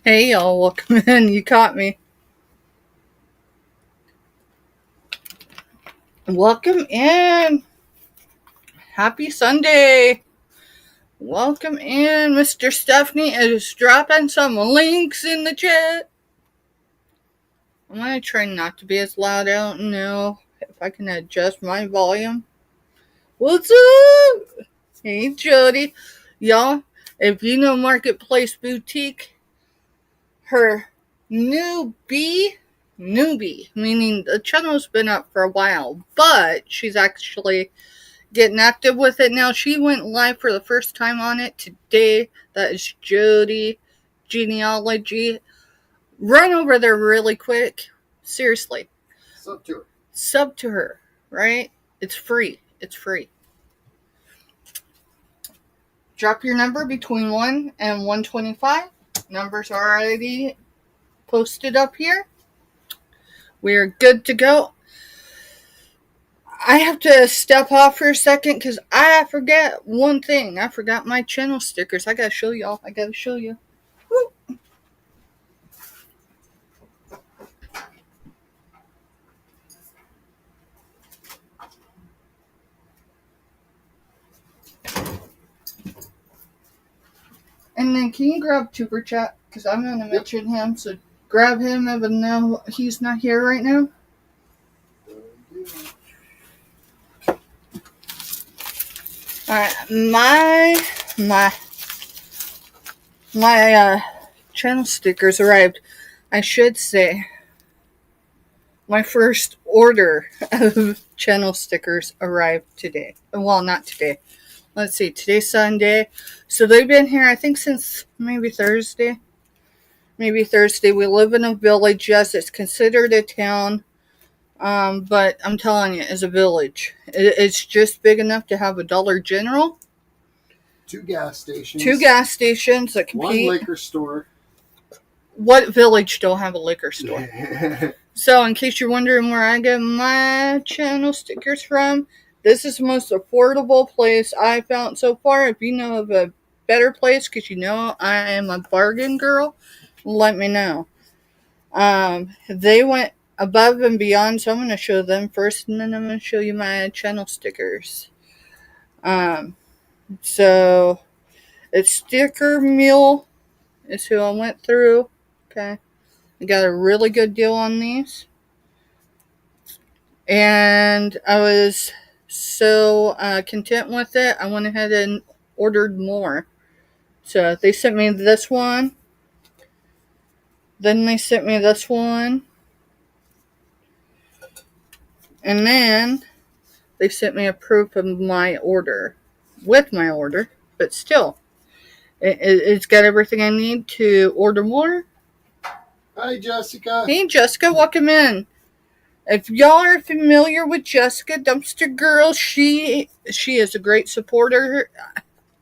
Hey y'all, welcome in. You caught me. Welcome in. Happy Sunday. Welcome in. Mr. Stephanie is dropping some links in the chat. I'm going to try not to be as loud. I don't know if I can adjust my volume. What's up? Hey Jody. Y'all, if you know Marketplace Boutique, her newbie, meaning the channel's been up for a while, but she's actually getting active with it now. She went live for the first time on it today. That is Jody Genealogy. Run over there really quick. Seriously. Sub to her, right? It's free. Drop your number between 1 and 125. Numbers are already posted up here. We're good to go. I have to step off for a second because I forget one thing. I forgot my channel stickers. I gotta show y'all. Woo. And then can you grab Tuber Chat? Because I'm going to mention him. So grab him even though he's not here right now. Alright, my channel stickers arrived. I should say my first order of channel stickers arrived today. Well, not today. Let's see, today's Sunday. So they've been here, I think, since maybe Thursday. We live in a village. Yes, it's considered a town. But I'm telling you, it's a village. It's just big enough to have a Dollar General. 2 gas stations. That compete. 1 liquor store. What village don't have a liquor store? So, in case you're wondering where I get my channel stickers from, this is the most affordable place I found so far. If you know of a better place, because you know I am a bargain girl, let me know. They went above and beyond, so I'm going to show them first, and then I'm going to show you my channel stickers. So it's Sticker Mule is who I went through. Okay, I got a really good deal on these, and I was so content with it. I went ahead and ordered more. So they sent me this one. Then they sent me this one. And then they sent me a proof of my order. With my order. But still. It's got everything I need to order more. Hi, Jessica. Hey, Jessica. Welcome in. If y'all are familiar with Jessica, Dumpster Girl, she is a great supporter.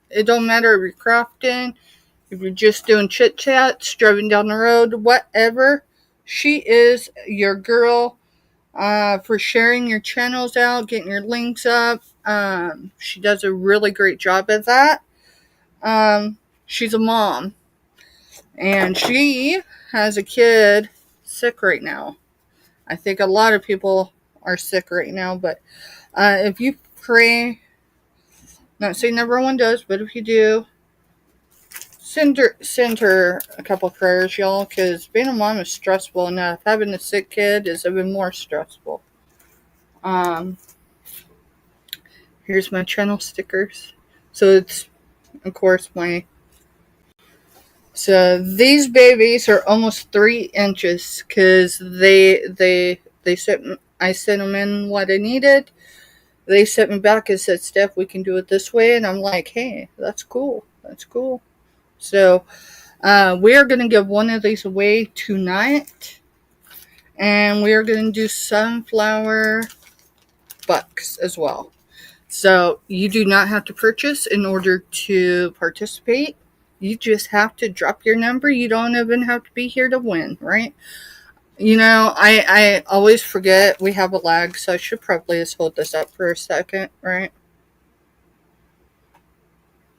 It don't matter if you're crafting, if you're just doing chit-chats, driving down the road, whatever. She is your girl for sharing your channels out, getting your links up. She does a really great job at that. She's a mom. And she has a kid sick right now. I think a lot of people are sick right now. But if you pray, not saying everyone does, but if you do, send her a couple prayers, y'all, because being a mom is stressful enough. Having a sick kid is even more stressful. Here's my channel stickers. So it's, of course, so these babies are almost 3 inches because I sent them in what I needed. They sent me back and said, Steph, we can do it this way. And I'm like, hey, that's cool. So we are going to give one of these away tonight. And we are going to do sunflower bucks as well. So you do not have to purchase in order to participate. You just have to drop your number. You don't even have to be here to win, right? You know, I always forget we have a lag, so I should probably just hold this up for a second, right?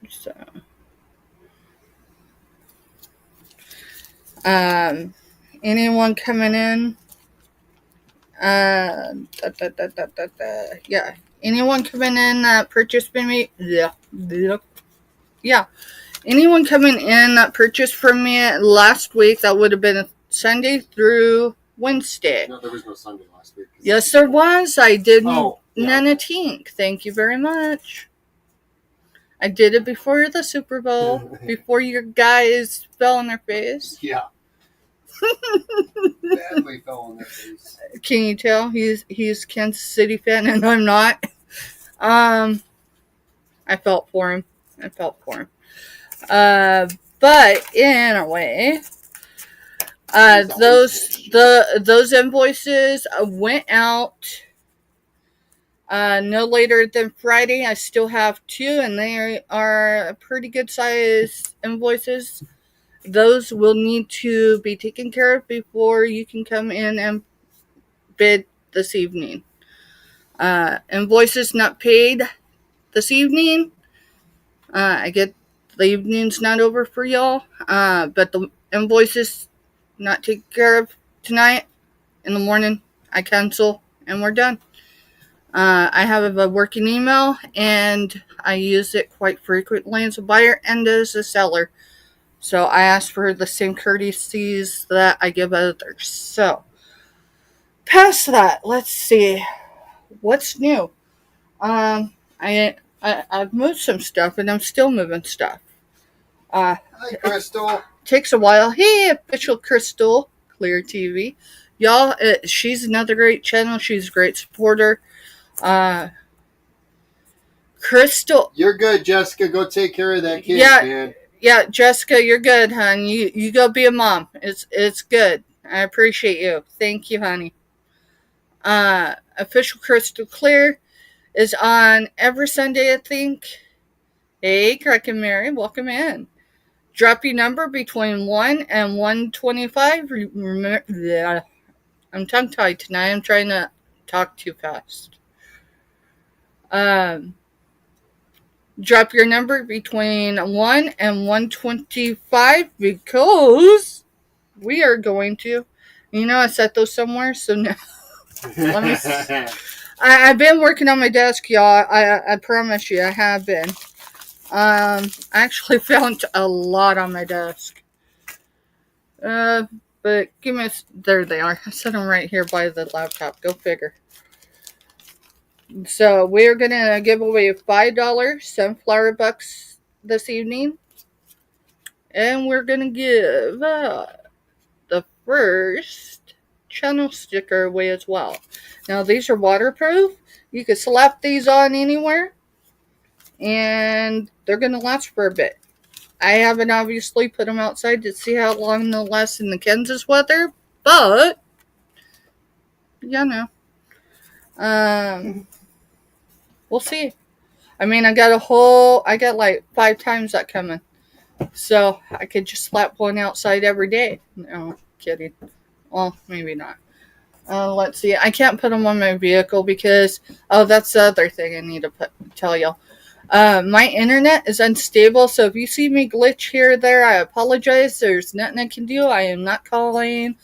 So Anyone coming in? Yeah. Anyone coming in that purchased from me? Yeah. Anyone coming in that purchased from me last week, that would have been Sunday through Wednesday. No, there was no Sunday last week. Yes, there was. I did Oh, yeah. Nanatink. Thank you very much. I did it before the Super Bowl, before your guys fell on their face. Yeah. Badly fell on their face. Can you tell he's Kansas City fan and I'm not? I felt for him. But in a way, those invoices went out no later than Friday. I still have 2, and they are pretty good size invoices. Those will need to be taken care of before you can come in and bid this evening. Invoices not paid this evening. I get the evening's not over for y'all, but the invoices not taken care of tonight. In the morning, I cancel and we're done. I have a working email and I use it quite frequently as a buyer and as a seller. So I ask for the same courtesies that I give others. So, past that, let's see. What's new? I've moved some stuff and I'm still moving stuff. Hi, Crystal. Takes a while. Hey, official Crystal, Clear TV. Y'all, she's another great channel. She's a great supporter. Crystal. You're good, Jessica. Go take care of that kid, man. Yeah, Jessica, you're good, hon. You go be a mom. It's good. I appreciate you. Thank you, honey. Official Crystal Clear is on every Sunday, I think. Hey, Craig and Mary, welcome in. Drop your number between 1 and 125. Remember, I'm tongue-tied tonight. I'm trying to talk too fast. Drop your number between 1 and 125 because we are going to. I set those somewhere, so now let me see. I've been working on my desk, y'all. I promise you, I have been. I actually found a lot on my desk. But give me there they are. I set them right here by the laptop. Go figure. So we're gonna give away $5 sunflower bucks this evening, and we're gonna give the first channel sticker away as well. Now these are waterproof. You can slap these on anywhere, and they're gonna last for a bit. I haven't obviously put them outside to see how long they'll last in the Kansas weather, but we'll see. I mean, I got like 5 times that coming. So I could just slap one outside every day. No, kidding. Well, maybe not. Let's see. I can't put them on my vehicle because, that's the other thing I need to tell y'all. My internet is unstable, so if you see me glitch here or there, I apologize. There's nothing I can do. I am not calling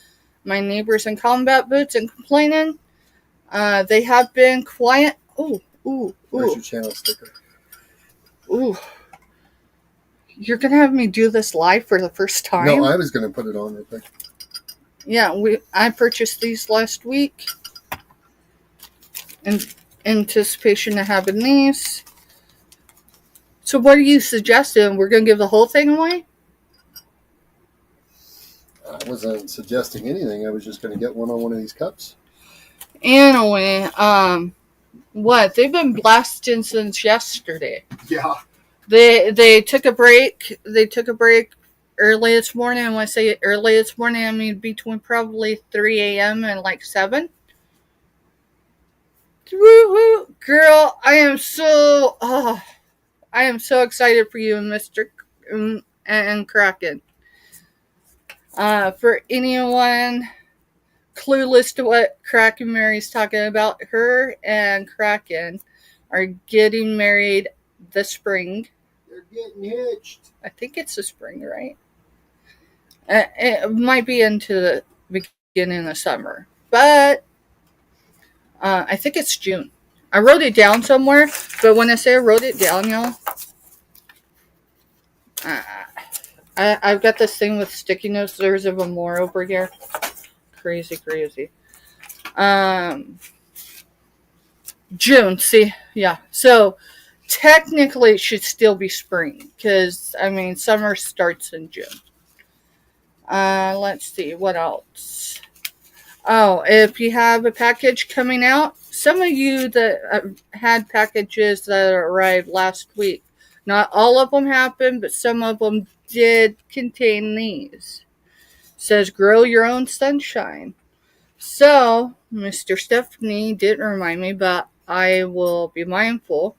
my neighbors in combat boots and complaining. They have been quiet. Ooh. Where's your channel sticker? Ooh. You're going to have me do this live for the first time? No, I was going to put it on real quick. Yeah, I purchased these last week in anticipation of having these. So what are you suggesting? We're going to give the whole thing away? I wasn't suggesting anything. I was just going to get one on one of these cups. Anyway, what? They've been blasting since yesterday. Yeah. They took a break. They took a break early this morning. And when I say early this morning, I mean between probably 3 a.m. and like 7. Woo-hoo. Girl, I am so excited for you, Mr. and Kraken. For anyone clueless to what Kraken Mary's talking about, her and Kraken are getting married this spring. They're getting hitched. I think it's the spring, right? It might be into the beginning of summer, but I think it's June. I wrote it down somewhere, but when I say I wrote it down, y'all, uh, I've got this thing with sticky notes. There's even more over here. Crazy, crazy. Um, June. See, yeah. So technically, it should still be spring because I mean summer starts in June. Let's see what else. Oh, if you have a package coming out, some of you that had packages that arrived last week, not all of them happened, but some of them did contain these. It says grow your own sunshine. So, Mr. Stephanie didn't remind me, but I will be mindful.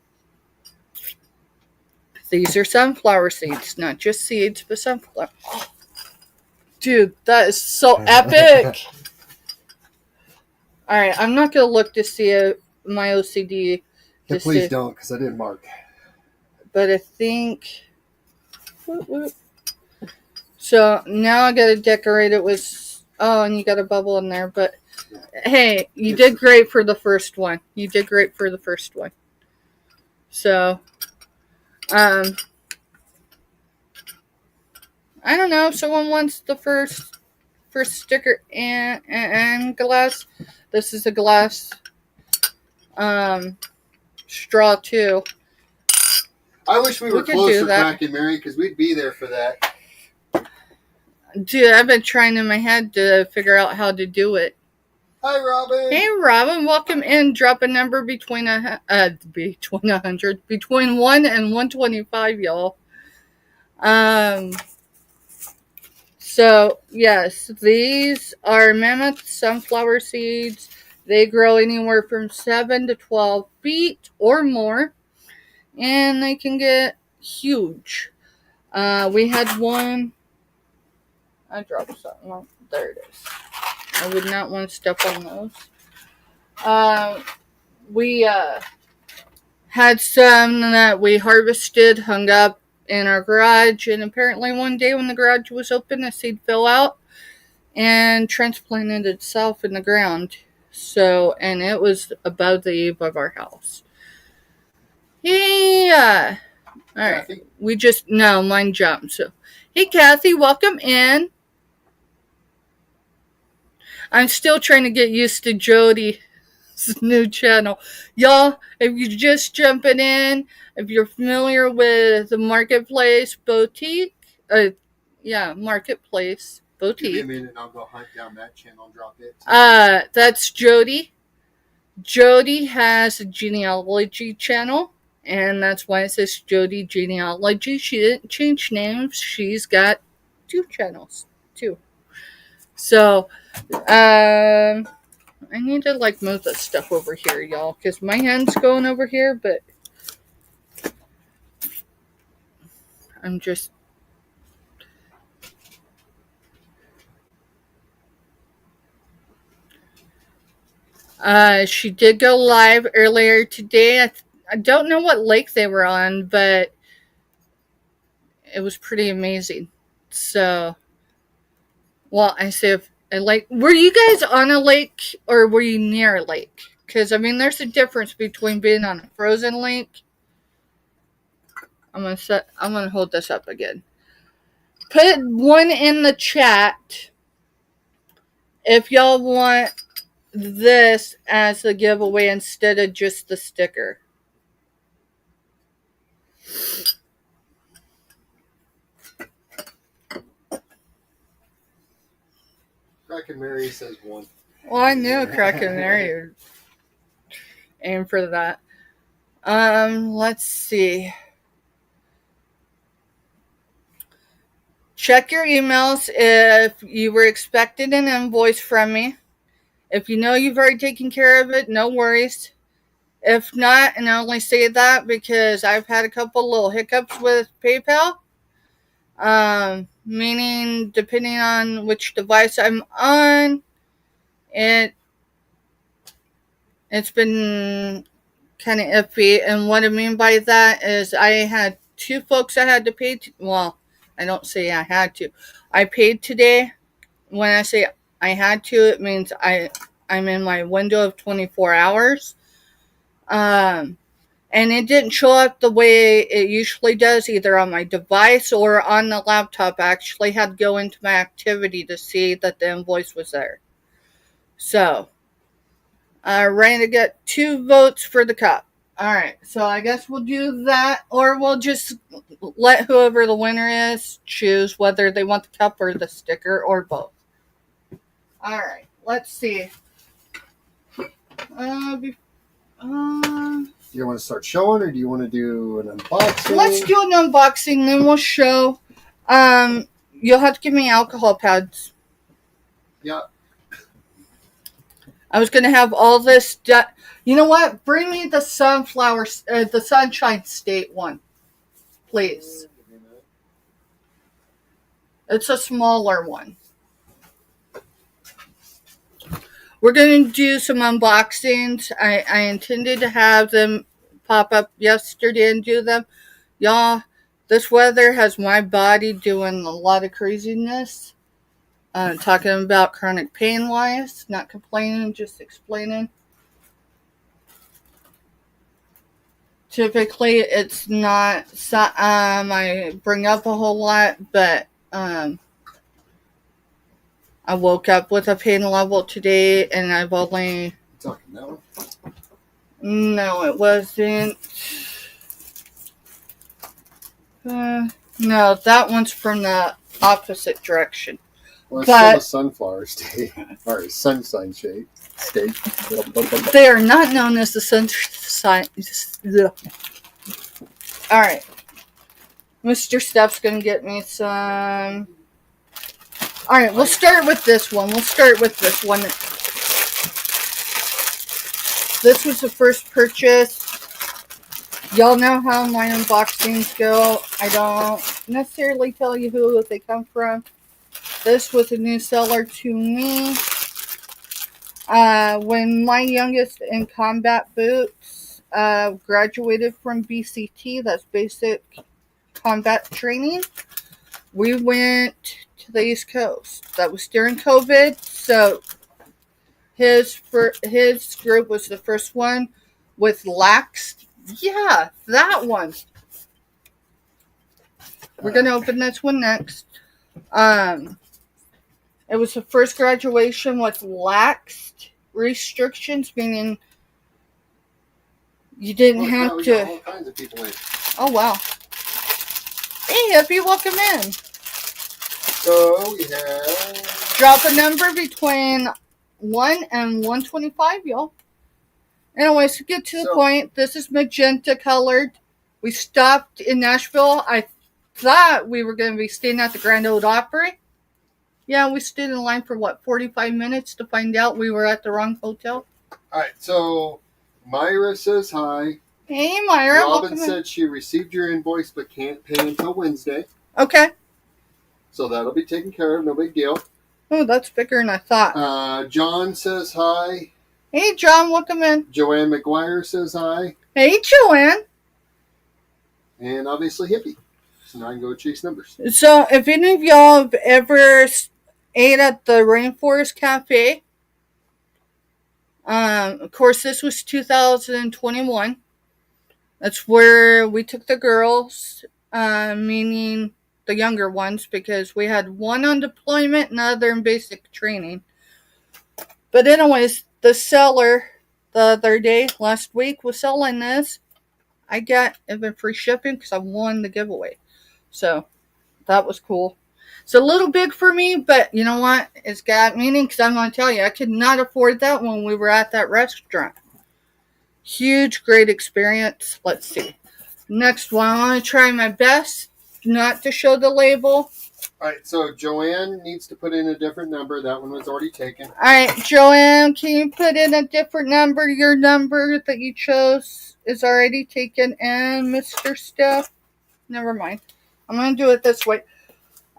These are sunflower seeds, not just seeds, but sunflower. Oh, dude, that is so epic. All right, I'm not going to look to see my OCD. Yeah, please don't, because I didn't mark. But I think. So now I got to decorate it with. Oh, and you got a bubble in there. But hey, you did great for the first one. You did great for the first one. So, I don't know if someone wants the first sticker and glass. This is a glass straw too. I wish we were closer, Crack and Mary, because we'd be there for that. Dude, I've been trying in my head to figure out how to do it. Hi, Robin. Hey, Robin, welcome in. Drop a number between 100, between 1 and 125, y'all. So yes, these are mammoth sunflower seeds. They grow anywhere from 7 to 12 feet or more, and they can get huge. We had one. I dropped something. Oh, there it is. I would not want to step on those. We had some that we harvested, hung up in our garage, and apparently one day when the garage was open, a seed fell out and transplanted itself in the ground. So, and it was above the eave of our house. Yeah. All right. Kathy? We just, no, mine jumped. So, hey, Kathy, welcome in. I'm still trying to get used to Jody's new channel. Y'all, if you're just jumping in, if you're familiar with the Marketplace Boutique, Marketplace Boutique. Give me a minute and I'll go hunt down that channel and drop it. That's Jody. Jody has a genealogy channel, and that's why it says Jody Genealogy. She didn't change names. She's got 2 channels, too. So, I need to move this stuff over here, y'all, because my hand's going over here, but I'm just. She did go live earlier today. I don't know what lake they were on, but it was pretty amazing. So, well, I say if a lake. Were you guys on a lake or were you near a lake? Because I mean, there's a difference between being on a frozen lake. I'm gonna hold this up again. Put one in the chat if y'all want this as a giveaway instead of just the sticker. Crack and Mary says 1. Well, I knew Crack and Mary would aim for that. Let's see. Check your emails if you were expecting an invoice from me. If you know you've already taken care of it, no worries. If not, and I only say that because I've had a couple little hiccups with PayPal. Meaning, depending on which device I'm on, it's been kind of iffy. And what I mean by that is I had 2 folks I had to pay. Well, I don't say I had to. I paid today. When I say I had to, it means I'm in my window of 24 hours. And it didn't show up the way it usually does, either on my device or on the laptop. I actually had to go into my activity to see that the invoice was there. So, ready to get 2 votes for the cup. Alright, so I guess we'll do that, or we'll just let whoever the winner is choose whether they want the cup or the sticker, or both. Alright, let's see. Do you want to start showing, or do you want to do an unboxing? Let's do an unboxing, then we'll show. You'll have to give me alcohol pads. Yeah. I was going to have all this you know what? Bring me the the Sunshine State one, please. It's a smaller one. We're going to do some unboxings. I intended to have them pop up yesterday and do them. Y'all, this weather has my body doing a lot of craziness. Talking about chronic pain wise, not complaining, just explaining. Typically, it's not, I bring up a whole lot, but I woke up with a pain level today, and I've only... Talking that one? No, it wasn't. No, that one's from the opposite direction. Well, it's still a sunflower state, or sunshine state. They are not known as the sunshine. All right. Mr. Steph's going to get me some. All right, we'll start with this one. This was the first purchase. Y'all know how my unboxings go. I don't necessarily tell you who they come from. This was a new seller to me. When my youngest in combat boots graduated from BCT, that's basic combat training, we went to the East Coast. That was during COVID, so his group was the first one with lax. Yeah, that one. We're gonna open this one next. It was the first graduation with laxed restrictions, meaning you didn't have to. All kinds of people in. Oh wow! Hey, Hippie, welcome in. So we have. Drop a number between 1 and 125, y'all. Anyways, to get to the point, this is magenta colored. We stopped in Nashville. I thought we were going to be staying at the Grand Ole Opry. Yeah, we stood in line for 45 minutes to find out we were at the wrong hotel. All right, so Myra says hi. Hey, Myra. Robin said she received your invoice but can't pay until Wednesday. Okay. So that'll be taken care of. No big deal. Oh, that's bigger than I thought. John says hi. Hey, John. Welcome in. Joanne McGuire says hi. Hey, Joanne. And obviously Hippie. So now I can go chase numbers. So if any of y'all have ever ate at the Rainforest Cafe, of course, this was 2021. That's where we took the girls, meaning the younger ones, because we had one on deployment and the other in basic training. But anyways, the seller the other day, last week, was selling this. I got even free shipping because I won the giveaway. So that was cool. It's a little big for me, but you know what? It's got meaning, because I'm going to tell you, I could not afford that when we were at that restaurant. Huge, great experience. Let's see. Next one, I want to try my best not to show the label. All right, so Joanne needs to put in a different number. That one was already taken. All right, Joanne, can you put in a different number? Your number that you chose is already taken. And Mr. Steph, never mind. I'm going to do it this way.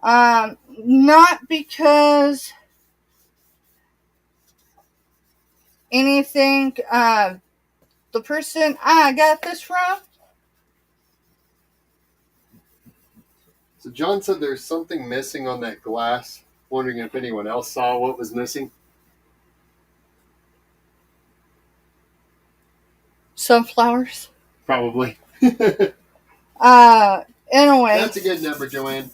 Not because anything, the person I got this from, So John said there's something missing on that glass. Wondering if anyone else saw what was missing. Sunflowers? Probably. Anyway. That's a good number, Joanne.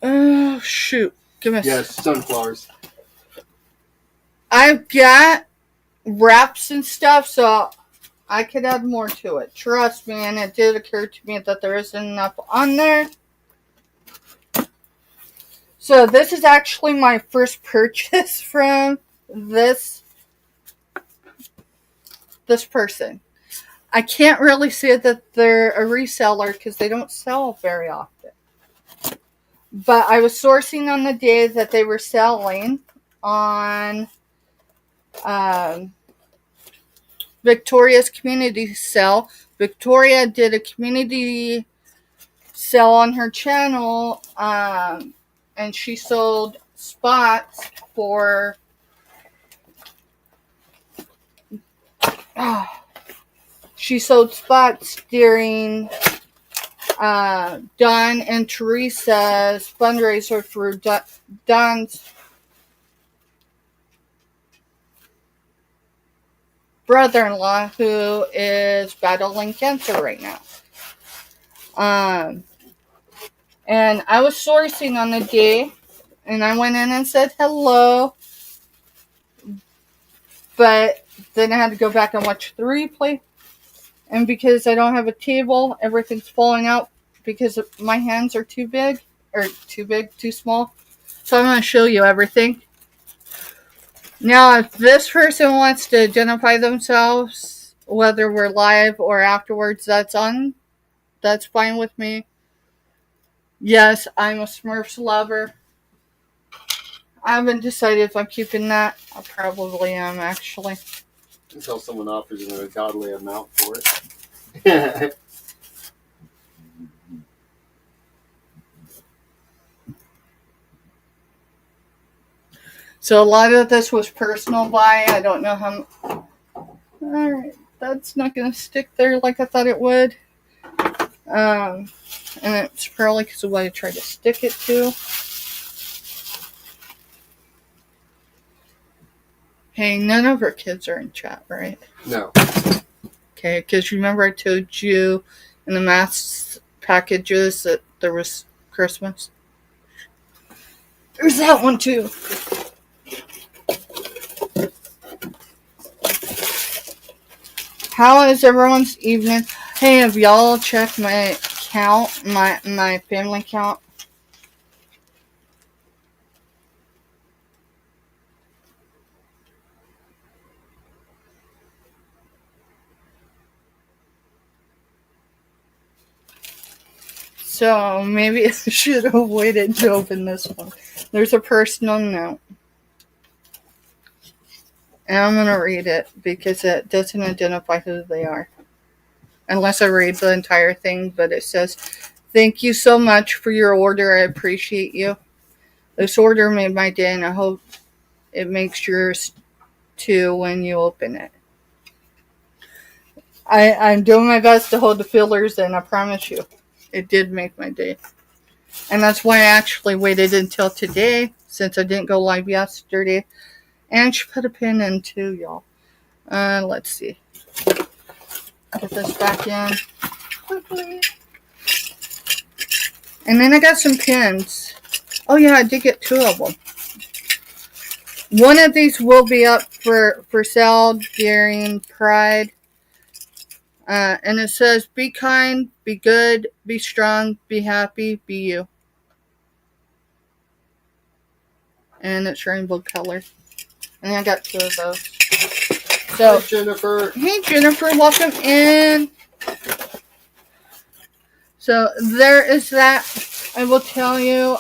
Oh, shoot. Give me Yes, sunflowers. I've got wraps and stuff, so I could add more to it. Trust me, and it did occur to me that there isn't enough on there. So this is actually my first purchase from this person. I can't really say that they're a reseller because they don't sell very often. But I was sourcing on the day that they were selling on Victoria's community sale. Victoria did a community sale on her channel, and she sold spots for during Don and Teresa's fundraiser for Don's brother-in-law, who is battling cancer right now. And I was sourcing on the day, and I went in and said hello, but then I had to go back and watch the replay. And because I don't have a table, everything's falling out because my hands are too small. So I'm going to show you everything. Now, if this person wants to identify themselves, whether we're live or afterwards, that's fine with me. Yes, I'm a Smurfs lover. I haven't decided if I'm keeping that. I probably am, actually. Until someone offers a godly amount for it. So a lot of this was personal buy. I don't know how... Alright, that's not going to stick there like I thought it would. And it's probably because of what I tried to stick it to. Hey, none of our kids are in chat, right? No. Okay, because remember I told you in the math packages that there was Christmas? There's that one too. How is everyone's evening? Hey, have y'all checked my count, my family count? So maybe I should have waited to open this one. There's a personal note. And I'm going to read it because it doesn't identify who they are. Unless I read the entire thing, but it says, "Thank you so much for your order. I appreciate you. This order made my day, and I hope it makes yours too when you open it." I'm doing my best to hold the fillers, and I promise you, it did make my day. And that's why I actually waited until today, since I didn't go live yesterday. And she put a pin in too, y'all. Let's see. Get this back in quickly. And then I got some pins. Oh yeah, I did get 2 of them. One of these will be up for sale during Pride. And it says, "Be kind, be good, be strong, be happy, be you." And it's rainbow color. And I got 2 of those. So, hi, Jennifer. Hey, Jennifer, welcome in. So there is that. I will tell you,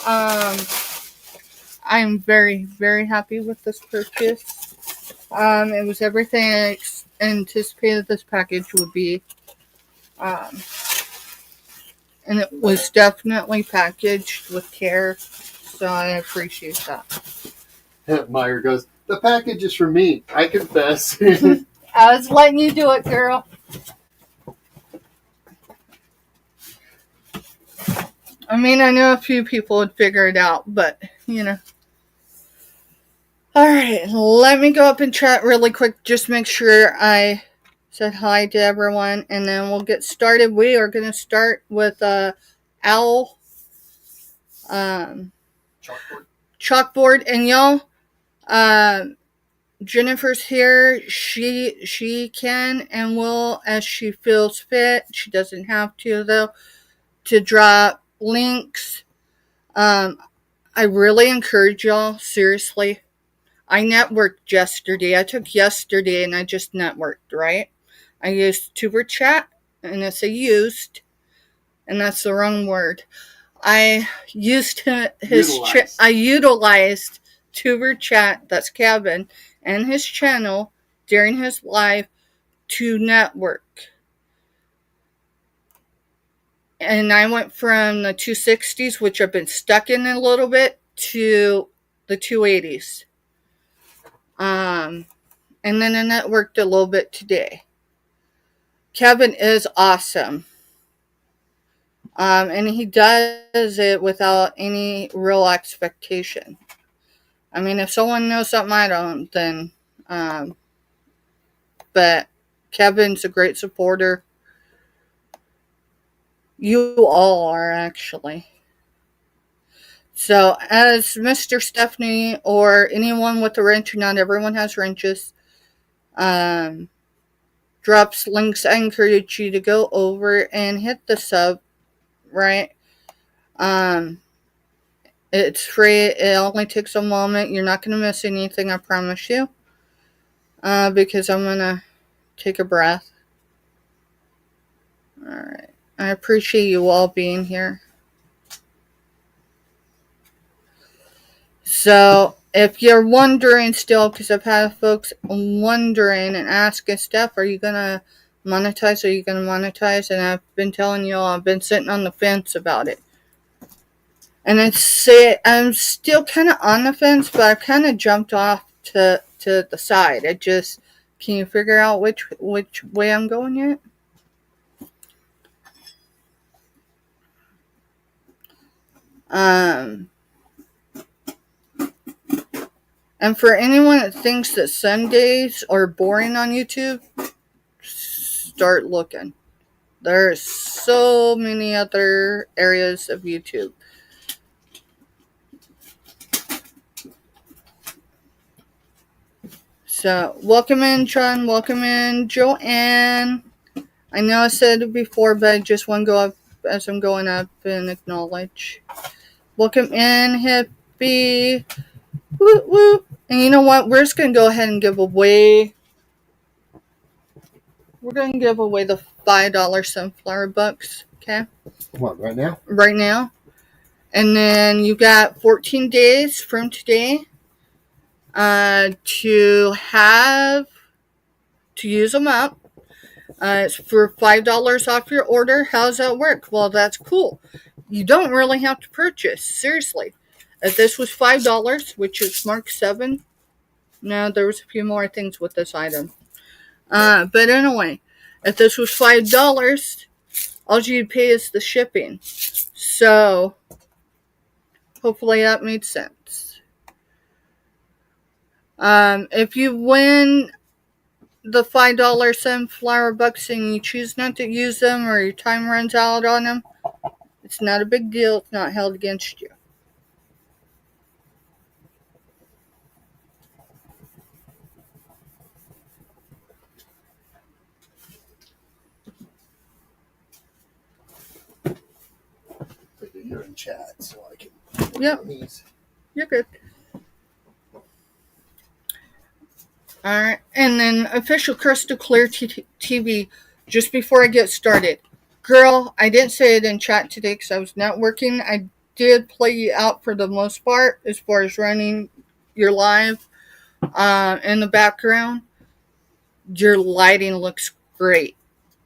I'm very, very happy with this purchase. It was everything I anticipated this package would be. And it was definitely packaged with care. So I appreciate that. Meyer goes, The package is for me. I confess. I was letting you do it, girl. I mean, I know a few people would figure it out, but, you know. Alright, let me go up and chat really quick. Just make sure I said hi to everyone, and then we'll get started. We are going to start with Owl chalkboard. And y'all, Jennifer's here. She can and will as she feels fit. She doesn't have to, though, to drop links. I really encourage y'all, seriously. I networked yesterday. I took yesterday and I just networked, right? I used Tuber Chat, and it's a used, and that's the wrong word. I used I utilized Tuber Chat, that's Kevin, and his channel during his live to network. And I went from the 260s, which I've been stuck in a little bit, to the 280s. And then I networked a little bit today. Kevin is awesome. And he does it without any real expectation. I mean, if someone knows something I don't, then, but Kevin's a great supporter. You all are, actually. So, as Mr. Stephanie or anyone with a wrench, not everyone has wrenches, drops links, I encourage you to go over and hit the sub, right? It's free. It only takes a moment. You're not going to miss anything, I promise you. Because I'm going to take a breath. Alright. I appreciate you all being here. So, if you're wondering still, because I've had folks wondering and asking, Steph, are you going to monetize? Are you going to monetize? And I've been telling you all, I've been sitting on the fence about it. And I'm still kind of on the fence, but I've kind of jumped off to the side. Can you figure out which way I'm going yet? And for anyone that thinks that Sundays are boring on YouTube, start looking. There's so many other areas of YouTube. So, welcome in, John. Welcome in, Joanne. I know I said it before, but I just want to go up as I'm going up and acknowledge. Welcome in, Hippie. Woo woo. And you know what? We're just going to go ahead and give away. We're going to give away the $5 sunflower bucks. Okay? What, right now? Right now. And then you got 14 days from today to use them up. It's for $5 off your order. How does that work? Well, that's cool. You don't really have to purchase. Seriously. If this was $5, which is Mark 7. No, there was a few more things with this item. But anyway, if this was $5, all you'd pay is the shipping. So, hopefully that made sense. If you win the $5 sunflower bucks and you choose not to use them or your time runs out on them, it's not a big deal. It's not held against you. You're in chat, so I can. Yep. You're good. Alright, and then official Crystal Clear TV, just before I get started. Girl, I didn't say it in chat today because I was not working. I did play you out for the most part as far as running your live in the background. Your lighting looks great.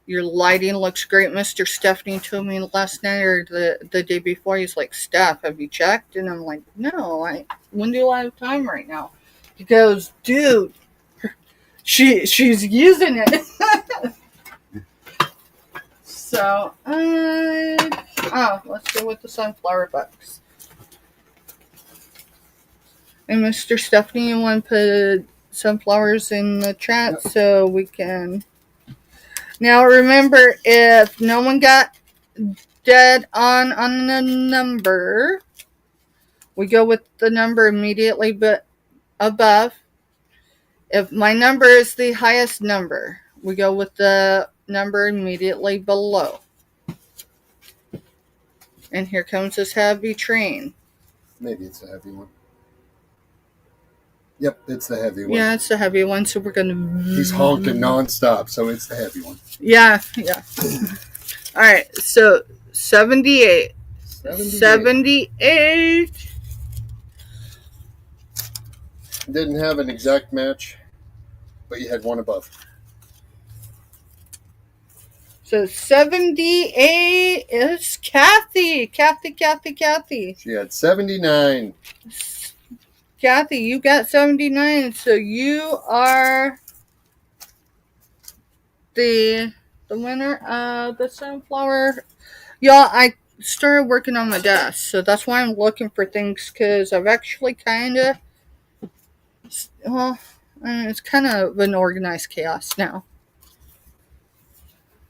Your lighting looks great. Mr. Stephanie told me last night or the day before, he's like, Steph, have you checked? And I'm like, no, I wouldn't do a lot of time right now. He goes, dude, she's using it. So, let's go with the sunflower bucks. And Mr. Stephanie, you want to put sunflowers in the chat so we can... Now remember, if no one got dead on the number, we go with the number immediately but above. If my number is the highest number, we go with the number immediately below. And here comes this heavy train. Maybe it's a heavy one. Yep, it's the heavy one. Yeah, it's the heavy one, so we're going to... He's honking nonstop, so it's the heavy one. Yeah. All right, so 78. 78. Didn't have an exact match, but you had one above. So 78 is Kathy. Kathy. She had 79. Kathy, you got 79, so you are the winner of the sunflower. Y'all, I started working on my desk, so that's why I'm looking for things, because I've actually it's kind of an organized chaos now.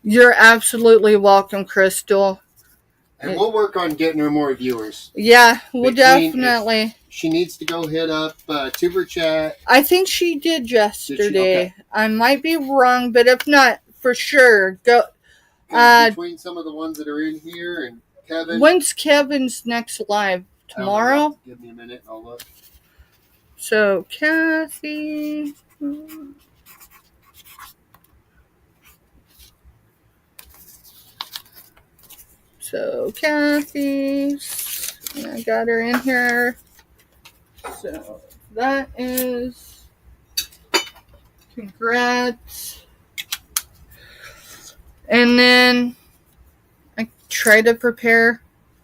You're absolutely welcome, Crystal. And we'll work on getting her more viewers. Yeah, we'll definitely. She needs to go hit up Tuber Chat. I think she did yesterday. Did she? Okay. I might be wrong, but if not, for sure, go. Between some of the ones that are in here and Kevin. When's Kevin's next live? Tomorrow? Give me a minute, I'll look. So, Kathy. So, Kathy. I got her in here. So, that is... Congrats. And then I try to prepare,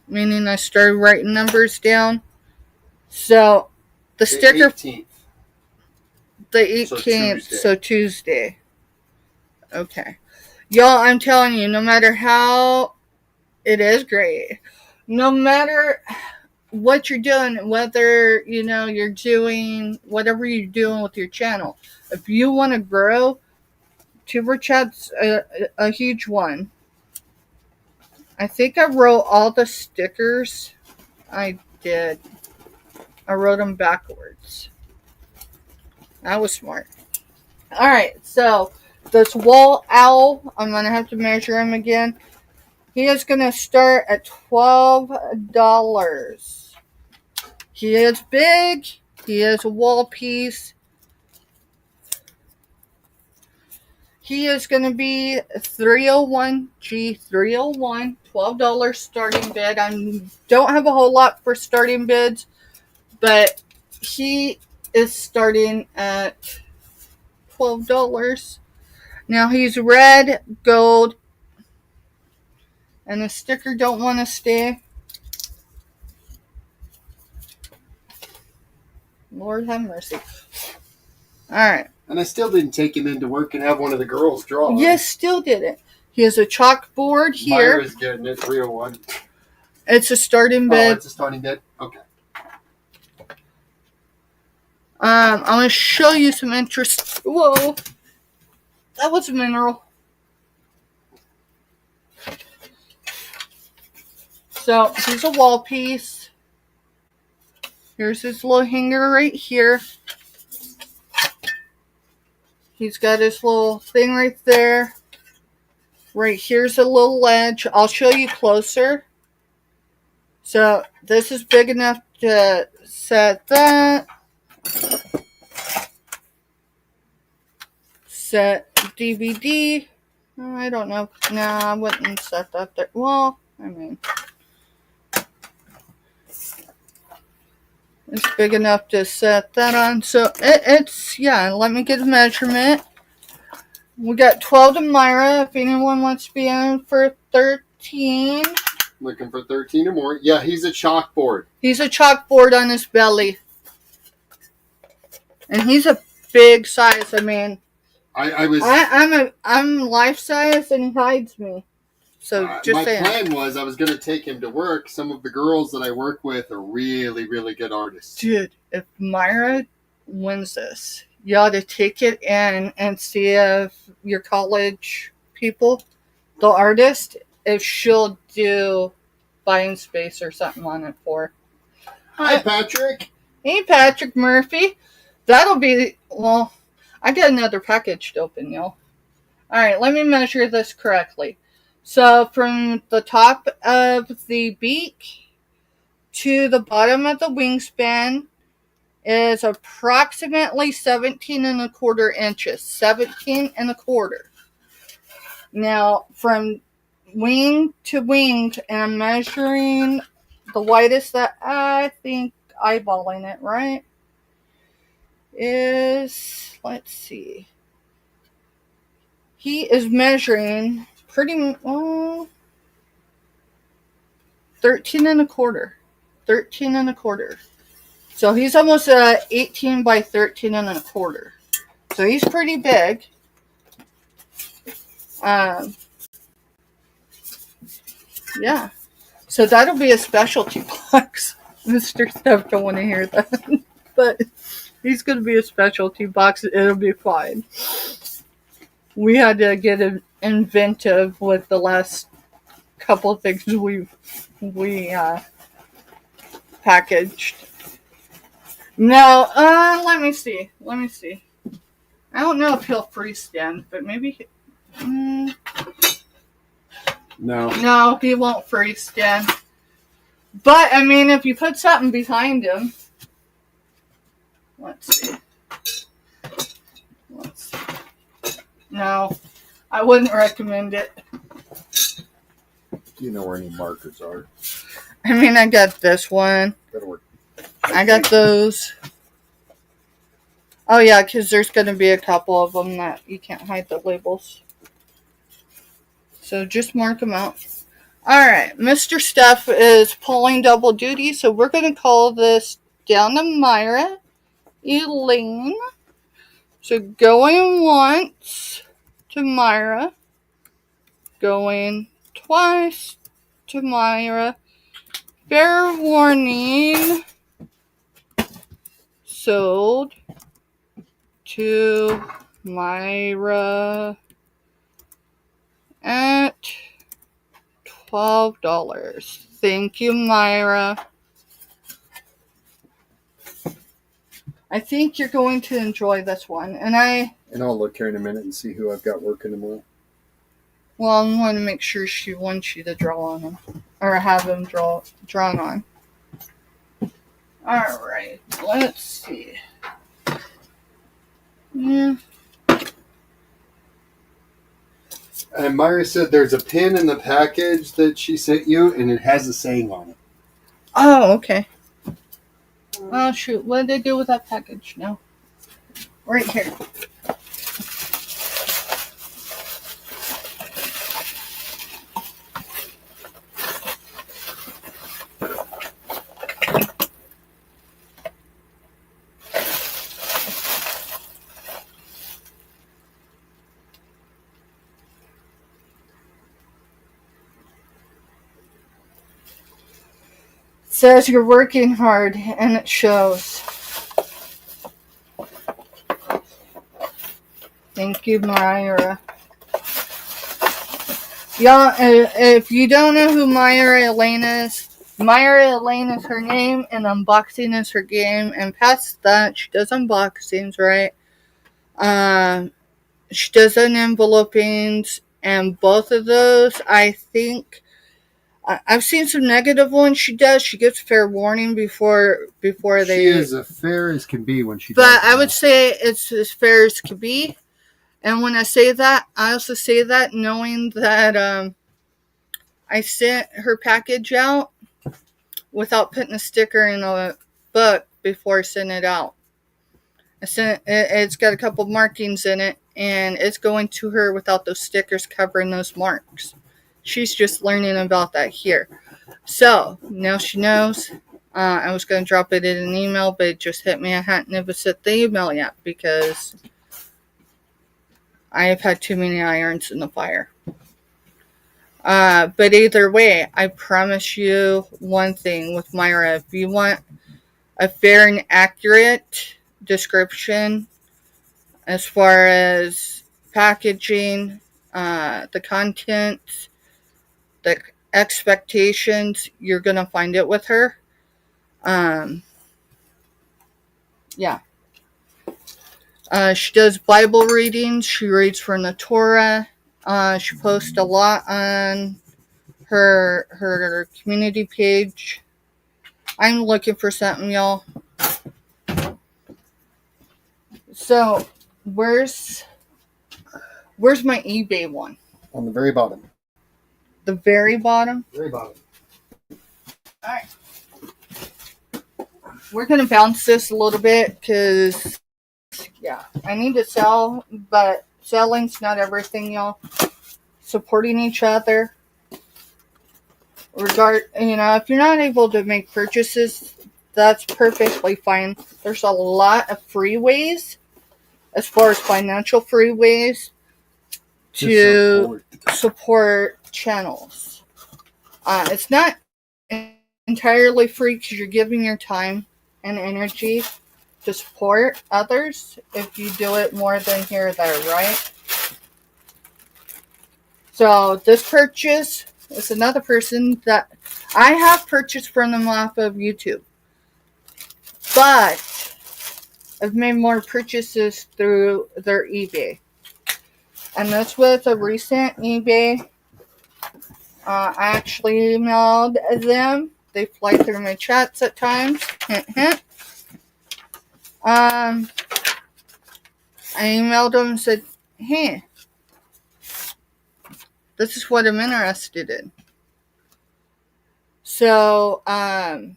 meaning I started writing numbers down. So, the sticker... 18th. The 18th, so Tuesday. Okay. Y'all, I'm telling you, no matter how... It is great. No matter what you're doing, whether, you're doing whatever you're doing with your channel. If you want to grow, Tuber Chat's a huge one. I think I wrote all the stickers. I did. I wrote them backwards. That was smart. Alright, so this wall owl, I'm going to have to measure him again. He is going to start at $12. He is big. He is a wall piece. He is going to be 301 G301, $12 starting bid. I don't have a whole lot for starting bids, but he is starting at $12. Now he's red, gold, and the sticker don't want to stay. Lord have mercy. Alright. And I still didn't take him into work and have one of the girls draw. Yes, still didn't. He has a chalkboard here. Myra's getting it, 301. It's a starting bid. Oh, it's a starting bid? Okay. I'm going to show you some interest. Whoa. That was a mineral. So, here's a wall piece. Here's his little hanger right here. He's got his little thing right there. Right here's a little ledge. I'll show you closer. So, this is big enough to set that. Set DVD. I don't know. No, I wouldn't set that there. Well, I mean... It's big enough to set that on. So, let me get a measurement. We got 12 to Myra, if anyone wants to be in for 13. Looking for 13 or more. Yeah, he's a chalkboard. He's a chalkboard on his belly. And he's a big size. I mean, I was. I'm life size, and he hides me. So just my saying. plan was I was going to take him to work. Some of the girls that I work with are really, really good artists. Dude, if Myra wins this, you ought to take it in and see if your college people, the artist, if she'll do buying space or something on it for. Hi, Patrick. Hey, Patrick Murphy. That'll be, well, I got another package to open, y'all. Alright, let me measure this correctly. So, from the top of the beak to the bottom of the wingspan is approximately 17 and a quarter inches. 17 and a quarter. Now, from wing to wing, and I'm measuring the widest that I think eyeballing it, right? Is, let's see. He is measuring pretty, 13 and a quarter. 13 and a quarter. So he's almost 18 by 13 and a quarter. So he's pretty big. Yeah. So that'll be a specialty box. Mr. Steph don't want to hear that. But he's going to be a specialty box. It'll be fine. We had to get inventive with the last couple of things we packaged. No, let me see. I don't know if he'll freestand, but maybe. No, he won't freestand. But I mean, if you put something behind him, let's see. No, I wouldn't recommend it. Do you know where any markers are? I mean, I got this one. That'll work. I got those. Oh yeah, because there's going to be a couple of them that you can't hide the labels. So just mark them out. Alright, Mr. Steph is pulling double duty, so we're going to call this down to Myra, Elaine. So going once to Myra, going twice to Myra. Fair warning, sold to Myra at $12. Thank you, Myra. I think you're going to enjoy this one. And I'll look here in a minute and see who I've got working tomorrow. Well, I want to make sure she wants you to draw on them. Or have them drawn on. Alright, let's see. Yeah. And Myra said there's a pin in the package that she sent you, and it has a saying on it. Oh, okay. Oh, shoot. What did they do with that package? No. Right here. Says you're working hard, and it shows. Thank you, Myra. Y'all, if you don't know who Myra Elaine is her name, and unboxing is her game. And past that, she does unboxings, right? She does envelopings, and both of those, I think, I've seen some negative ones she does. She gives fair warning before they... She is as fair as can be when she does. does. But I would say it's as fair as can be. And when I say that, I also say that knowing that I sent her package out without putting a sticker in a book before I sent it out. It's got a couple markings in it, and it's going to her without those stickers covering those marks. She's just learning about that here. So, now she knows. I was going to drop it in an email, but it just hit me. I hadn't never set the email yet because I have had too many irons in the fire. But either way, I promise you one thing with Myra. If you want a fair and accurate description as far as packaging, the content, the expectations, you're going to find it with her. Yeah. She does Bible readings. She reads from the Torah. She posts a lot on her community page. I'm looking for something, y'all. So, where's my eBay one? On the very bottom. The very bottom? Very bottom. Alright. We're going to bounce this a little bit because, yeah, I need to sell, but selling's not everything, y'all. Supporting each other. If you're not able to make purchases, that's perfectly fine. There's a lot of free ways, as far as financial free ways, to support channels. It's not entirely free because you're giving your time and energy to support others if you do it more than here or there, right? So this purchase is another person that I have purchased from them off of YouTube. But I've made more purchases through their eBay. And this was a recent eBay. I actually emailed them. They fly through my chats at times. Hint, hint. I emailed them and said, hey, this is what I'm interested in. So, I'm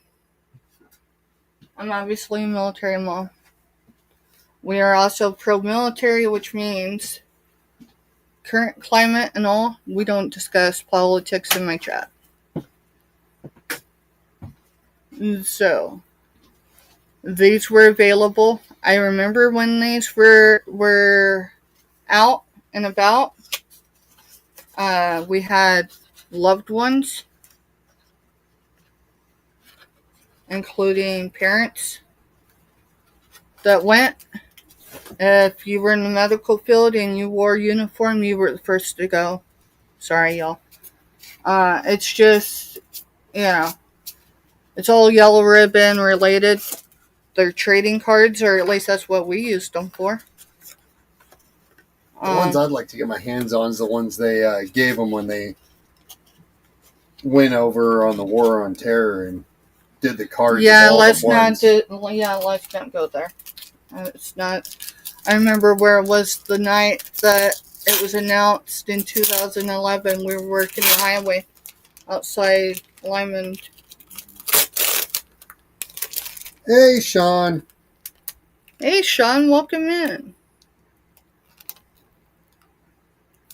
obviously a military mom. We are also pro-military, which means current climate and all, we don't discuss politics in my chat. So, these were available. I remember when these were out and about. We had loved ones, including parents, that went. If you were in the medical field and you wore a uniform, you were the first to go. Sorry, y'all. It's just, it's all yellow ribbon related. They're trading cards, or at least that's what we used them for. The ones I'd like to get my hands on is the ones they gave them when they went over on the War on Terror and did the cards. Yeah, let's not go there. It's not. I remember where it was the night that it was announced in 2011. We were working the highway outside Lyman. Hey, Sean. Hey, Sean, welcome in.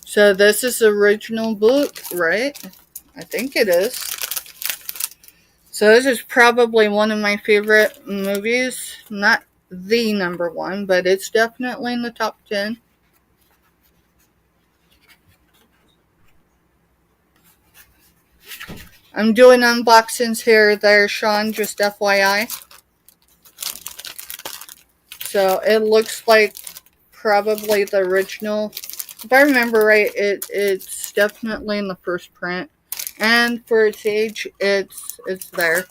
So this is the original book, right? I think it is. So this is probably one of my favorite movies. Not the number one, but it's definitely in the top 10. I'm doing unboxings here or there, Sean, just FYI. So it looks like probably the original. If I remember right, it's definitely in the first print. And for its age, it's there.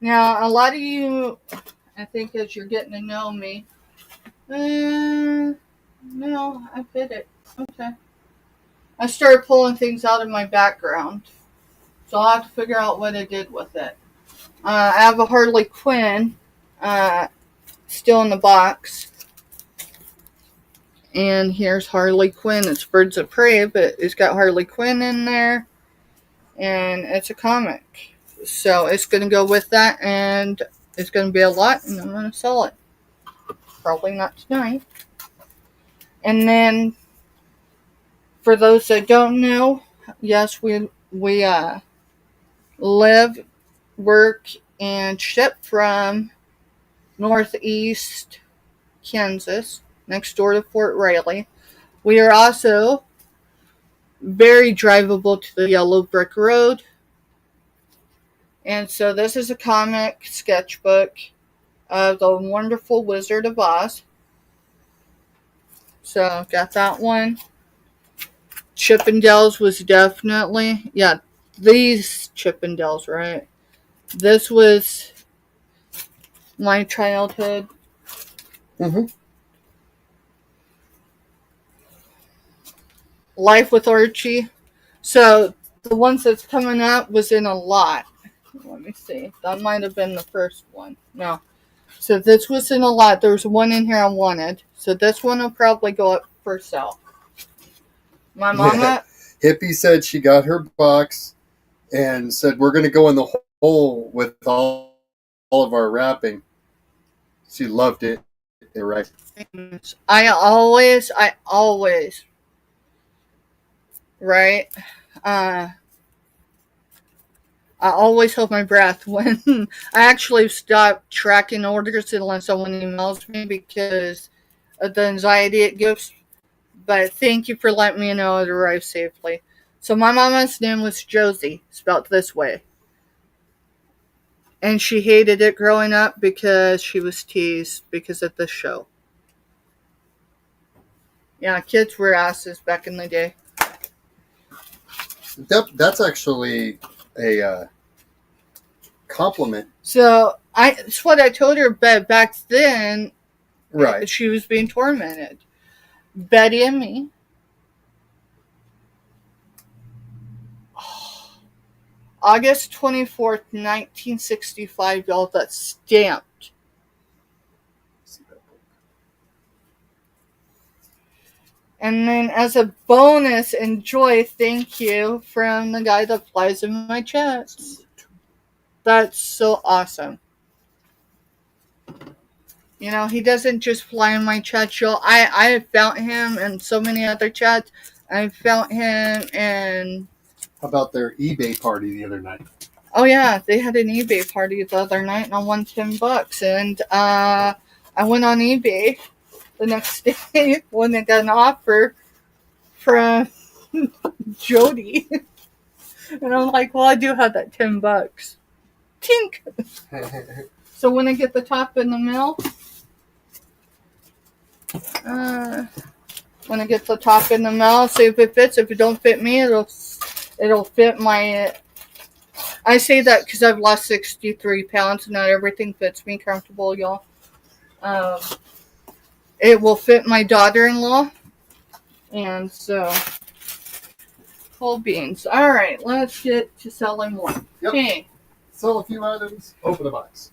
Now, a lot of you, I think as you're getting to know me, no, I did it. Okay. I started pulling things out of my background. So I'll have to figure out what I did with it. I have a Harley Quinn still in the box. And here's Harley Quinn. It's Birds of Prey, but it's got Harley Quinn in there. And it's a comic. So it's going to go with that, and it's going to be a lot, and I'm going to sell it. Probably not tonight. And then, for those that don't know, yes, we live, work, and ship from Northeast Kansas, next door to Fort Riley. We are also very drivable to the Yellow Brick Road. And so this is a comic sketchbook of the Wonderful Wizard of Oz. So got that one. Chippendales was definitely, yeah, these Chippendales, right? This was my childhood. Mm-hmm. Life with Archie. So the ones that's coming up was in a lot. Let me see. That might have been the first one. No. So this was in a lot. There was one in here I wanted. So this one will probably go up for sale. My mama. Hippie said she got her box and said, we're going to go in the hole with all of our wrapping. She loved it. You're right. I always, right? I always hold my breath when I actually stop tracking orders unless someone emails me because of the anxiety it gives. But thank you for letting me know it arrived safely. So my mama's name was Josie, spelled this way. And she hated it growing up because she was teased because of the show. Yeah, kids were asses back in the day. That's actually a compliment. So it's what I told her, but back then, right, she was being tormented. Betty and me. August 24th, 1965, y'all, that's stamped. And then as a bonus, enjoy, thank you, from the guy that flies in my chats. That's so awesome. You know, he doesn't just fly in my chat, y'all. I have found him in so many other chats. I found him in... How about their eBay party the other night? Oh, yeah. They had an eBay party the other night, and I won $10. And I went on eBay the next day when they got an offer from Jody. And I'm like, well, I do have that $10. Tink! So when I get the top in the mail, when I get the top in the mail, see if it fits. If it don't fit me, it'll fit my... I say that because I've lost 63 pounds. Not everything fits me comfortable, y'all. It will fit my daughter-in-law. And so, whole beans. All right, let's get to selling more. Yep. Okay. Sell a few items, open a box.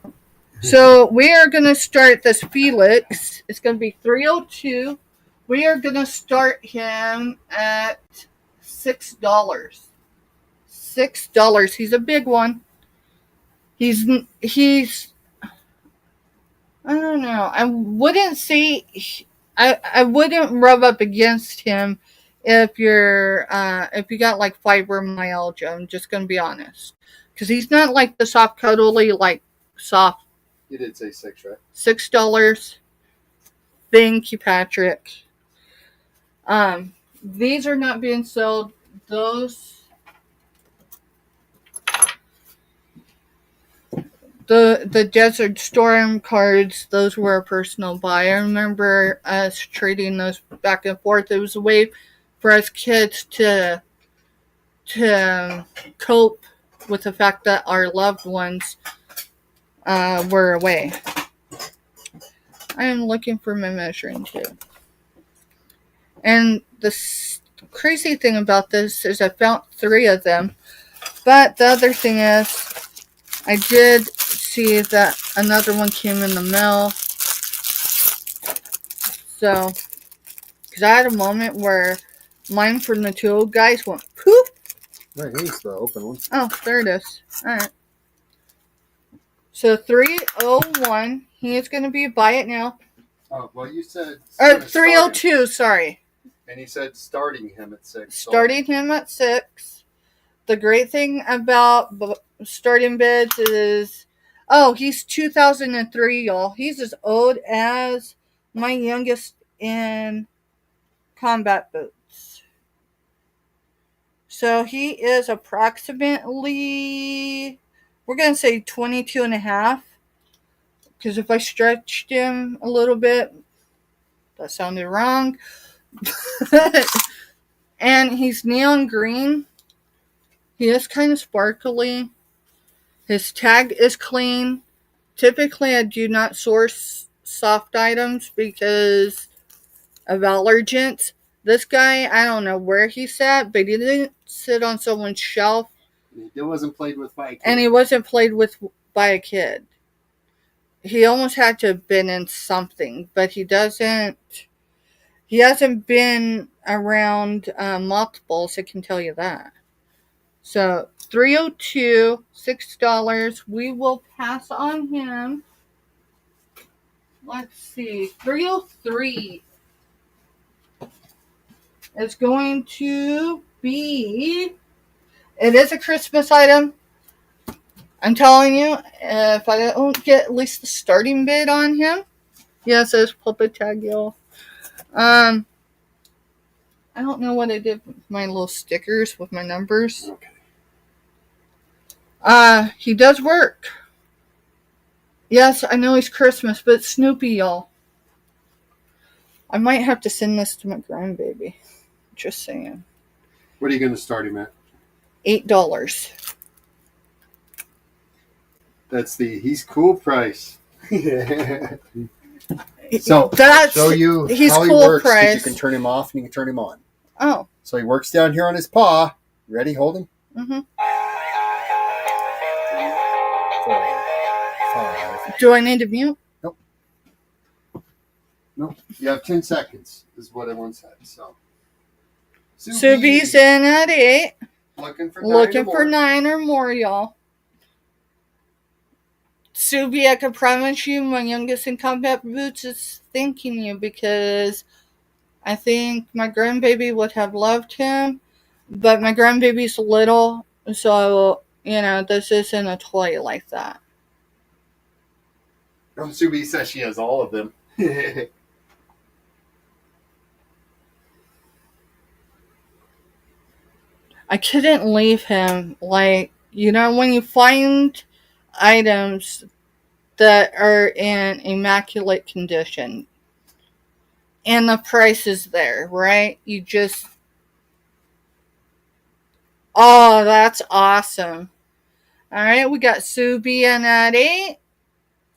So we are going to start this Felix. It's going to be 302. We are going to start him at $6. $6. He's a big one. He's I don't know. I wouldn't say I wouldn't rub up against him if you got like fibromyalgia. I'm just gonna be honest, because he's not like the soft cuddly like soft. You did say 6, right? $6. Thank you, Patrick. These are not being sold. The Desert Storm cards, those were a personal buy. I remember us trading those back and forth. It was a way for us kids to cope with the fact that our loved ones were away. I am looking for my measuring tape. And the crazy thing about this is I found 3 of them. But the other thing is, I did see that another one came in the mail. So, because I had a moment where mine from the 2 old guys went poof. Right, here's the open one. Oh, there it is. Alright. So 301. He is going to be buy it now. Oh, well, you said... Or 302, sorry. And he said starting him at 6. Starting him at 6. The great thing about starting bids is, he's 2003, y'all. He's as old as my youngest in combat boots. So he is approximately, we're going to say 22 and a half. Because if I stretched him a little bit, that sounded wrong. And he's neon green. He is kind of sparkly. His tag is clean. Typically, I do not source soft items because of allergens. This guy, I don't know where he sat, but he didn't sit on someone's shelf. It wasn't played with by a kid. And he wasn't played with by a kid. He almost had to have been in something, but he hasn't been around mothballs, I can tell you that. So, $302, $6. We will pass on him. Let's see. $303 is going to be... It is a Christmas item. I'm telling you, if I don't get at least the starting bid on him. Yes, there's puppet tag, y'all. I don't know what I did with my little stickers with my numbers. Okay. He does work. Yes, I know he's Christmas, but Snoopy, y'all. I might have to send this to my grandbaby. Just saying. What are you going to start him at? $8. That's the he's cool price. So that's show you he's how cool he works. Price. You can turn him off and you can turn him on. Oh. So he works down here on his paw. Ready? Hold him. Mm-hmm. 4, 5. Do I need to mute? Nope. You have 10 seconds, is what everyone said. So, Subi's in at 8. Looking for 9 or more, y'all. Subi, I can promise you, my youngest in combat boots is thanking you because I think my grandbaby would have loved him, but my grandbaby's little, so, this isn't a toy like that. Oh, Subi says she has all of them. I couldn't leave him. When you find items that are in immaculate condition and the price is there, right? Oh, that's awesome. All right, we got Subi in at 8.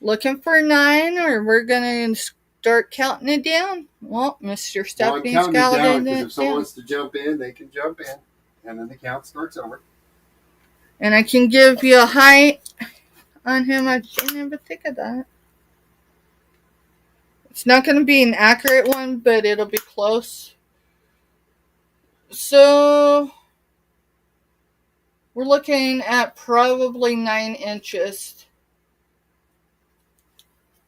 Looking for 9, or we're going to start counting it down. Well, Mr. Stephanie's counting it down, because if someone wants to jump in, they can jump in. And then the count starts over. And I can give you a height on him. I didn't even think of that. It's not going to be an accurate one, but it'll be close. So, we're looking at probably 9 inches.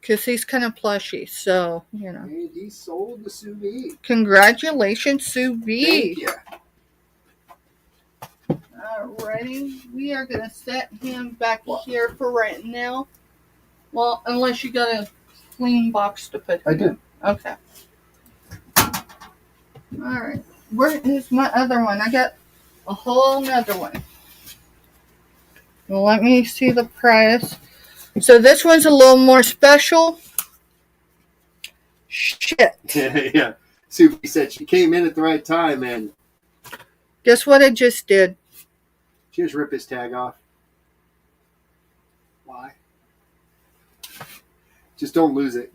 Because he's kind of plushy, so, And he sold the Subi. Congratulations, Subi. Thank you. Alrighty, we are going to set him back here for right now. Well, unless you got a clean box to put him I do. in. Okay. Alright. Where is my other one? I got a whole nother one. Well, let me see the price. So this one's a little more special. Shit. Yeah. Subi said she came in at the right time and... Guess what I just did? She just ripped his tag off. Why? Just don't lose it.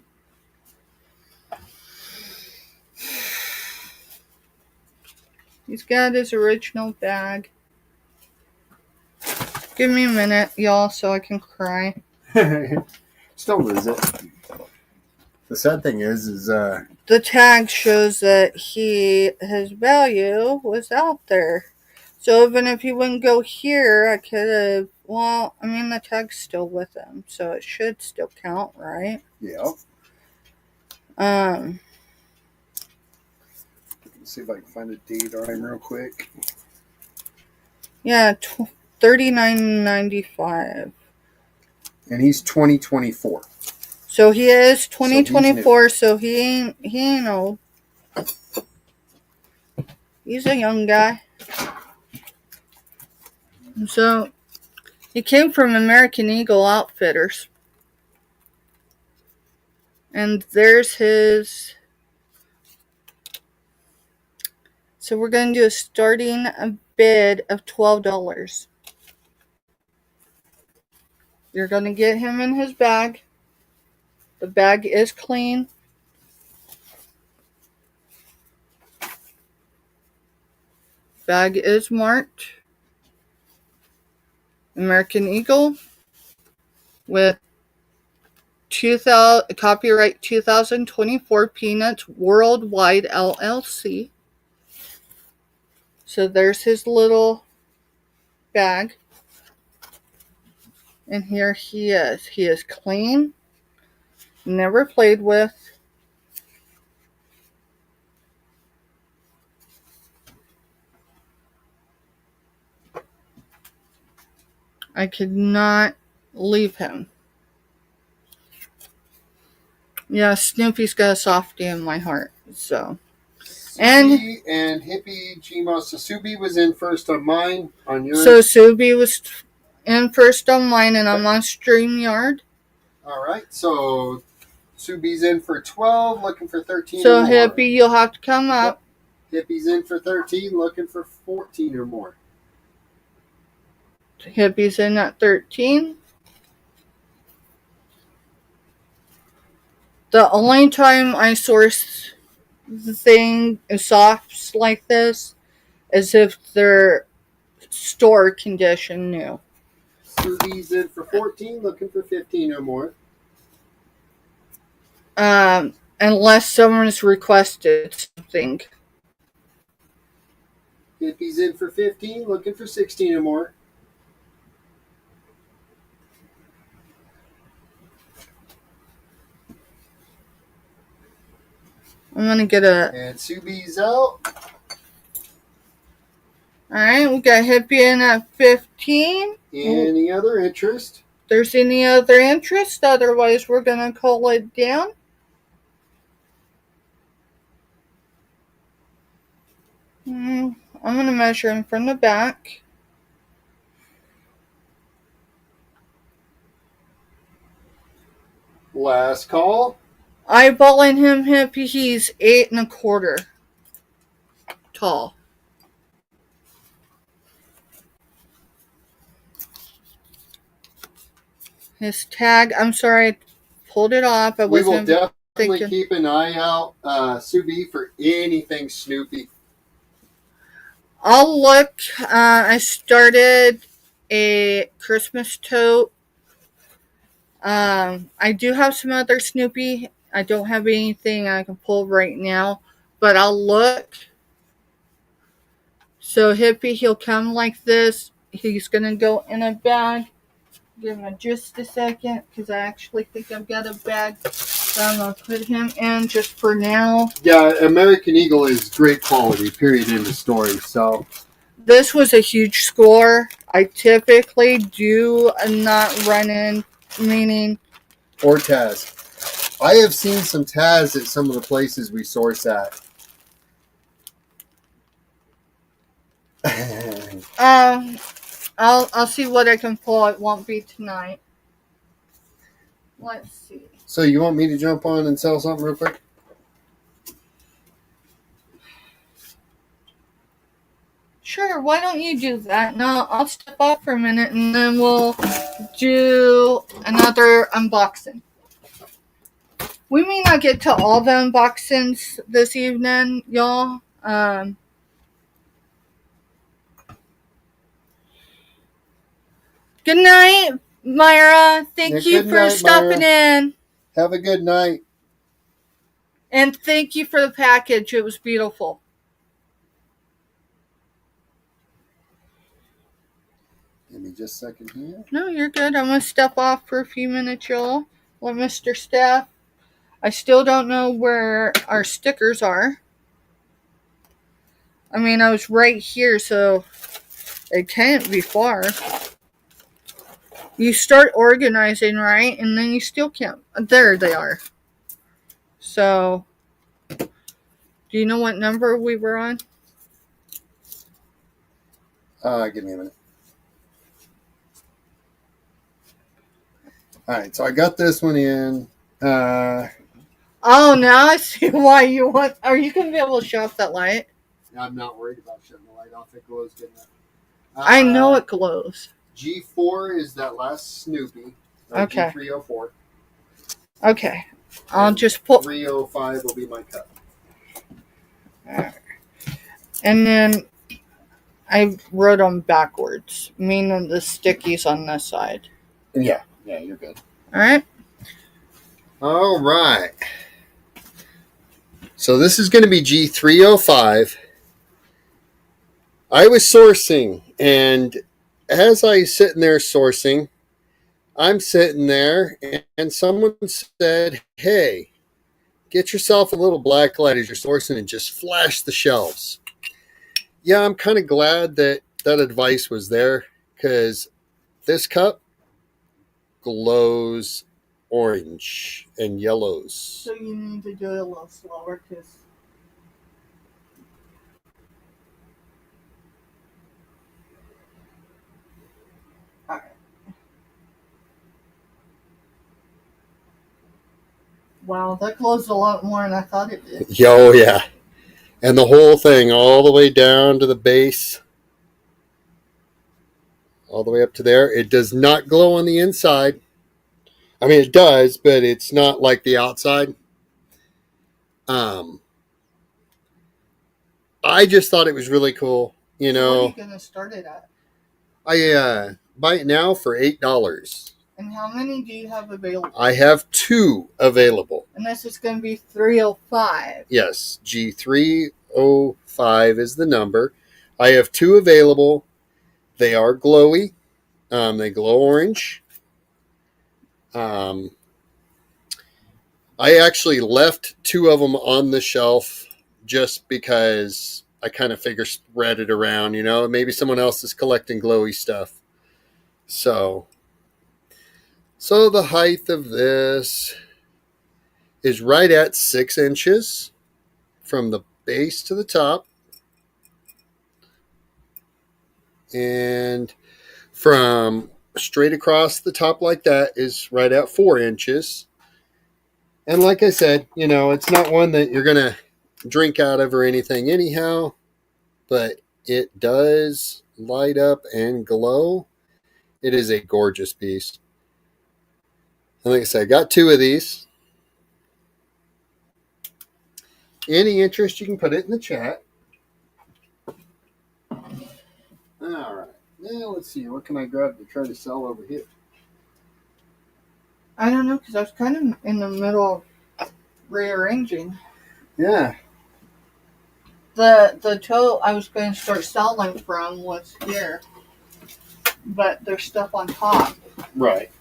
He's got his original bag. Give me a minute, y'all, so I can cry. Just don't lose it. The sad thing is the tag shows that his value was out there. So even if he wouldn't go here, I could have, the tag's still with him, so it should still count, right? Yeah. Let's see if I can find a date on him real quick. Yeah, $39.95. And he's 2024. So he is 2024, so he ain't old. He's a young guy. So he came from American Eagle Outfitters. And there's his. So we're going to do a starting bid of $12. You're going to get him in his bag. The bag is clean. Bag is marked American Eagle with copyright 2024 Peanuts Worldwide LLC. So there's his little bag. And here he is. He is clean. Never played with. I could not leave him. Yeah, Snoopy's got a softie in my heart. So. Subi and Hippie Gmo. So Subi was in first on mine. On yours. So Subi was in first on mine, and I'm on StreamYard. All right. So Subi's in for 12, looking for 13. So Hippie, you'll have to come up. Hippie's in for 13, looking for 14 or more. Hippie's in at 13. The only time I source the thing softs like this is if they're store condition new. Subi's in for 14, looking for 15 or more. Unless someone's requested something. Hippie's in for 15, looking for 16 or more. I'm gonna get a. And Subi's out. Alright, we got Hippie in at 15. Any other interest? If there's any other interest, otherwise we're gonna call it down. I'm gonna measure him from the back. Last call. Eyeballing him, Hippie, he's 8 1/4 tall. His tag, I'm sorry, I pulled it off. We will definitely keep an eye out, Subi, for anything Snoopy. I'll look. I started a Christmas tote. I do have some other Snoopy. I don't have anything I can pull right now, but I'll look. So Hippie, he'll come like this. He's going to go in a bag. Give him just a second, because I actually think I've got a bag that I'm going to put him in just for now. Yeah, American Eagle is great quality, period, in the story. So this was a huge score. I typically do not run in, meaning... Or Taz. I have seen some Taz at some of the places we source at. I'll see what I can pull. It won't be tonight. Let's see. So you want me to jump on and sell something real quick? Sure, why don't you do that? No, I'll step off for a minute and then we'll do another unboxing. We may not get to all the unboxings this evening, y'all. Good night, Myra. Thank you for stopping in. Have a good night. And thank you for the package. It was beautiful. Give me just a second here. No, you're good. I'm going to step off for a few minutes, y'all. Let Mr. Staff. I still don't know where our stickers are. I mean, I was right here, so It can't be far. You start organizing, right? And then you still can't. There they are. So, do you know what number we were on? Give me a minute. All right, so I got this one in. Oh, now I see why you want. Are you going to be able to show off that light? I'm not worried about shutting the light off. It glows good enough. I know it glows. G4 is that last Snoopy. Okay. G304. Okay. I'll just pull. 305 will be my cup. And then I wrote them backwards, meaning the stickies on this side. Yeah, you're good. All right. So this is going to be G305. I was sourcing, and as I sitting there sourcing, I'm sitting there, and someone said, "Hey, get yourself a little black light as you're sourcing and just flash the shelves." Yeah, I'm kind of glad that advice was there, because this cup glows orange and yellows. So you need to do it a little slower, because wow, that glows a lot more than I thought it did. Oh, yeah. And the whole thing, all the way down to the base, all the way up to there. It does not glow on the inside. I mean, it does, but it's not like the outside. I just thought it was really cool. You know, what are you going to start it at? I buy it now for $8. And how many do you have available? I have 2 available. And this is going to be 305. Yes, G305 is the number. I have 2 available. They are glowy. They glow orange. I actually left 2 of them on the shelf just because I kind of figure spread it around, you know, maybe someone else is collecting glowy stuff. So the height of this is right at 6 inches from the base to the top. And from straight across the top like that is right at 4 inches. And like I said, you know, it's not one that you're going to drink out of or anything anyhow, but it does light up and glow. It is a gorgeous piece. And like I said, I got 2 of these. Any interest, you can put it in the chat. All right. Now let's see. What can I grab to try to sell over here? I don't know, because I was kind of in the middle of rearranging. Yeah. The toe I was going to start selling from was here, but there's stuff on top. Right.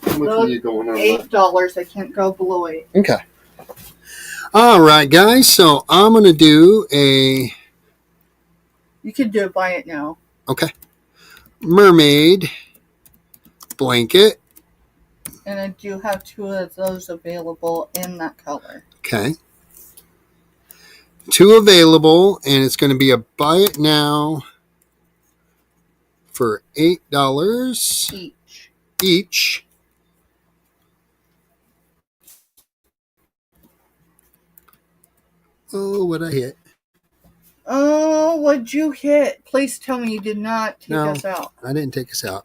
How much are you going on? $8. I can't go below 8. Okay. All right, guys. So I'm going to do a... You can do it, buy it now. Okay. Mermaid blanket. And I do have 2 of those available in that color. Okay. 2 available, and it's going to be a buy it now for $8 each. Oh, what I hit. Oh, what'd you hit? Please tell me you did not take us out. I didn't take us out.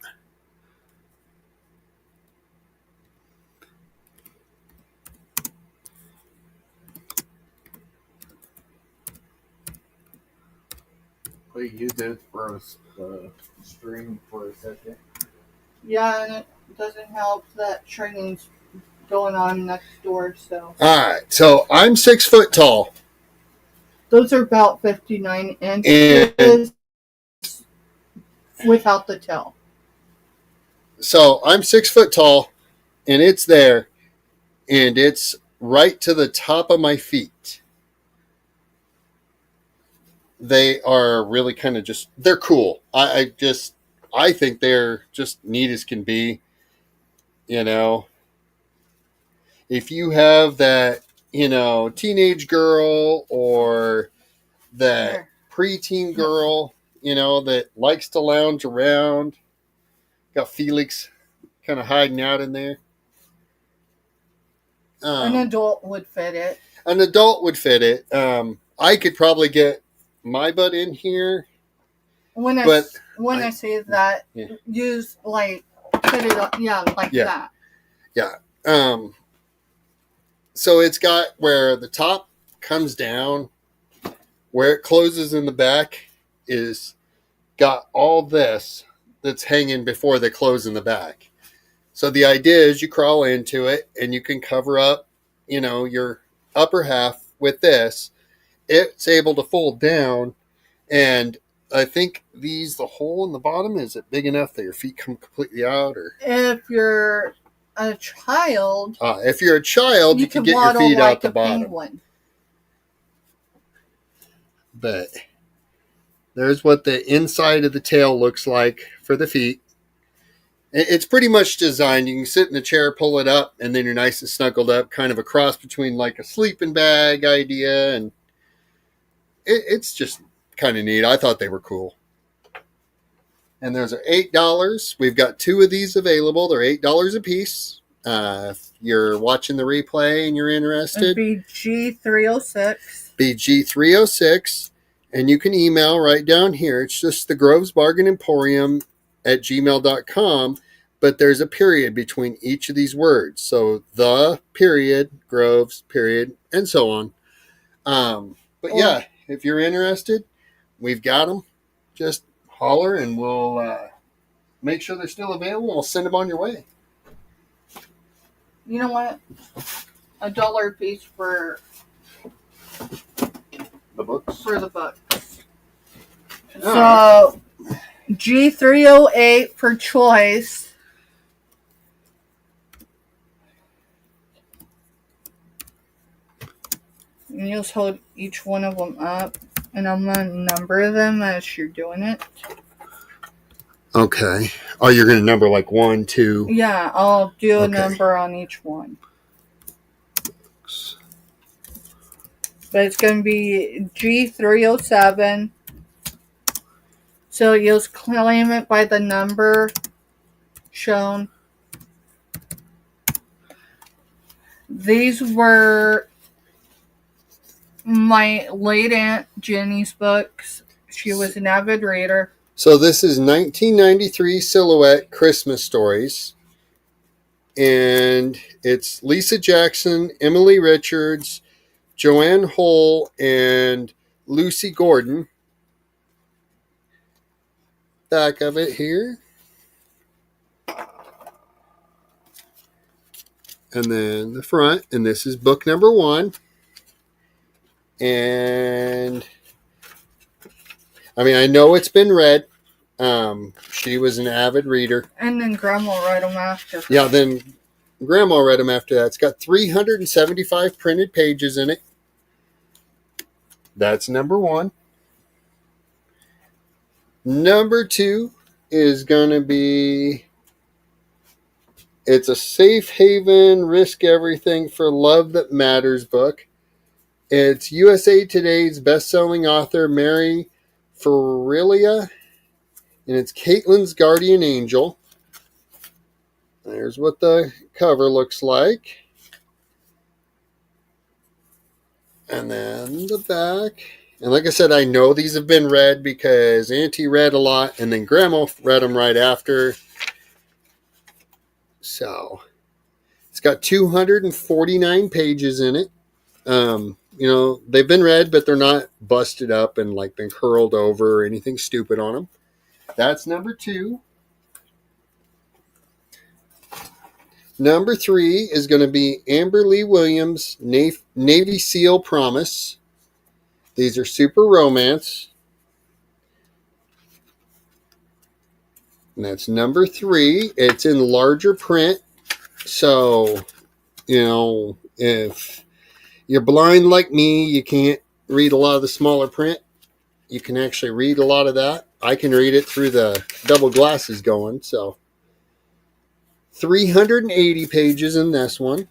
Wait, you did for a stream for a second. Yeah, and it doesn't help that training's going on next door, so. Alright, so I'm 6 foot tall. Those are about 59 inches without the tail. So I'm 6 foot tall, and it's there, and it's right to the top of my feet. they are really kind of just, they're cool. I think they're just neat as can be. You know, if you have that, teenage girl or that preteen girl, that likes to lounge around, got Felix kind of hiding out in there. An adult would fit it. An adult would fit it. I could probably get my butt in here. When I say that, use like put it up, that. Yeah. So it's got where the top comes down, where it closes in the back is got all this that's hanging before they close in the back. So the idea is you crawl into it and you can cover up, your upper half with this. It's able to fold down, and I think the hole in the bottom, is it big enough that your feet come completely out? Or if you're a child, you can get your feet out the bottom. Penguin. But there's what the inside of the tail looks like for the feet. It's pretty much designed. You can sit in the chair, pull it up, and then you're nice and snuggled up, kind of a cross between like a sleeping bag idea. And it's just kind of neat. I thought they were cool. And those are $8. We've got 2 of these available. They're $8 a piece. If you're watching the replay and you're interested, BG306. BG306. And you can email right down here. It's just the Groves Bargain Emporium at gmail.com, but there's a period between each of these words. So the period, Groves period, and so on. But yeah, if you're interested, we've got them. Just holler and we'll make sure they're still available. We'll send them on your way. You know what? $1 a piece for the books. So G308 for choice. And you'll just hold each one of them up, and I'm going to number them as you're doing it. Okay. Oh, you're going to number like 1, 2. Yeah, I'll do a number on each one. But it's going to be G307. So you'll just claim it by the number shown. These were my late Aunt Jenny's books. She was an avid reader. So this is 1993 Silhouette Christmas Stories. And it's Lisa Jackson, Emily Richards, Joanne Hull, and Lucy Gordon. Back of it here. And then the front. And this is book number 1. And I mean, I know it's been read. She was an avid reader. And then Grandma read them after. Yeah, then Grandma read them after that. It's got 375 printed pages in it. That's number 1. Number 2 is going to be, it's a safe haven, risk everything for love that matters book. It's USA Today's best-selling author, Mary Farilia, and it's Caitlin's Guardian Angel. There's what the cover looks like. And then the back. And like I said, I know these have been read because Auntie read a lot, and then Grandma read them right after. So, it's got 249 pages in it. They've been read, but they're not busted up and like been curled over or anything stupid on them. That's number 2. Number 3 is going to be Amber Lee Williams' Navy SEAL Promise. These are super romance. And that's number 3. It's in larger print. So, if you're blind like me, you can't read a lot of the smaller print. You can actually read a lot of that. I can read it through the double glasses going. So 380 pages in this one.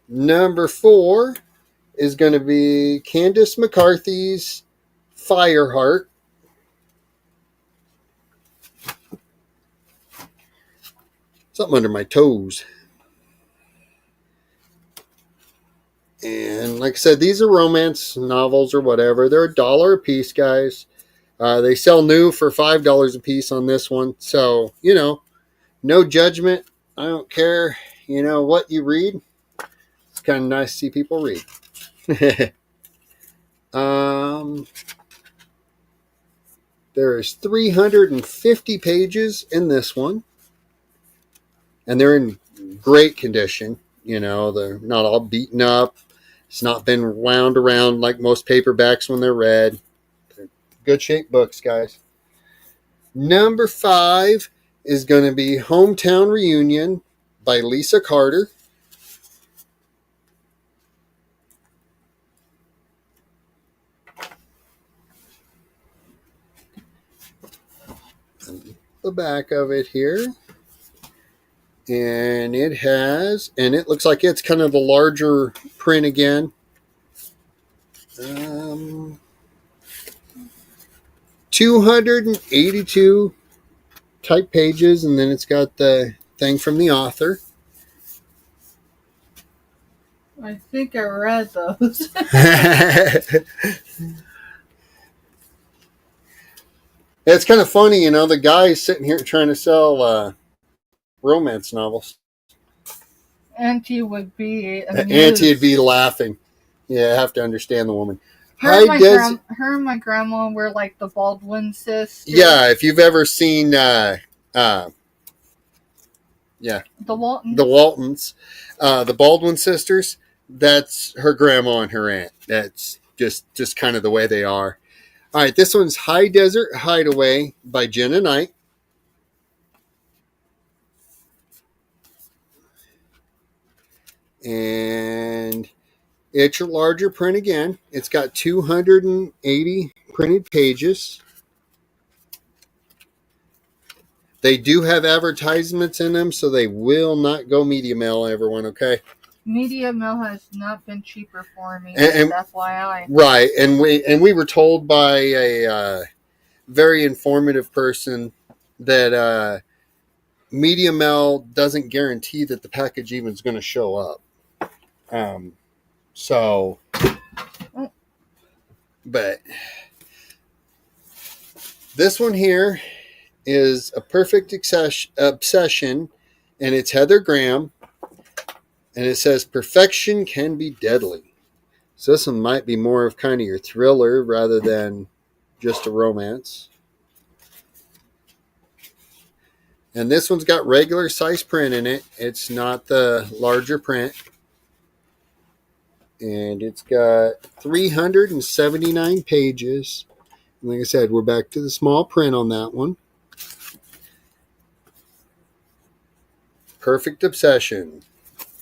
Number 4 is going to be Candace McCarthy's Fireheart. Something under my toes. And like I said, these are romance novels or whatever. They're $1 a piece, guys. They sell new for $5 a piece on this one. So, no judgment. I don't care, what you read. It's kind of nice to see people read. There is 350 pages in this one. And they're in great condition. They're not all beaten up. It's not been wound around like most paperbacks when they're read. They're good shape books, guys. Number 5 is going to be Hometown Reunion by Lisa Carter. And the back of it here. And it looks like it's kind of the larger print again. 282 type pages, and then it's got the thing from the author. I think I read those. It's kind of funny, the guy's sitting here trying to sell romance novels. Auntie would be amused. Auntie would be laughing. Yeah, I have to understand the woman. Her and my grandma were like the Baldwin sisters. Yeah, if you've ever seen the Waltons, the Baldwin sisters, that's her grandma and her aunt. That's just kind of the way they are. All right, this one's High Desert Hideaway by Jenna Knight. And it's a larger print again. It's got 280 printed pages. They do have advertisements in them, so they will not go media mail, everyone, okay? Media mail has not been cheaper for me, and FYI. Right, and we were told by a very informative person that media mail doesn't guarantee that the package even is going to show up. But this one here is A Perfect Obsession, and it's Heather Graham, and it says perfection can be deadly. So this one might be more of kind of your thriller rather than just a romance. And this one's got regular size print in it. It's not the larger print. And it's got 379 pages. And like I said, we're back to the small print on that one. Perfect Obsession.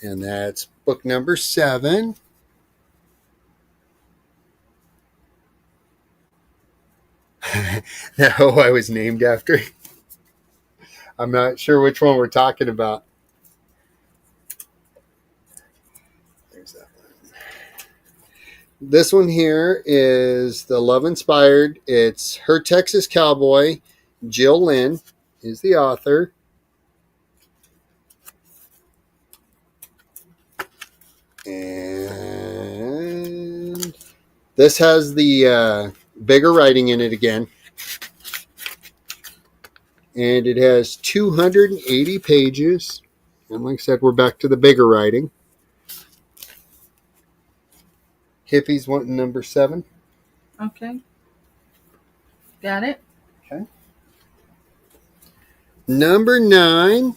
And that's book number 7. Who I was named after. I'm not sure which one we're talking about. There's that one. This one here is the Love Inspired. It's Her Texas Cowboy. Jill Lynn is the author. And this has the bigger writing in it again. And it has 280 pages. And like I said, we're back to the bigger writing. Hippie's wanting number 7. Okay. Got it. Okay. Number 9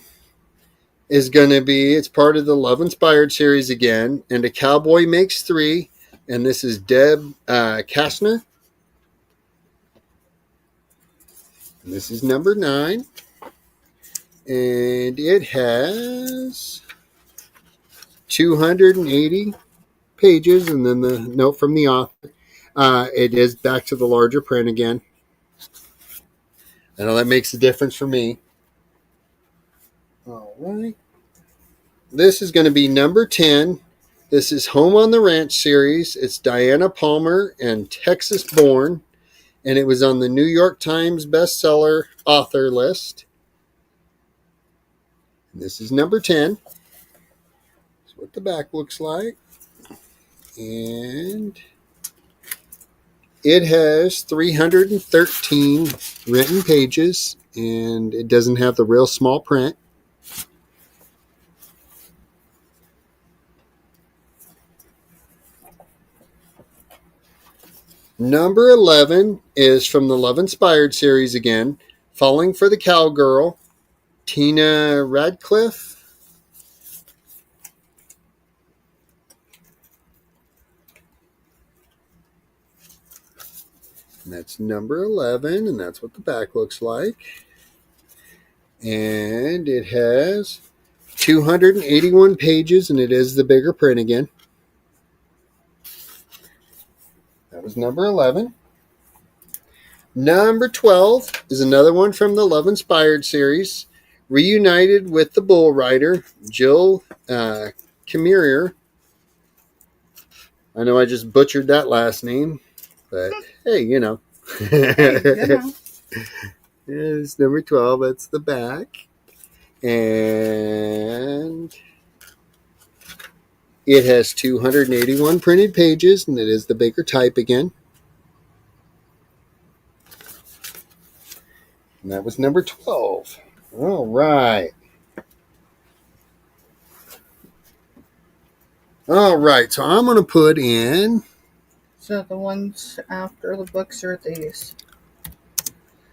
is going to be, it's part of the Love Inspired series again. And A Cowboy Makes 3. And this is Deb Kastner. And this is number 9. And it has 280 pages, and then the note from the author. It is back to the larger print again. I know that makes a difference for me. All right. This is going to be number 10. This is Home on the Ranch series. It's Diana Palmer and Texas Born, and it was on the New York Times bestseller author list. And this is number 10. That's what the back looks like. And it has 313 written pages, and it doesn't have the real small print. Number 11 is from the Love Inspired series again, Falling for the Cowgirl, Tina Radcliffe. And that's number 11, and that's what the back looks like. And it has 281 pages, and it is the bigger print again. That was number 11. Number 12 is another one from the Love Inspired series, Reunited with the Bull Rider, Jill Kimmerer. I know I just butchered that last name, but hey, you know. It's number 12. That's the back. And it has 281 printed pages, and it is the bigger type again. And that was number 12. All right. All right. So I'm going to put in. So the ones after the books are these.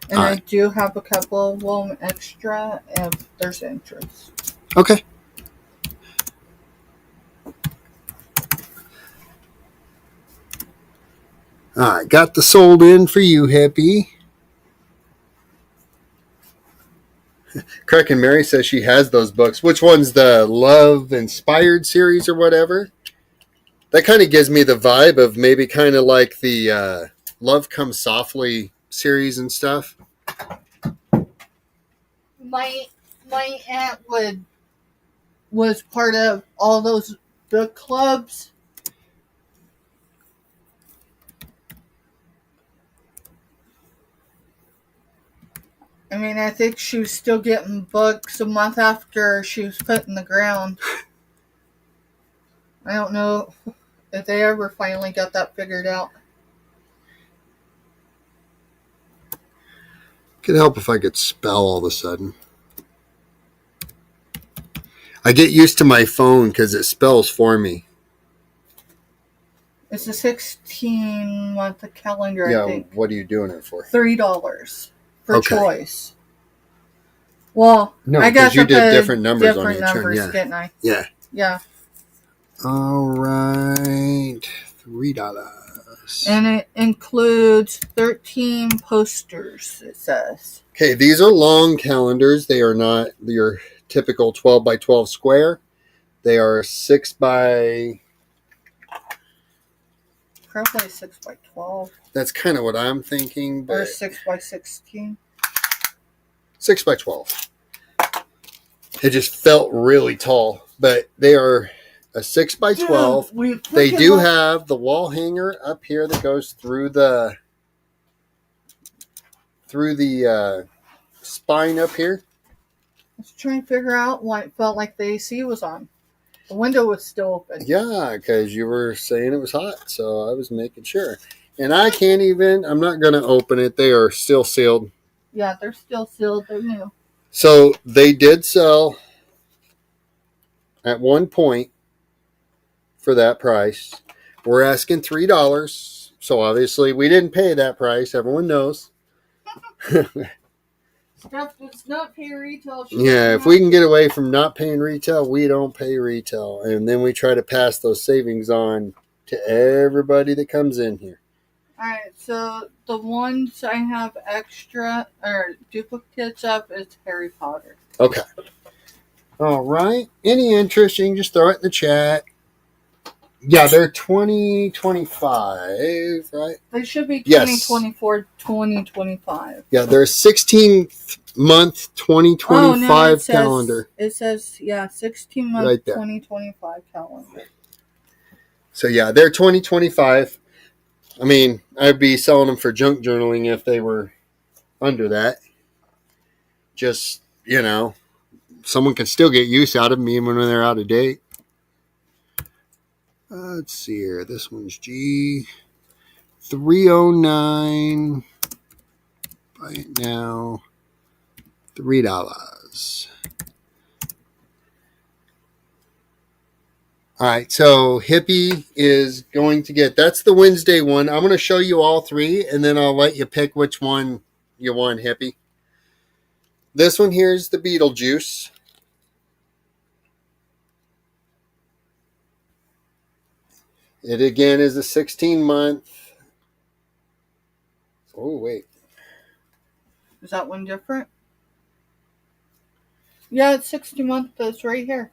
And I do have a couple of them extra if there's interest. Okay. All right. Got the sold in for you, hippie. Crack and Mary says she has those books. Which one's the Love Inspired series or whatever? That kind of gives me the vibe of maybe kind of like the Love Comes Softly series and stuff. My aunt was part of all those book clubs. I mean, I think she was still getting books a month after she was put in the ground. I don't know if they ever finally got that figured out. Could help if I could spell all of a sudden. I get used to my phone because it spells for me. It's a 16-month calendar, I think. What are you doing it for? $3 for choice. Well, no, I got you did different numbers on each numbers, one. didn't I? Yeah. Yeah. All right. $3. And it includes 13 posters, it says. Okay, these are long calendars. They are not your typical 12 by 12 square. They are 6 by... Probably 6 by 12. That's kind of what I'm thinking. But or 6 by 16. 6 by 12. It just felt really tall. But they are a 6 by 12. They do have the wall hanger up here that goes through the spine up here. I was trying to figure out why it felt like the AC was on. The window was still open. Yeah, because you were saying it was hot, so I was making sure. And I can't even, I'm not going to open it. They are still sealed. Yeah, they're still sealed. They're new. So they did sell at one point for that price. We're asking $3. So obviously we didn't pay that price. Everyone knows. Stuff does not pay retail. Yeah, if we can get away from not paying retail, we don't pay retail. And then we try to pass those savings on to everybody that comes in here. Alright, so the ones I have extra or duplicates of is Harry Potter. Okay. All right. Any interest, you can just throw it in the chat. Yeah, they're 2025, right? They should be Yes. 2024, 2025. Yeah, they're 16-month 2025 calendar. It says, 16-month Right there. 2025 calendar. So, yeah, they're 2025. I mean, I'd be selling them for junk journaling if they were under that. Just, someone can still get use out of them even when they're out of date. Let's see here. This one's G309. Buy it now. $3. All right, so Hippie is going to get, that's the Wednesday one. I'm going to show you all three, and then I'll let you pick which one you want, Hippie. This one here is the Beetlejuice. It again is a 16-month. Oh, wait. Is that one different? Yeah, it's 60-month. That's right here.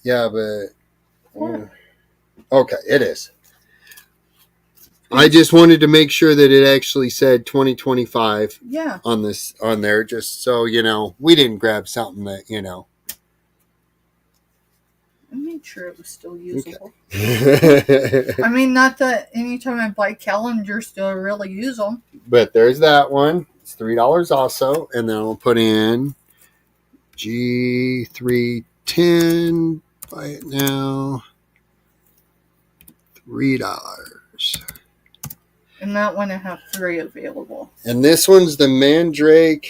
Yeah, but... okay, it is. I just wanted to make sure that it actually said 2025 on there, just so, we didn't grab something that, I made sure it was still usable. Okay. I mean, not that anytime I buy calendars, do I really use them. But there's that one. It's $3 also. And then I'll put in G310. Buy it now. $3. And that one I have 3 available. And this one's the Mandrake.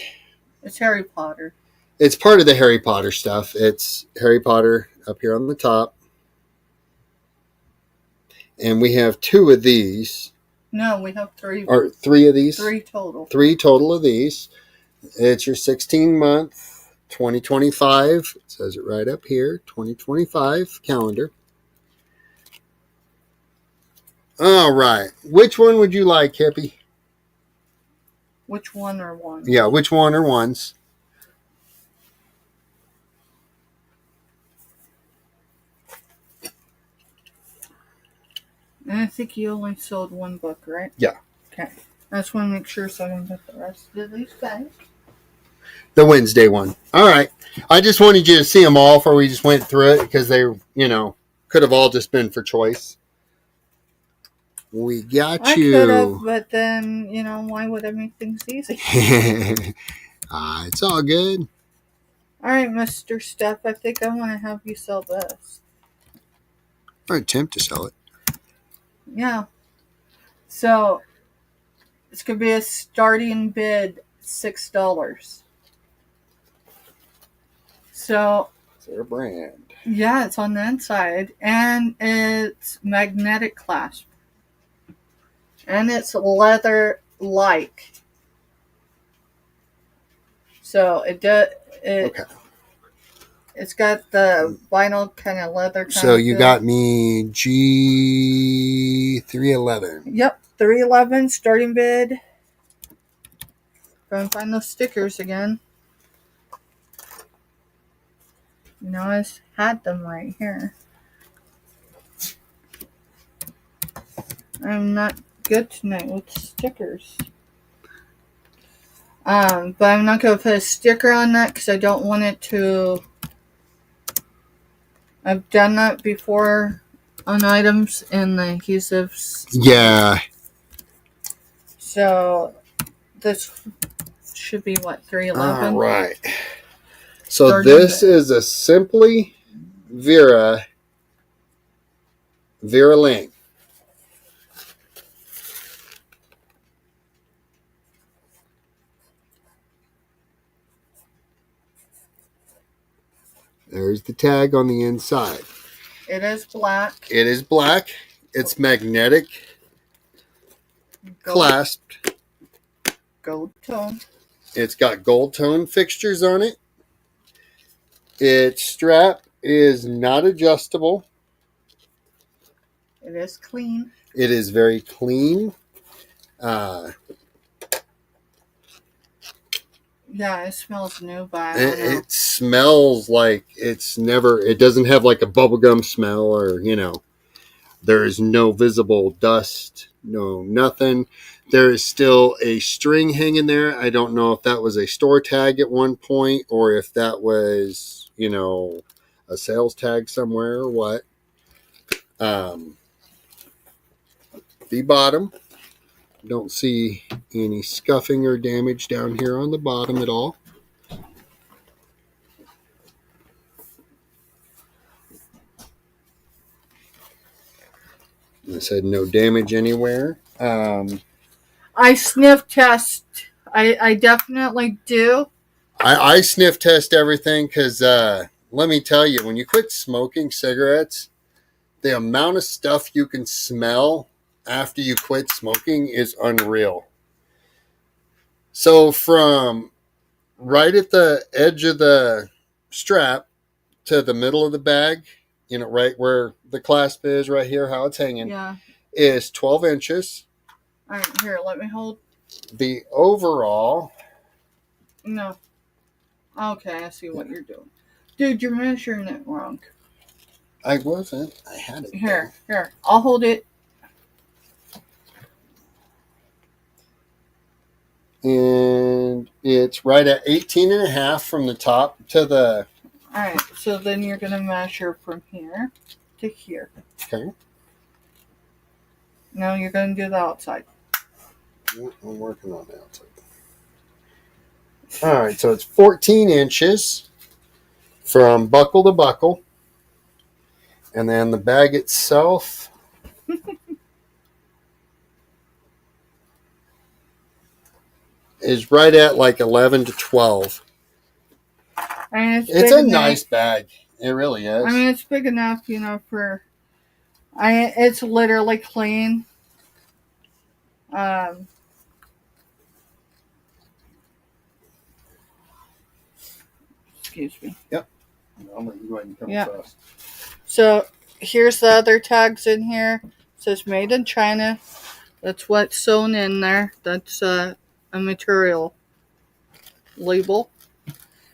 It's Harry Potter. It's part of the Harry Potter stuff. It's Harry Potter up here on the top. And we have 2 of these. No, we have 3. Or 3 of these? 3 total. 3 total of these. It's your 16-month 2025. It says it right up here. 2025 calendar. All right. Which one would you like, Hippie? Which one or one? Yeah, which one or ones? And I think you only sold 1 book, right? Yeah. Okay. I just want to make sure so I can get the rest of these back. The Wednesday one. All right. I just wanted you to see them all before we just went through it because they, could have all just been for choice. We got you. I could have, but then, why would I make things easy? It's all good. All right, Mr. Steph, I think I want to have you sell this. Or attempt to sell it. Yeah. So, it's going to be a starting bid $6. So, it's their brand. Yeah, it's on the inside. And it's magnetic clasp. And it's leather-like. So, okay. It's got the vinyl kind of leather. So you got me G311. Yep, 311 starting bid. Go and find those stickers again. I had them right here. I'm not good tonight with stickers. But I'm not going to put a sticker on that because I don't want it to... I've done that before on items and the adhesives. Yeah. So this should be what, 311? All right. So this is a Simply Vera Ling. There's the tag on the inside. It is black. It is black. It's magnetic. Clasped. Gold tone. It's got gold tone fixtures on it. Its strap is not adjustable. It is clean. It is very clean. Yeah, it smells new, but it smells like it doesn't have like a bubblegum smell or, There is no visible dust, no nothing. There is still a string hanging there. I don't know if that was a store tag at one point or if that was, a sales tag somewhere or what. The bottom, don't see any scuffing or damage down here on the bottom at all. I said no damage anywhere. I sniff test. I definitely do. I sniff test everything because let me tell you, when you quit smoking cigarettes, the amount of stuff you can smell after you quit smoking is unreal. So from right at the edge of the strap to the middle of the bag, right where the clasp is, right here, how it's hanging, Yeah. is 12 inches. All right, here, let me hold. The overall... No. Okay, I see what you're doing. Dude, you're measuring it wrong. I wasn't. I had it. Here. I'll hold it. And it's right at 18 and a half from the top to the... All right, so then you're going to measure from here to here. Okay. Now you're going to do the outside. I'm working on the outside. All right, so it's 14 inches from buckle to buckle. And then the bag itself is right at like 11 to 12. I mean, it's a nice bag. It really is. I mean, it's big enough, for... it's literally clean. Excuse me. Yep. I'll let you go ahead and come across. So here's the other tags in here. It says made in China. That's what's sewn in there. That's a material label.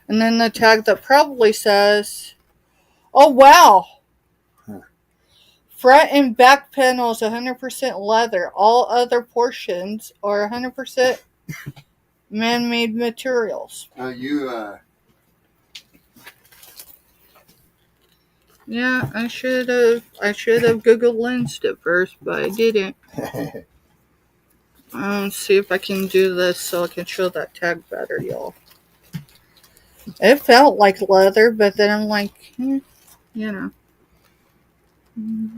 And then the tag that probably says, oh wow. Front and back panels 100% leather. All other portions are 100% man-made materials. Yeah, I should have Google Lensed it first, but I didn't. See if I can do this so I can show that tag better, y'all. It felt like leather, but then I'm like,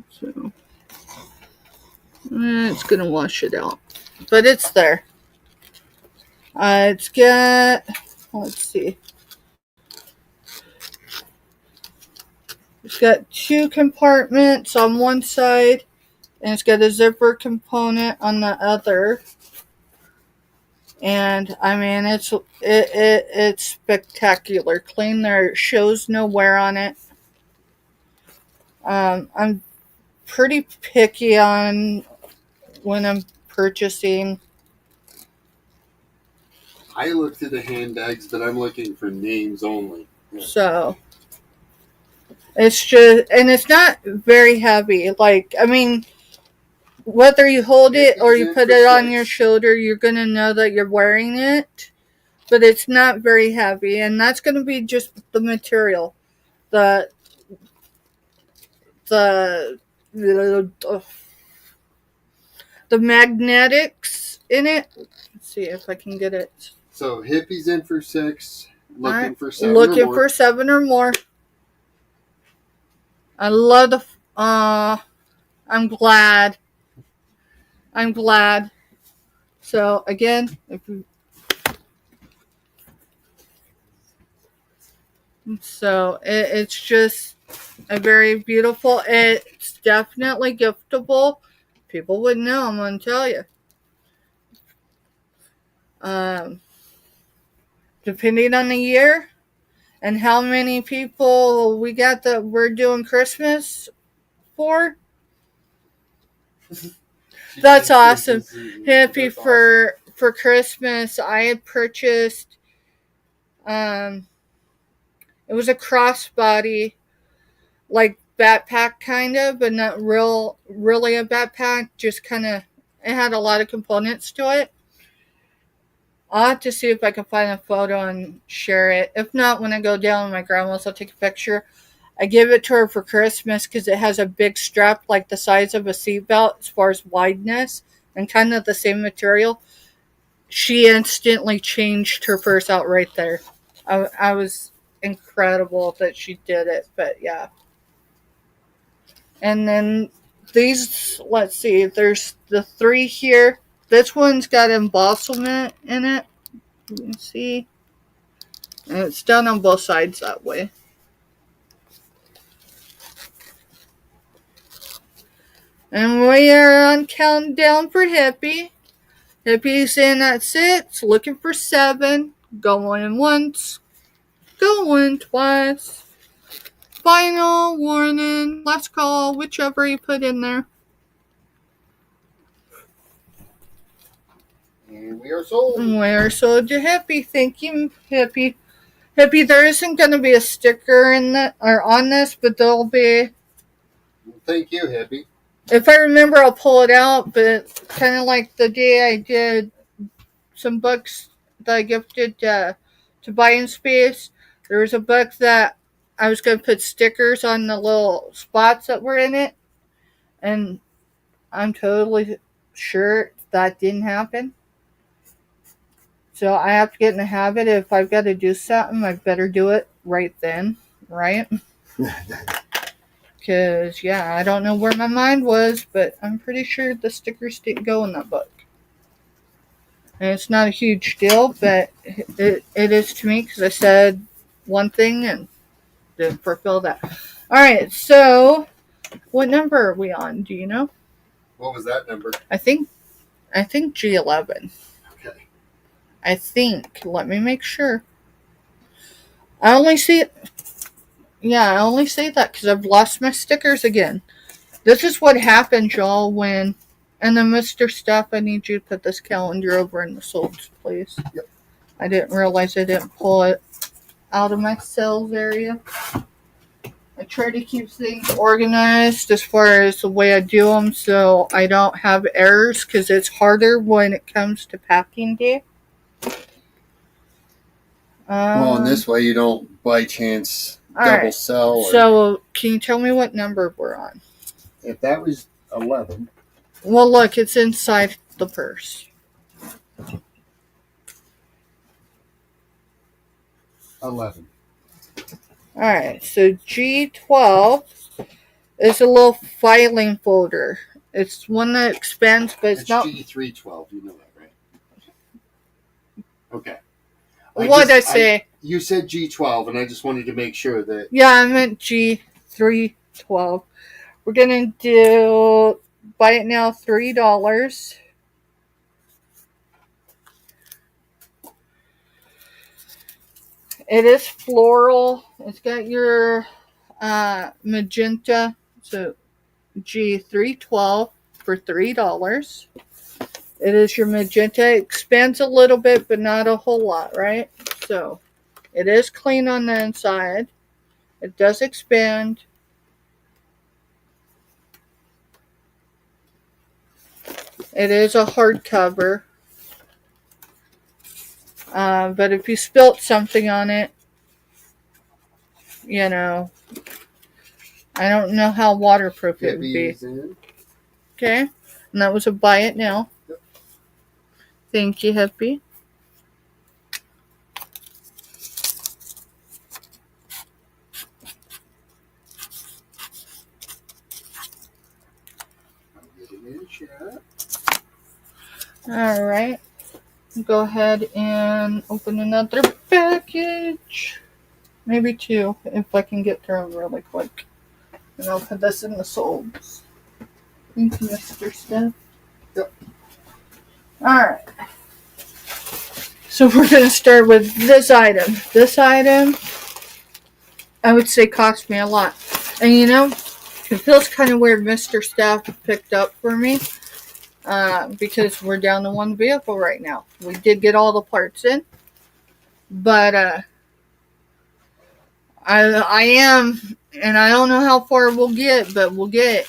So it's gonna wash it out, but it's there. It's got, let's see. It's got 2 compartments on one side, and it's got a zipper component on the other. And I mean, it's spectacular clean. There shows no wear on it. I'm pretty picky on when I'm purchasing. I looked at the handbags, but I'm looking for names only. Yeah. So it's just, and it's not very heavy. Like, I mean, whether you hold it or you put it on your shoulder, you're going to know that you're wearing it. But it's not very heavy. And that's going to be just the material. The magnetics in it. Let's see if I can get it. So hippies in for 6, looking for 7 looking or more. for 7 or more. I love the... I'm glad. So, again, it's just a very beautiful... It's definitely giftable. People would know, I'm going to tell you. Depending on the year and how many people we got that we're doing Christmas for. That's awesome. Happy for Christmas. I had purchased it was a crossbody, like backpack kind of, but not really a backpack. Just kind of, it had a lot of components to it. I'll have to see if I can find a photo and share it. If not, when I go down to my grandma's, I'll take a picture. I gave it to her for Christmas because it has a big strap like the size of a seatbelt as far as wideness and kind of the same material. She instantly changed her purse out right there. I was incredible that she did it, but yeah. And then these, let's see, there's the 3 here. This one's got embossment in it. You can see. And it's done on both sides that way. And we are on countdown for Hippie. Hippie's in at 6, looking for 7. Going once. Going twice. Final warning. Last call, whichever you put in there. And we are sold. We are sold to Hippie. Thank you, Hippie. Hippie, there isn't going to be a sticker in that or on this, but there'll be. Thank you, Hippie. If I remember, I'll pull it out. But kind of like the day I did some books that I gifted to Buying Space, there was a book that I was going to put stickers on the little spots that were in it, and I'm totally sure that didn't happen. So I have to get in the habit. If I've got to do something, I better do it right then, right? Because, yeah, I don't know where my mind was, but I'm pretty sure the stickers didn't go in that book. And it's not a huge deal, but it is to me because I said one thing and didn't fulfill that. All right, so what number are we on? Do you know? What was that number? I think G11. Okay. I think. Let me make sure. I only see it. Yeah, I only say that because I've lost my stickers again. This is what happens, y'all, when... And then, Mr. Steph, I need you to put this calendar over in the solds, please. Yep. I didn't realize I didn't pull it out of my sales area. I try to keep things organized as far as the way I do them so I don't have errors because it's harder when it comes to packing day. Well, in this way, you don't by chance double right. sell. Or, so, can you tell me what number we're on? if that was 11. Well, look, it's inside the purse. 11. Alright, so G12 is a little filing folder. It's one that expands, but it's not. G312, you know that, right? Okay. What did I say? You said G12, and I just wanted to make sure that... Yeah, I meant G312. We're going to do buy it now $3. It is floral. It's got your magenta. So G312 for $3. It is your magenta. It expands a little bit, but not a whole lot, right? So it is clean on the inside. It does expand. It is a hardcover. But if you spilt something on it, you know, I don't know how waterproof it would be. Okay. And that was a buy it now. Yep. Thank you, Hippie. All right. Go ahead and open another package. Maybe 2, if I can get through them really quick. And I'll put this in the solds. Thank you, Mr. Steph. Yep. Alright. So we're going to start with this item. This item, I would say, cost me a lot. And you know, it feels kind of weird Mr. Steph picked up for me. Because we're down to one vehicle right now. We did get all the parts in. But, I am, and I don't know how far we'll get, but we'll get.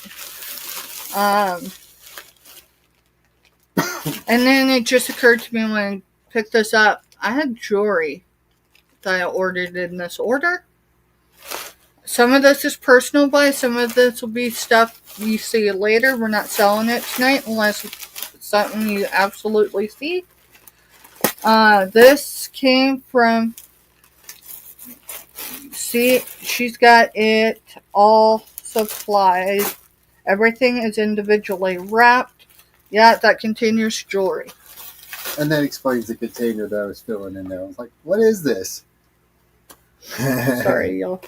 And then it just occurred to me when I picked this up, I had jewelry that I ordered in this order. Some of this is personal buy, some of this will be stuff you see later. We're not selling it tonight unless it's something you absolutely see. This came from, see, she's got it all supplied. Everything is individually wrapped. Yeah, that contains jewelry. And that explains the container that I was filling in there. I was like, what is this? Sorry, y'all.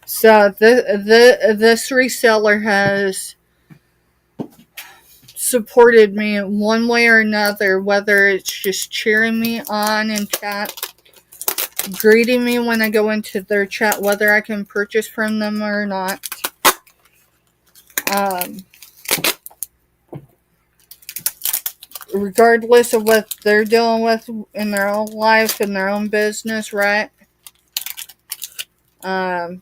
So this reseller has supported me in one way or another, whether it's just cheering me on in chat, greeting me when I go into their chat, whether I can purchase from them or not. Regardless of what they're dealing with in their own life, in their own business, right? And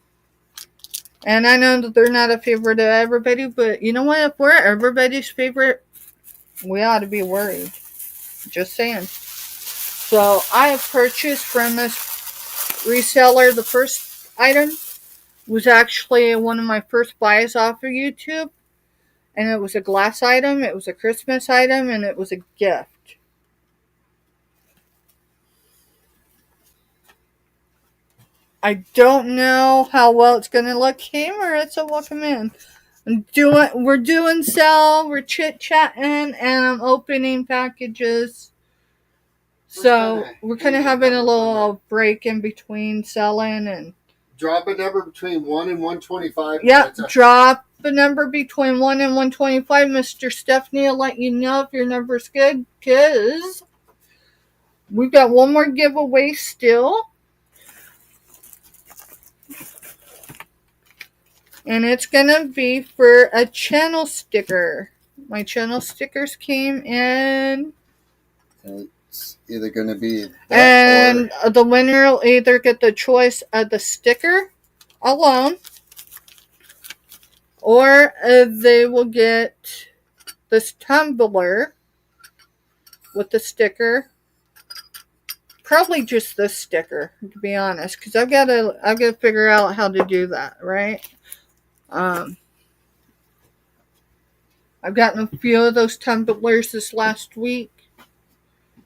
I know that they're not a favorite of everybody, but you know what? If we're everybody's favorite, we ought to be worried. Just saying. So I have purchased from this reseller. The first item was actually one of my first buys off of YouTube. And it was a glass item, it was a Christmas item, and it was a gift. I don't know how well it's going to look. Hey, Maritza, welcome in. We're doing sell, we're chit-chatting, and I'm opening packages. So we're kind of having a little break in between selling and... Drop a number between 1 and 125. Yep, drop a number between 1 and 125. Mr. Stephanie will let you know if your number's good, because we've got one more giveaway still. And it's going to be for a channel sticker. My channel stickers came in. It's either going to be that, and the winner will either get the choice of the sticker alone, or they will get this tumbler with the sticker. Probably just this sticker, to be honest, because I've got to figure out how to do that, right? I've gotten a few of those tumblers this last week.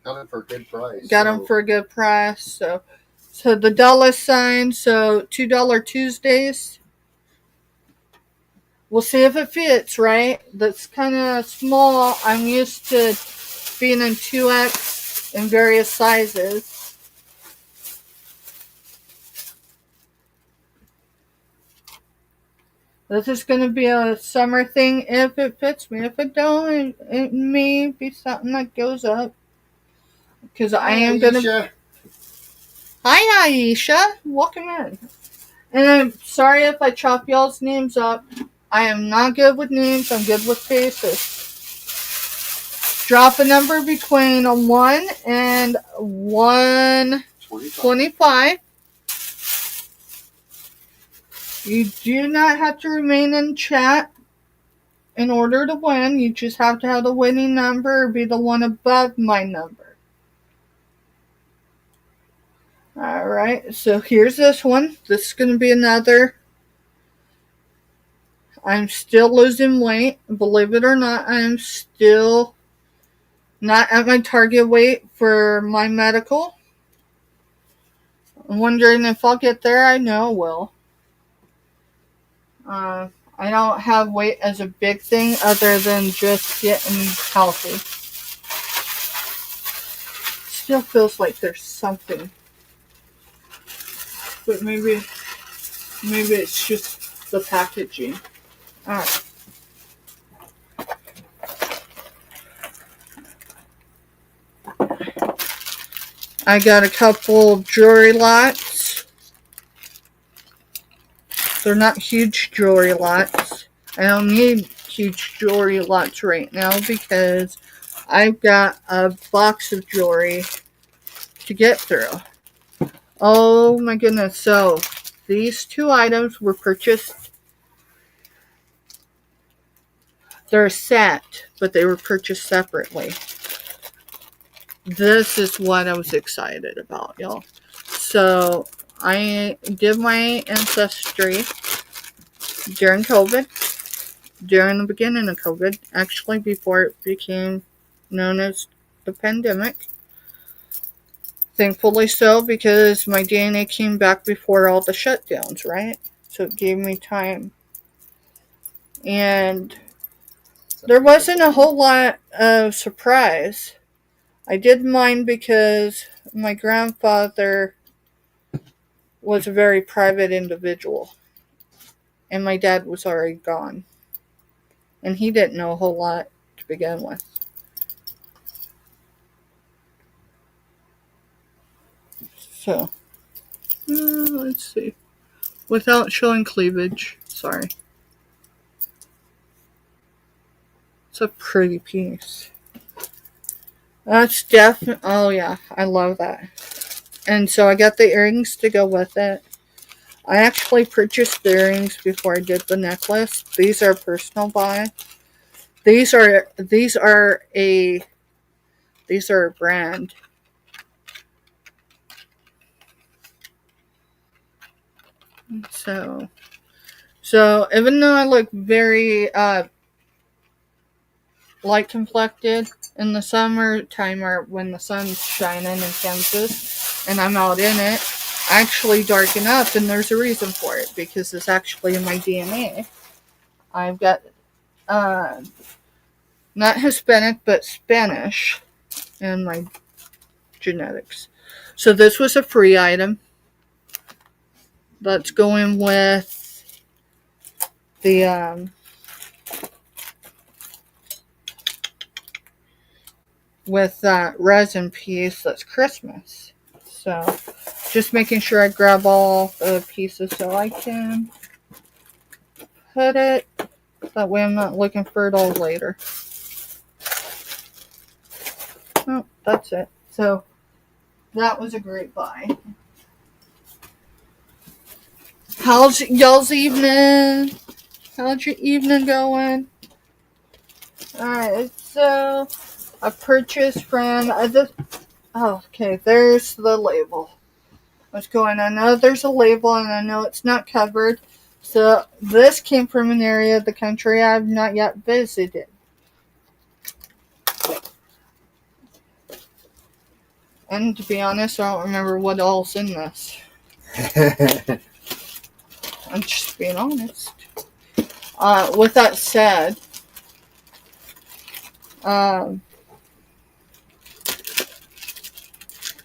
Got them for a good price. Got them for a good price. So the dollar sign. So $2 Tuesdays. We'll see if it fits, right? That's kind of small. I'm used to being in 2X in various sizes. This is going to be a summer thing if it fits me. If it don't, it may be something that goes up. Because I am going to... Hi, Aisha. Welcome in. And I'm sorry if I chop y'all's names up. I am not good with names. I'm good with faces. Drop a number between 1 and 125. You do not have to remain in chat in order to win. You just have to have the winning number or be the one above my number. Alright, so here's this one. This is going to be another. I'm still losing weight. Believe it or not, I am still not at my target weight for my medical. I'm wondering if I'll get there. I know I will. I don't have weight as a big thing other than just getting healthy. Still feels like there's something. But maybe it's just the packaging. Alright. I got a couple jewelry lots. They're not huge jewelry lots. I don't need huge jewelry lots right now because I've got a box of jewelry to get through. Oh my goodness. So these two items were purchased. They're a set, but they were purchased separately. This is what I was excited about, y'all. So I did my ancestry during COVID, during the beginning of COVID, actually before it became known as the pandemic. Thankfully so, because my DNA came back before all the shutdowns, right? So it gave me time. And there wasn't a whole lot of surprise. I did mine because my grandfather was a very private individual. And my dad was already gone. And he didn't know a whole lot to begin with. So, let's see. Without showing cleavage. Sorry. It's a pretty piece. That's definitely... Oh, yeah. I love that. And so I got the earrings to go with it. I actually purchased the earrings before I did the necklace. These are a personal buy. These are a brand. So even though I look very light complected in the summertime, or when the sun's shining in Kansas and I'm out in it, I actually darken up, and there's a reason for it, because it's actually in my DNA. I've got not Hispanic but Spanish in my genetics. So this was a free item. Let's go in with the resin piece that's Christmas. So just making sure I grab all the pieces so I can put it. That way I'm not looking for it all later. Oh, that's it. So that was a great buy. How's y'all's evening? How's your evening going? Alright, so I purchased from okay, there's the label. What's going on? I know there's a label, and I know it's not covered. So this came from an area of the country I've not yet visited. And to be honest, I don't remember what all's in this. I'm just being honest. With that said,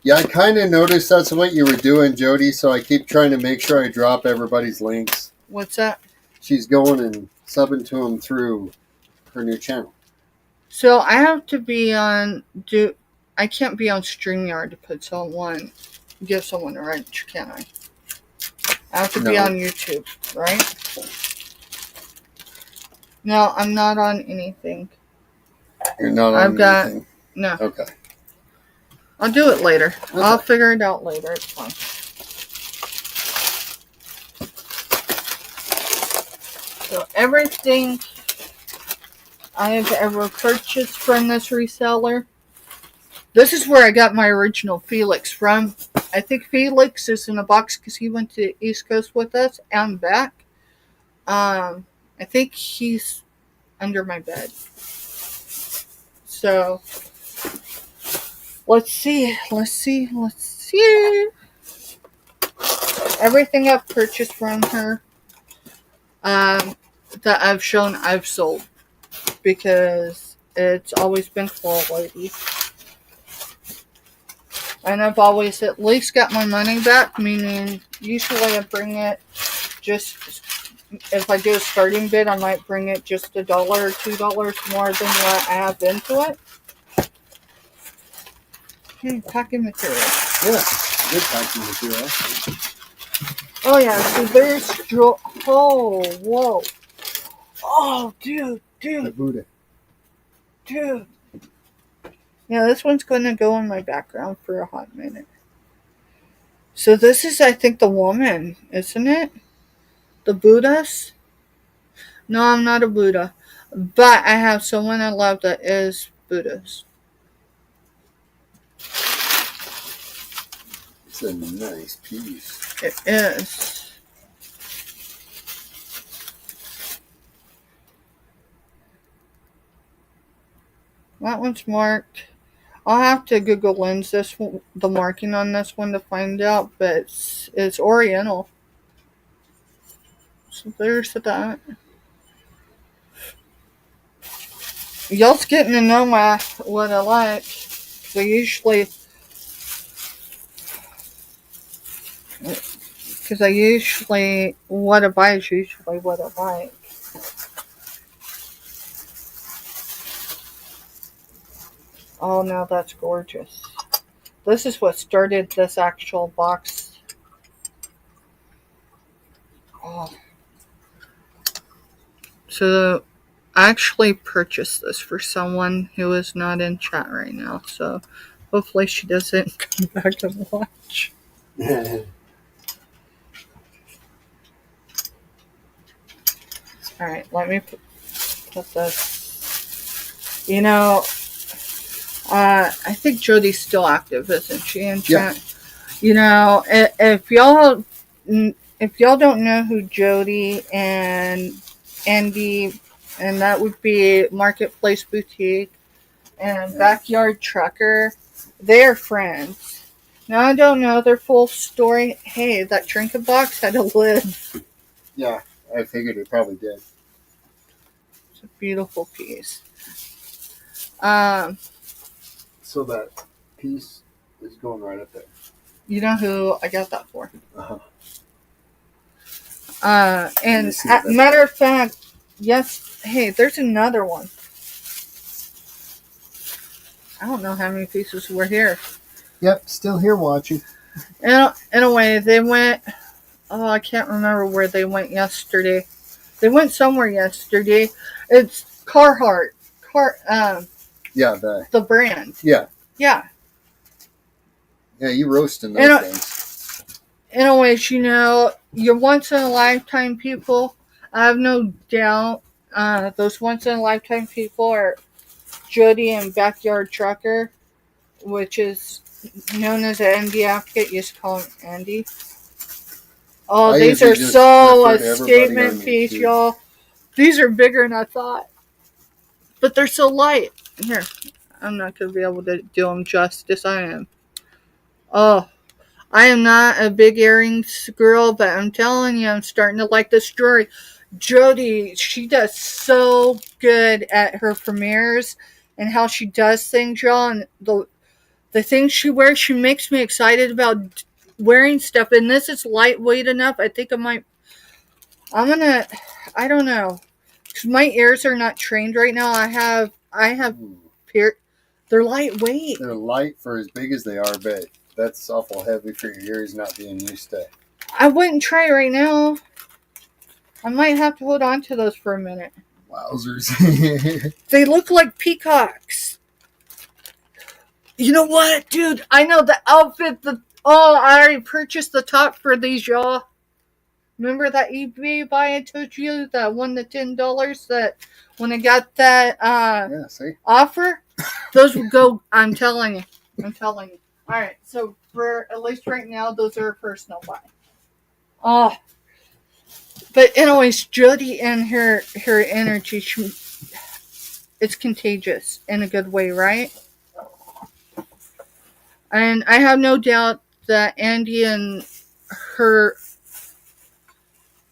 yeah, I kind of noticed that's what you were doing, Jody, so I keep trying to make sure I drop everybody's links. What's that? She's going and subbing to them through her new channel. So I have to be on... I can't be on StreamYard to give someone a wrench, can I? I have to be on YouTube, right? No, I'm not on anything. You're not on anything? No. Okay. I'll do it later. Okay. I'll figure it out later. It's fine. So everything I have ever purchased from this reseller. This is where I got my original Felix from. I think Felix is in a box because he went to the East Coast with us and back. I think he's under my bed. So, let's see. Everything I've purchased from her, that I've shown, I've sold. Because it's always been quality. And I've always at least got my money back, meaning usually I bring it just, if I do a starting bid, I might bring it just $1 or $2 more than what I have into it. Packing material. Yeah, good packing material. Oh yeah, so there's oh, whoa. Oh, dude. The Buddha. Dude. Yeah, this one's going to go in my background for a hot minute. So this is, I think, the woman, isn't it? The Buddhas? No, I'm not a Buddha. But I have someone I love that is Buddhist. It's a nice piece. It is. That one's marked. I'll have to Google Lens this one, the marking on this one to find out, but it's Oriental. So there's that. Y'all's getting to know what I like. What I buy is usually what I like. Oh, now that's gorgeous. This is what started this actual box. Oh. So I actually purchased this for someone who is not in chat right now. So hopefully she doesn't come back and watch. Alright, let me put this. You know, I think Jody's still active, isn't she, in chat? Yep. You know, if y'all don't know who Jody and Andy, and that would be Marketplace Boutique and Backyard Trucker, they're friends. Now I don't know their full story. Hey, that trinket box had a lid. Yeah, I figured it probably did. It's a beautiful piece. So that piece is going right up there. You know who I got that for? Uh-huh. And matter of fact, yes. Hey, there's another one. I don't know how many pieces were here. Yep, still here watching. In a way, they went. Oh, I can't remember where they went yesterday. They went somewhere yesterday. It's Carhartt. Yeah, the brand. Yeah. Yeah. Yeah, you roasting those things. In a way, you know, you're once in a lifetime people. I have no doubt. Those once in a lifetime people are Jody and Backyard Trucker, which is known as an Andy advocate. You used to call him Andy. Oh, these are so a statement piece, y'all. These are bigger than I thought. But they're so light. Here, I'm not going to be able to do them justice. I am. Oh, I am not a big earrings girl, but I'm telling you, I'm starting to like this jewelry. Jody, she does so good at her premieres and how she does things, y'all. And the things she wears, she makes me excited about wearing stuff. And this is lightweight enough. I think I don't know. Because my ears are not trained right now. I have they're lightweight. They're light for as big as they are, but that's awful heavy for your ears not being used to. I wouldn't try right now. I might have to hold on to those for a minute. Wowzers. They look like peacocks. You know what, dude? I know the outfit. I already purchased the top for these, y'all. Remember that eBay buy I told you that won the $10 that when I got that offer? Those would go, I'm telling you. Alright, so for at least right now, those are a personal buy. Oh. But anyways, Jody and her energy, it's contagious in a good way, right? And I have no doubt that Andy and her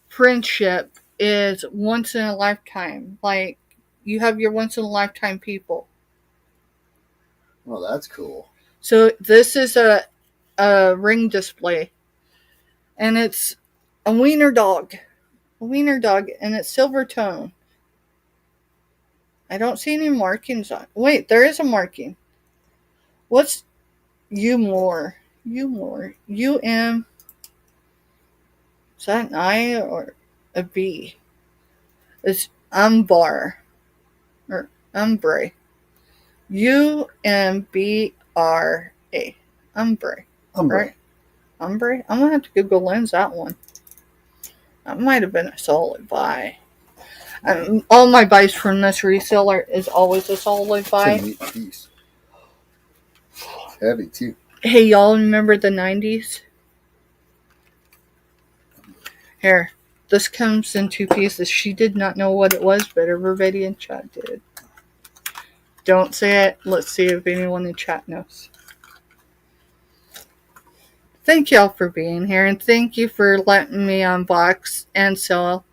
friendship is once in a lifetime. Like, you have your once in a lifetime people. Well, that's cool. So this is a ring display. And it's a wiener dog. And it's silver tone. I don't see any markings on. Wait, there is a marking. What's U-more? U-M. Is that an I or a B? It's umbar. Or umbre. U-M-B-R-A. Umbre. Right? Ombre? I'm gonna have to Google Lens that one. That might have been a solid buy. All my buys from this reseller is always a solid buy. It's a neat piece. Heavy too. Hey, y'all remember the 90s? Here, this comes in 2 pieces. She did not know what it was, but everybody in chat did. Don't say it. Let's see if anyone in chat knows. Thank y'all for being here, and thank you for letting me unbox and sell.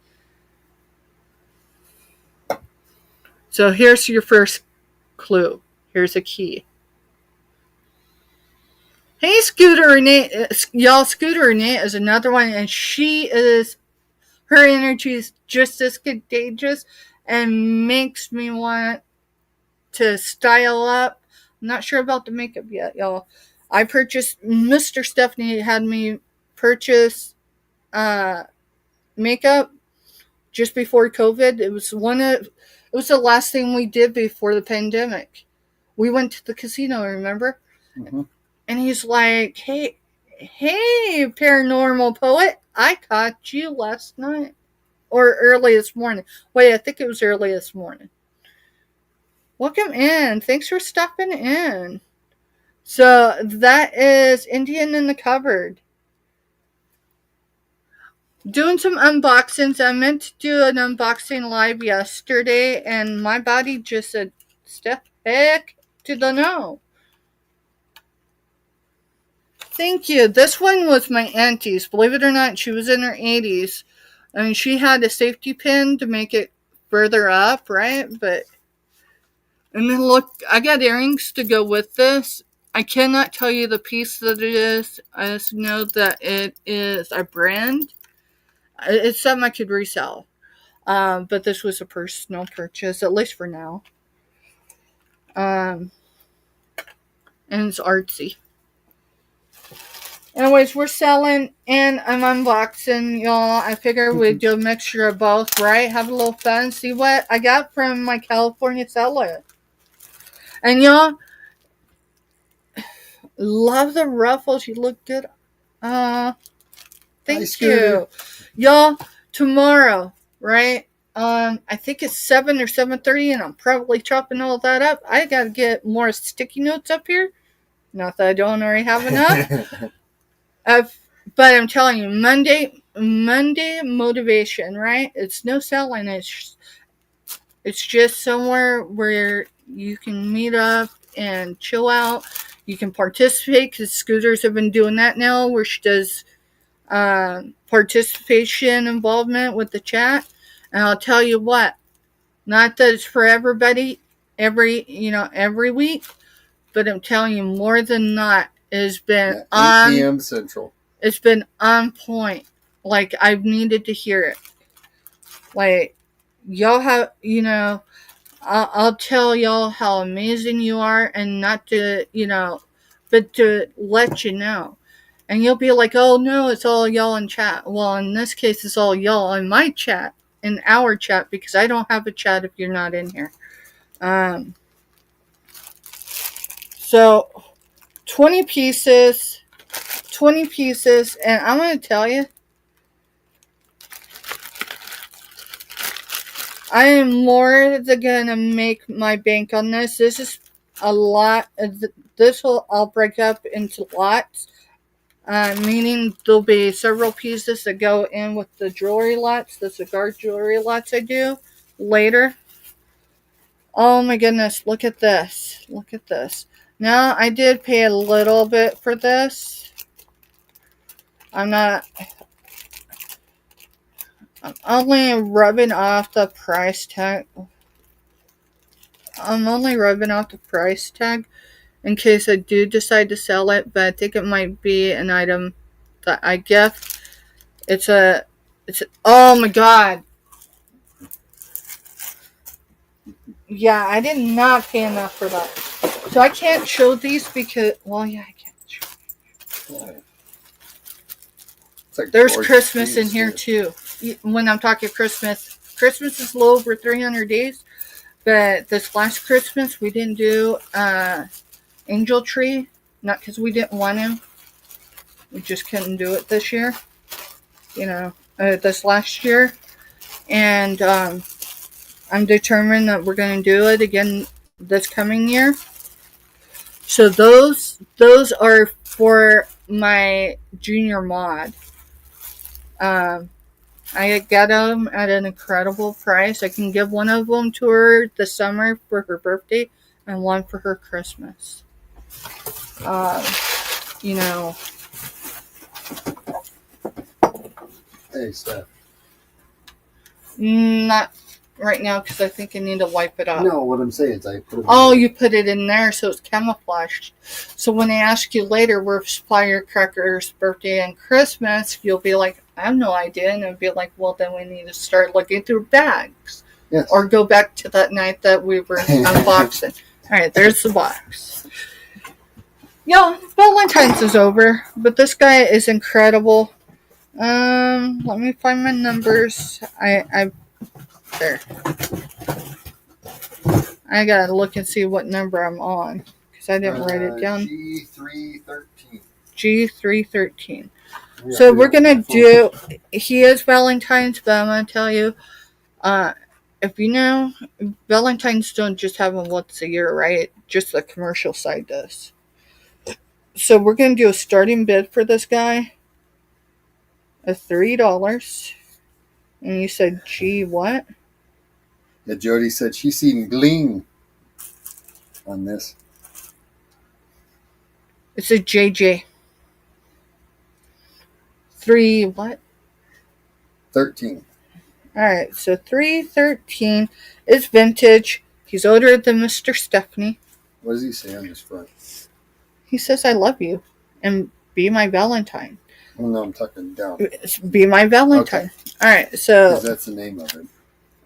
So here's your first clue. Here's a key. Hey, Scooter Renee. Y'all, Scooter Renee is another one, and her energy is just as contagious and makes me want to style up. I'm not sure about the makeup yet, y'all. I purchased, Mr. Stephanie had me purchase makeup just before COVID. It was the last thing we did before the pandemic. We went to the casino, remember? Mm-hmm. And he's like, hey, paranormal poet, I caught you last night. Or early this morning. Wait, I think it was early this morning. Welcome in. Thanks for stopping in. So that is Indian in the Cupboard. Doing some unboxings. I meant to do an unboxing live yesterday, and my body just said, step back to the no. Thank you. This one was my auntie's. Believe it or not, she was in her 80s. I mean, she had a safety pin to make it further up, right? And then look, I got earrings to go with this. I cannot tell you the piece that it is. I just know that it is a brand. It's something I could resell. But this was a personal purchase, at least for now. And it's artsy. Anyways, we're selling and I'm unboxing, y'all. I figure we'd do a mixture of both, right? Have a little fun. See what I got from my California seller. And y'all, love the ruffles. You look good. Thank you. Y'all, tomorrow, right? I think it's 7 or 7:30, and I'm probably chopping all that up. I gotta get more sticky notes up here. Not that I don't already have enough. But I'm telling you, Monday motivation, right? It's no selling. It's just somewhere where you can meet up and chill out. You can participate, because Scooters have been doing that now, where she does participation involvement with the chat. And I'll tell you what, not that it's for everybody every week, but I'm telling you, more than not, it's been 8 p.m. Central. It's been on point. Like, I've needed to hear it. Like, y'all have, I'll tell y'all how amazing you are, and not to, but to let you know. And you'll be like, oh no, it's all y'all in chat. Well, in this case, it's all y'all in my chat, in our chat, because I don't have a chat if you're not in here. So, 20 pieces, and I'm going to tell you, I am more than going to make my bank on this. This is a lot. I'll break up into lots. Meaning there'll be several pieces that go in with the jewelry lots, the cigar jewelry lots I do later. Oh my goodness, look at this. Look at this. Now, I did pay a little bit for this. I'm only rubbing off the price tag. In case I do decide to sell it, but I think it might be an item that I gift. Oh my god. Yeah, I did not pay enough for that. So I can't show these because, well, yeah, I can't show. Like there's Christmas in here too. When I'm talking Christmas is a little over 300 days. But this last Christmas, we didn't do angel tree. Not because we didn't want him. We just couldn't do it this year. This last year. And I'm determined that we're going to do it again this coming year. So those are for my junior mod. I got them at an incredible price. I can give one of them to her this summer for her birthday and one for her Christmas. You know. Hey, Steph. Not right now because I think I need to wipe it up. No, what I'm saying is I put it in you put it in there so it's camouflaged. So when they ask you later where's Firecracker's birthday and Christmas, you'll be like, I have no idea. And it'll be like, well, then we need to start looking through bags. Yes. Or go back to that night that we were unboxing. All right, there's the box. Valentine's is over, but this guy is incredible. Let me find my numbers. There. I gotta look and see what number I'm on because I didn't write it down. G313. G313. So we're gonna do. He is Valentine's, but I'm gonna tell you, if you know, Valentine's don't just have them once a year, right? Just the commercial side does. So we're gonna do a starting bid for this guy of $3. And you said G what? Yeah, Jody said she's seen bling on this. It's a JJ. 3 what? 13. Alright, so 313 is vintage. He's older than Mr. Stephanie. What does he say on this front? He says, I love you. And be my Valentine. Well, no, I'm talking down. Be my Valentine. Okay. Alright, so. Because that's the name of it.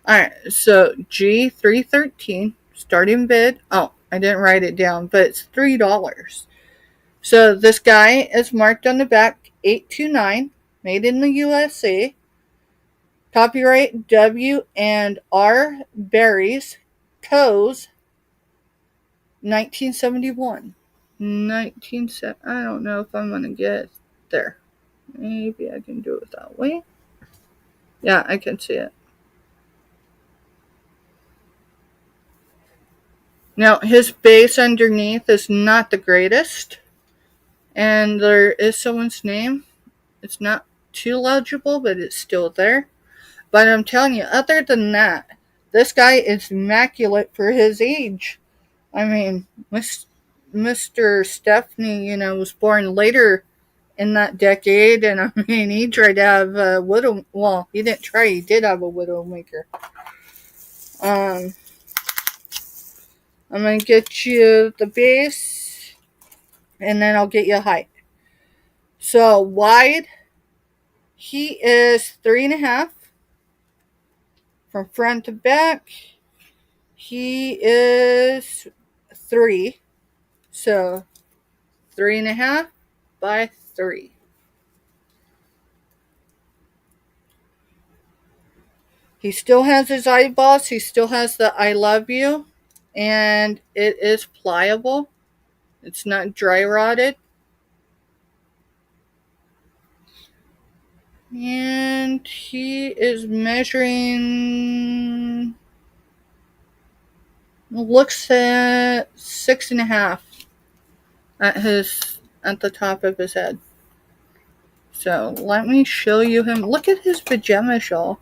Alright, so G313, starting bid. Oh, I didn't write it down, but it's $3. So this guy is marked on the back 829, made in the USA. Copyright W and R Berries, Coes, 1971. I don't know if I'm going to get there. Maybe I can do it that way. Yeah, I can see it. Now, his base underneath is not the greatest. And there is someone's name. It's not too legible, but it's still there. But I'm telling you, other than that, this guy is immaculate for his age. I mean, Mr. Stephanie, was born later in that decade. And I mean, he tried to have a widow. Well, he didn't try. He did have a widowmaker. I'm going to get you the base. And then I'll get you a height. So, wide, he is 3.5. From front to back, he is 3. So, 3.5 by 3. He still has his eyeballs. He still has the I love you. And it is pliable. It's not dry rotted. And he is measuring, looks at 6.5 at the top of his head. So let me show you him. Look at his pajama shawl.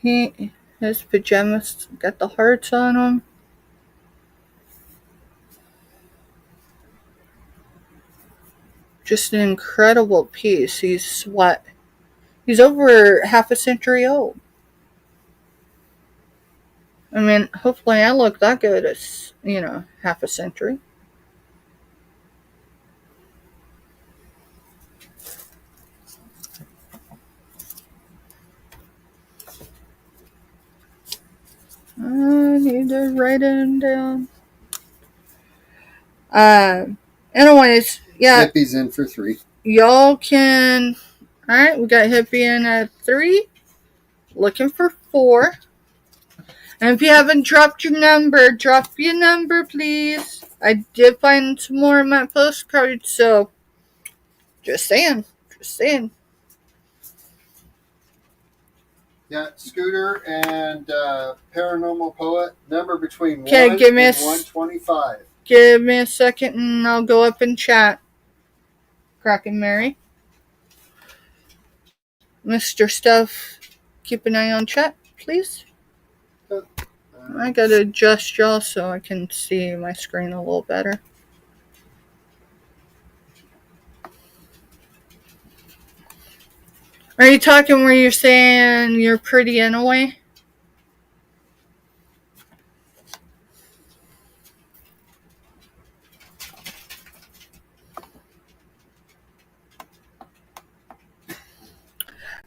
His pajamas got the hearts on them. Just an incredible piece. He's over half a century old. I mean, hopefully I look that good as, half a century. I need to write it down. Anyways, yeah. Hippie's in for 3. Y'all can. Alright, we got Hippie in at 3. Looking for 4. And if you haven't dropped your number, drop your number, please. I did find some more in my postcard, so Just saying. Just saying. Yeah, Scooter and Paranormal Poet, number between 1 Okay, and 125. Give me a second and I'll go up and chat. Kraken Mary. Mr. Stuff, keep an eye on chat, please. I gotta adjust y'all so I can see my screen a little better. Are you talking where you're saying you're pretty in a way?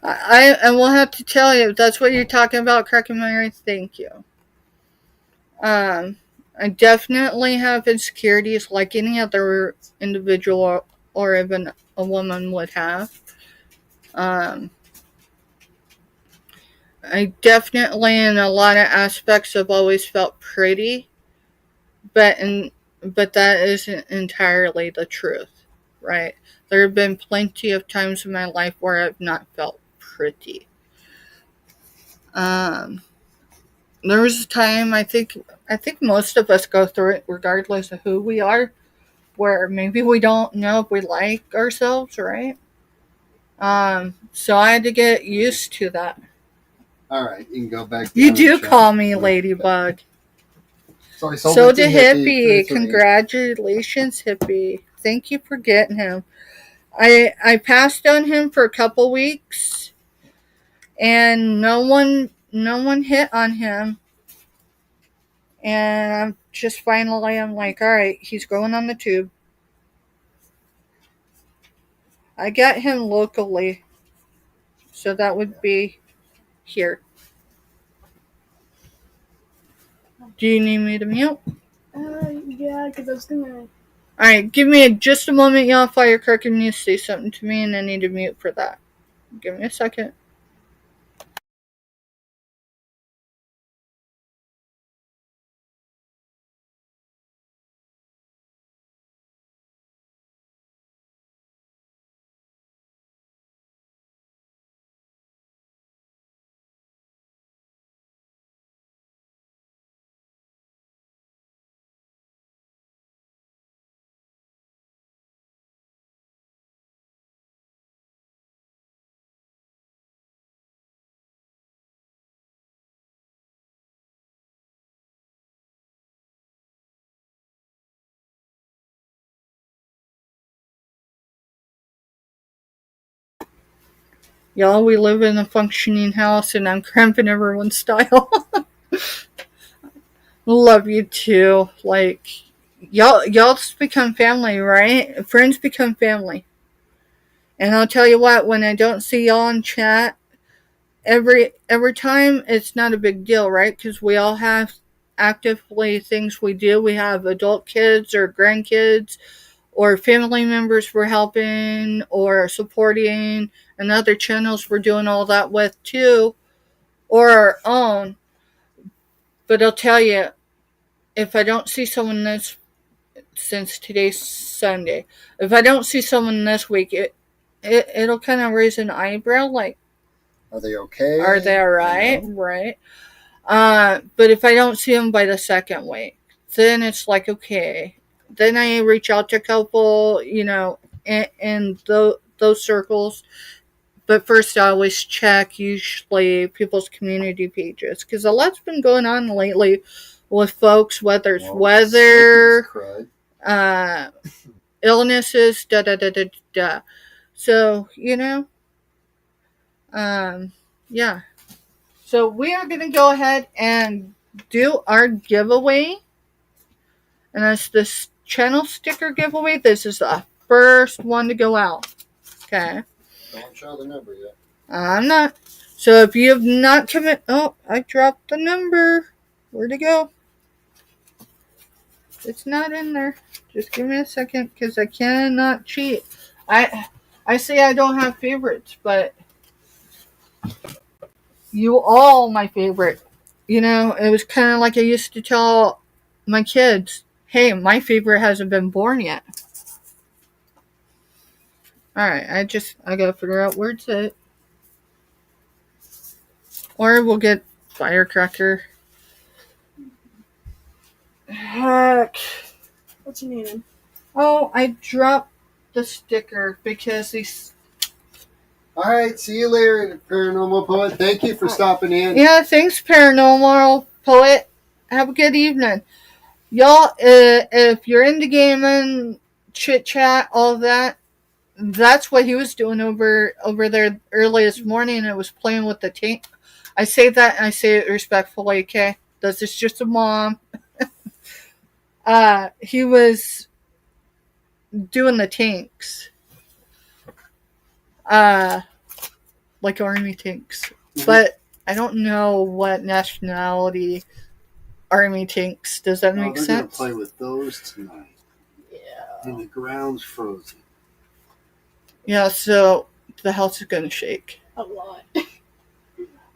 I will have to tell you, if that's what you're talking about, Kraken Mary, thank you. I definitely have insecurities like any other individual or even a woman would have. I definitely, in a lot of aspects, have always felt pretty, but that isn't entirely the truth, right? There have been plenty of times in my life where I've not felt pretty. There was a time I think most of us go through it, regardless of who we are, where maybe we don't know if we like ourselves, right? So I had to get used to that. All right, you can go back. You do call me Ladybug. So to Hippie, congratulations, Hippie. Thank you for getting him. I passed on him for a couple weeks, and no one hit on him. And I'm like, all right, he's going on the tube. I got him locally, so that would be here. Do you need me to mute? Yeah, because I was gonna. Alright, give me just a moment, y'all. Firecracker needs to say something to me, and I need to mute for that. Give me a second. Y'all, we live in a functioning house, and I'm cramping everyone's style. Love you too. Like, y'all just become family, right? Friends become family. And I'll tell you what, when I don't see y'all in chat, every time, it's not a big deal, right? Because we all have actively things we do. We have adult kids or grandkids or family members we're helping or supporting, and other channels we're doing all that with too, or our own. But I'll tell you, if I don't see someone since today's Sunday, if I don't see someone this week, it'll kind of raise an eyebrow, like, are they okay? Are they alright? Right. But if I don't see them by the second week, then it's like, okay. Then I reach out to a couple, in those circles. But first, I always check, usually, people's community pages. Because a lot's been going on lately with folks, whether it's weather, illnesses, da-da-da-da-da. So, yeah. So we are going to go ahead and do our giveaway. And that's this channel sticker giveaway. This is the first one to go out. Okay. Don't show the number yet. I'm not. So if you have not committed... Oh, I dropped the number. Where'd it go? It's not in there. Just give me a second, because I cannot cheat. I say I don't have favorites, but you all my favorite. It was kind of like I used to tell my kids, hey, my favorite hasn't been born yet. Alright, I gotta figure out where it's at. Or we'll get firecracker. Heck. What's your name? Oh, I dropped the sticker because these. All right, see you later, Paranormal Poet. Thank you for stopping in. Yeah, thanks, Paranormal Poet. Have a good evening. Y'all, if you're into gaming, chit chat, all that, that's what he was doing over there early this morning. It was playing with the tank. I say that and I say it respectfully, okay? This is just a mom. He was doing the tanks. Like army tanks. Mm-hmm. But I don't know what nationality army tanks. Does that make sense? They're going to play with those tonight. Yeah. And the ground's frozen. Yeah, so the house is going to shake. A lot.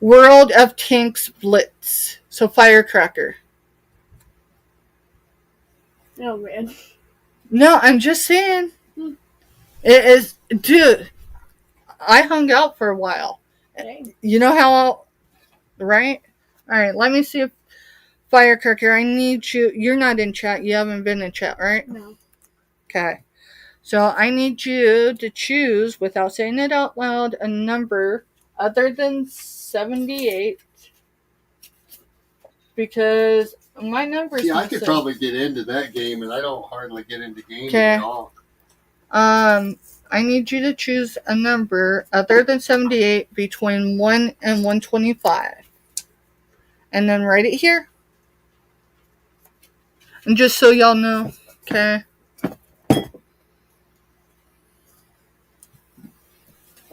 World of Tanks Blitz. So firecracker. Oh, man. No, I'm just saying. It is, dude. I hung out for a while. Dang. You know how, right? All right, let me see if firecracker. I need you. You're not in chat. You haven't been in chat, right? No. Okay. So I need you to choose, without saying it out loud, a number other than 78. Because my number's I could probably get into that game, and I don't hardly get into gaming at all. I need you to choose a number other than 78 between 1 and 125. And then write it here. And just so y'all know, okay?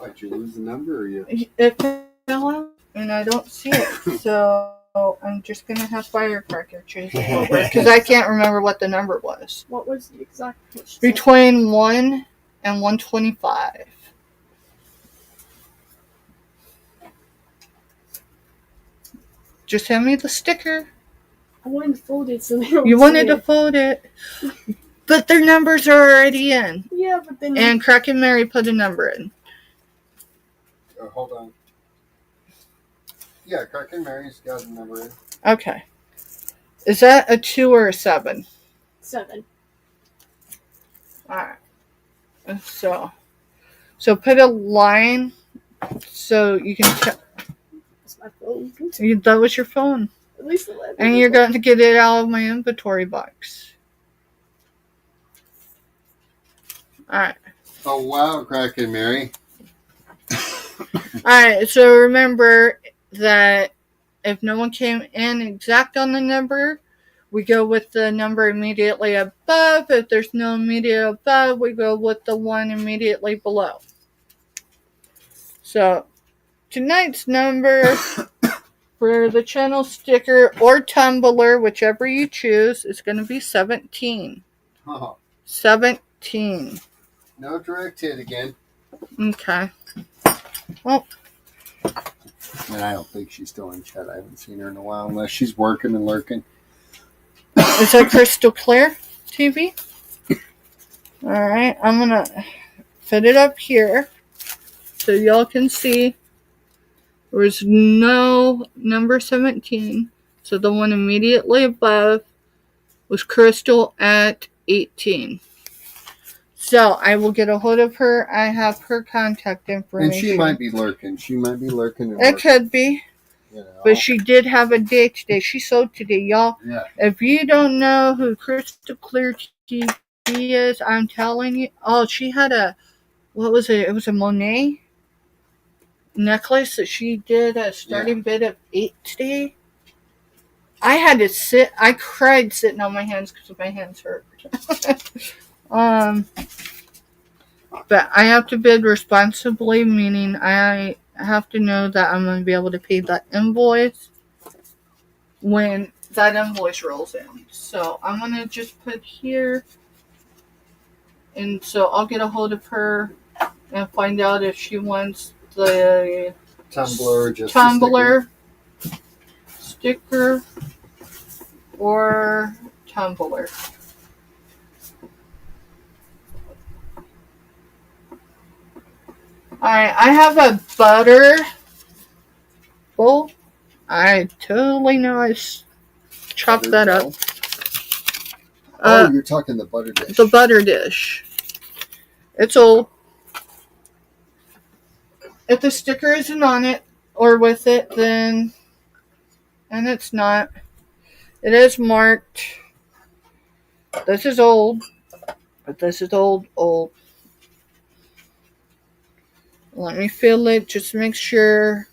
Did you lose the number, or you? It fell out, and I don't see it. So I'm just going to have firecracker choose it over. Because I can't remember what the number was. What was the exact question? Between 1 and 125. Just hand me the sticker. I wanted to fold it so they don't You wanted to fold it. But their numbers are already in. Yeah, but then... And Crack and Mary put a number in. Hold on. Yeah, Crack and Mary's got a number in. Okay. Is that a 2 or a 7? 7. Alright. So put a line so you can tell. That's my phone. That was your phone. At least 11. And you're going to get it out of my inventory box. Alright. Oh, wow, Crack and Mary. Alright, so remember that if no one came in exact on the number, we go with the number immediately above. If there's no immediate above, we go with the one immediately below. So, tonight's number for the channel sticker or tumbler, whichever you choose, is going to be 17. Oh. 17. No direct hit again. Okay. Well. And I don't think she's still in chat. I haven't seen her in a while, unless she's working and lurking. Is that crystal clear TV? Alright, I'm going to fit it up here so y'all can see. There was no number 17. So the one immediately above was Crystal at 18. So I will get a hold of her. I have her contact information. And she might be lurking. It could be. You know. But she did have a day today. She sold today, y'all. Yeah. If you don't know who Crystal Clear TV is, I'm telling you. Oh, she had what was it? It was a Monet necklace that she did a starting bid of 8 today. I had to sit. I cried sitting on my hands because my hands hurt. But I have to bid responsibly, meaning I have to know that I'm going to be able to pay that invoice when that invoice rolls in. So I'm going to just put here. And so I'll get a hold of her and find out if she wants the tumbler sticker or tumbler. Alright, I have a butter bowl. I totally know I chopped that up. You're talking the butter dish. The butter dish. It's old. If the sticker isn't on it or with it, then... And it's not. It is marked. This is old. But this is old. Let me feel it. Just make sure.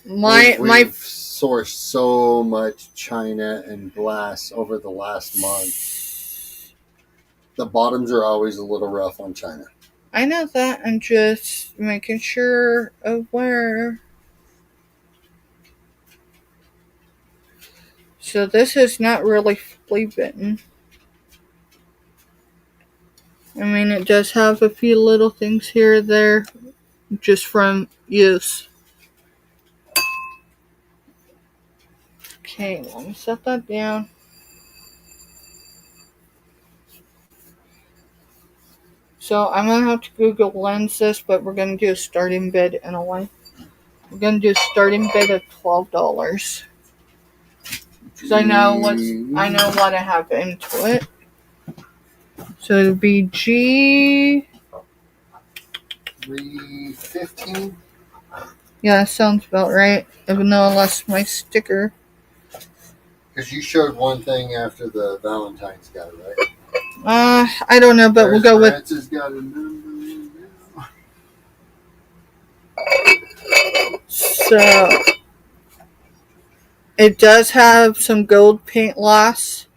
We've sourced so much china and glass over the last month. The bottoms are always a little rough on china. I know that. I'm just making sure of where. So this is not really flea bitten. I mean, it does have a few little things here or there just from use. Okay, let me set that down. So I'm going to have to Google Lens this, but we're going to do a starting bid anyway. We're going to do a starting bid of $12. Because I know what I have into it. So it'll be G... 315. Yeah, that sounds about right. Even though I lost my sticker. Because you showed one thing after the Valentine's guy, right? I don't know, but we'll go with... Francis got a number now. So... It does have some gold paint loss.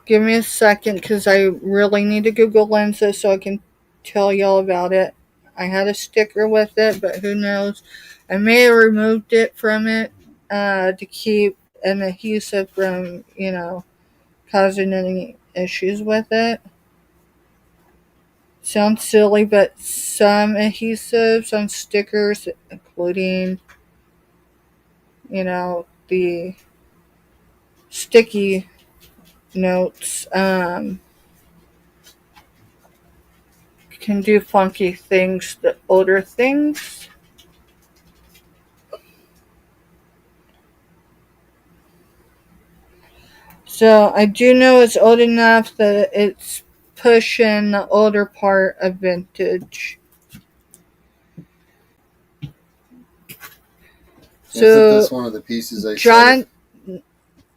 Give me a second, because I really need to Google Lenses so I can tell y'all about it. I had a sticker with it, but who knows. I may have removed it from it to keep an adhesive from, causing any issues with it. Sounds silly, but some adhesives on stickers, including, the sticky notes, can do funky things, the older things. So I do know it's old enough that it's pushing the older part of vintage. So is this one of the pieces I John,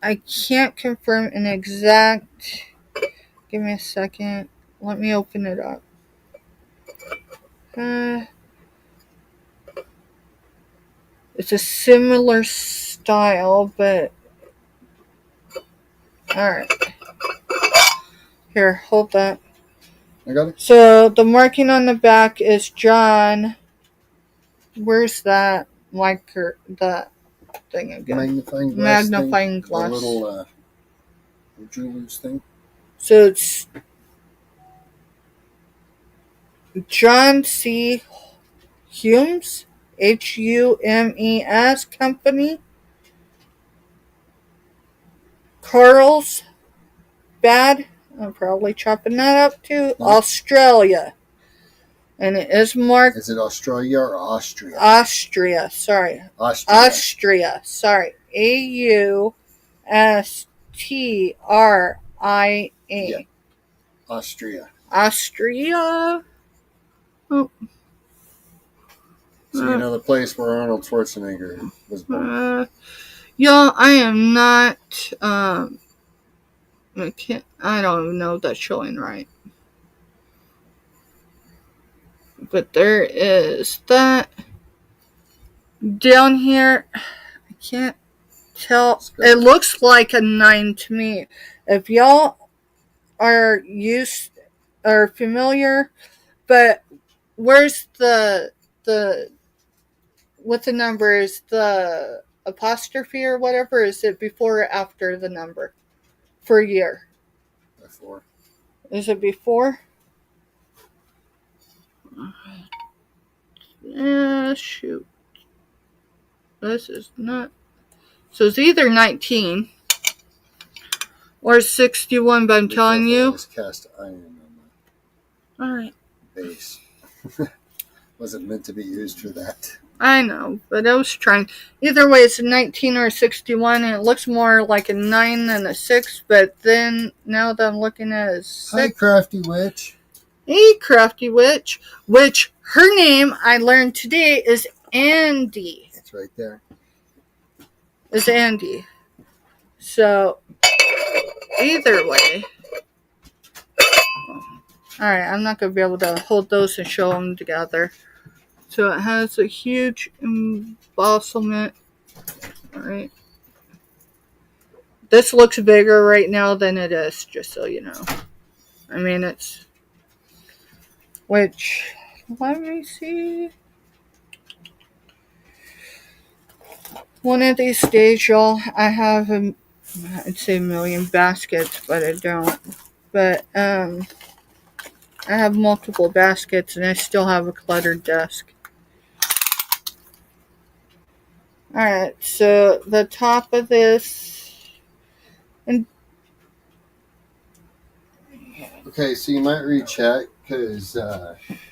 I can't confirm an exact. Give me a second. Let me open it up. It's a similar style, but alright. Here, hold that. I got it. So the marking on the back is John. Where's that marker? That thing again. Magnifying glass. The little jeweler's thing. So it's John C. Humes, Humes Company. Carlsbad. I'm probably chopping that up too. No. Australia. And it is marked. Is it Australia or Austria? Austria. Sorry. Austria. Sorry. Austria. Yeah. Austria. Austria. Oh. So the place where Arnold Schwarzenegger was born. Y'all, I am not. I don't even know if that's showing right. But there is that down here. I can't tell. It looks like a 9 to me. If y'all are familiar, but where's the what the number is, the apostrophe or whatever? Is it before or after the number for a year? Before. Is it before? Shoot. This is not. So it's either 19 or 61, but I'm telling you. Cast iron on that. All right. base. Wasn't meant to be used for that. I know, but I was trying. Either way, it's a 19 or a 61, and it looks more like a 9 than a 6, but then now that I'm looking at it, it's 6. Hi, Crafty Witch. Hey, Crafty Witch, which her name I learned today is Andy. It's right there. Is Andy. So, either way. Alright, I'm not going to be able to hold those and show them together. So it has a huge embossment. Alright. This looks bigger right now than it is, just so you know. I mean, it's... Which... Let me see... One of these days, y'all, I have I'd say a million baskets, but I don't. But, I have multiple baskets and I still have a cluttered desk. Alright, so the top of this... Okay, so you might read chat because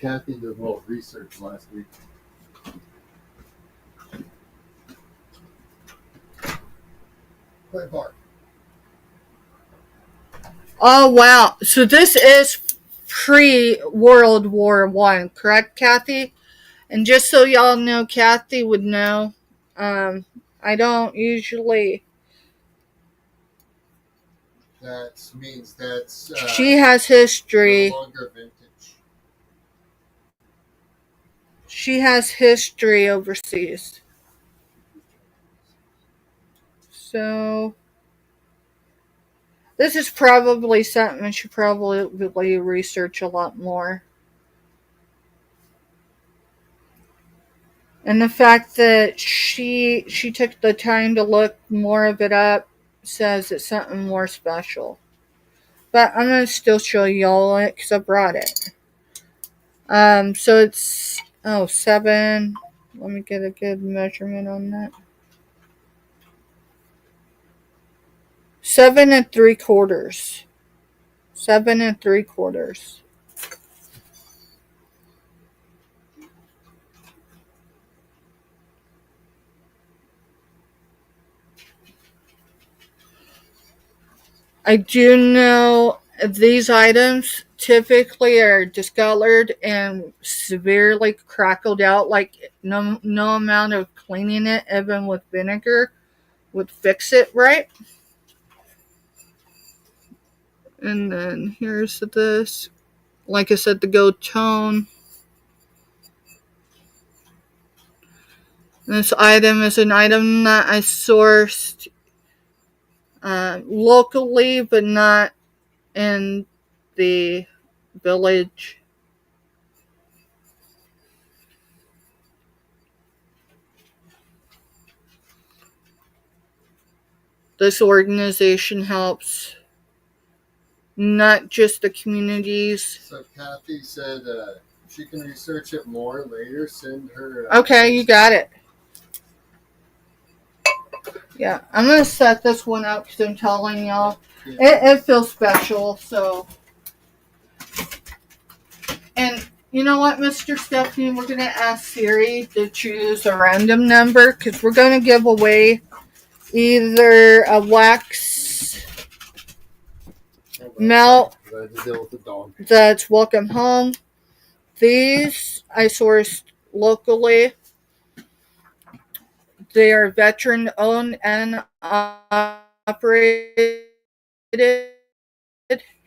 Kathy did a little research last week. Play bar. Oh, wow. So this is pre-World War I, correct, Kathy? And just so y'all know, Kathy would know, I don't usually... That means that's... she has history. No longer vintage. She has history overseas. So... This is probably something I should probably research a lot more. And the fact that she took the time to look more of it up says it's something more special. But I'm going to still show y'all it because I brought it. So it's, 7. Let me get a good measurement on that. 7 3/4. 7 3/4. I do know these items typically are discolored and severely crackled out. Like no amount of cleaning it, even with vinegar, would fix it right. And then here's this. Like I said, the gold tone. This item is an item that I sourced locally, but not in the village. This organization helps not just the communities. So Kathy said she can research it more later. Send her... Okay, you got it. Yeah, I'm going to set this one up because I'm telling y'all. It feels special, so. And you know what, Mr. Stephanie? We're going to ask Siri to choose a random number because we're going to give away either a wax melt that's welcome home. These I sourced locally. They are veteran owned and operated,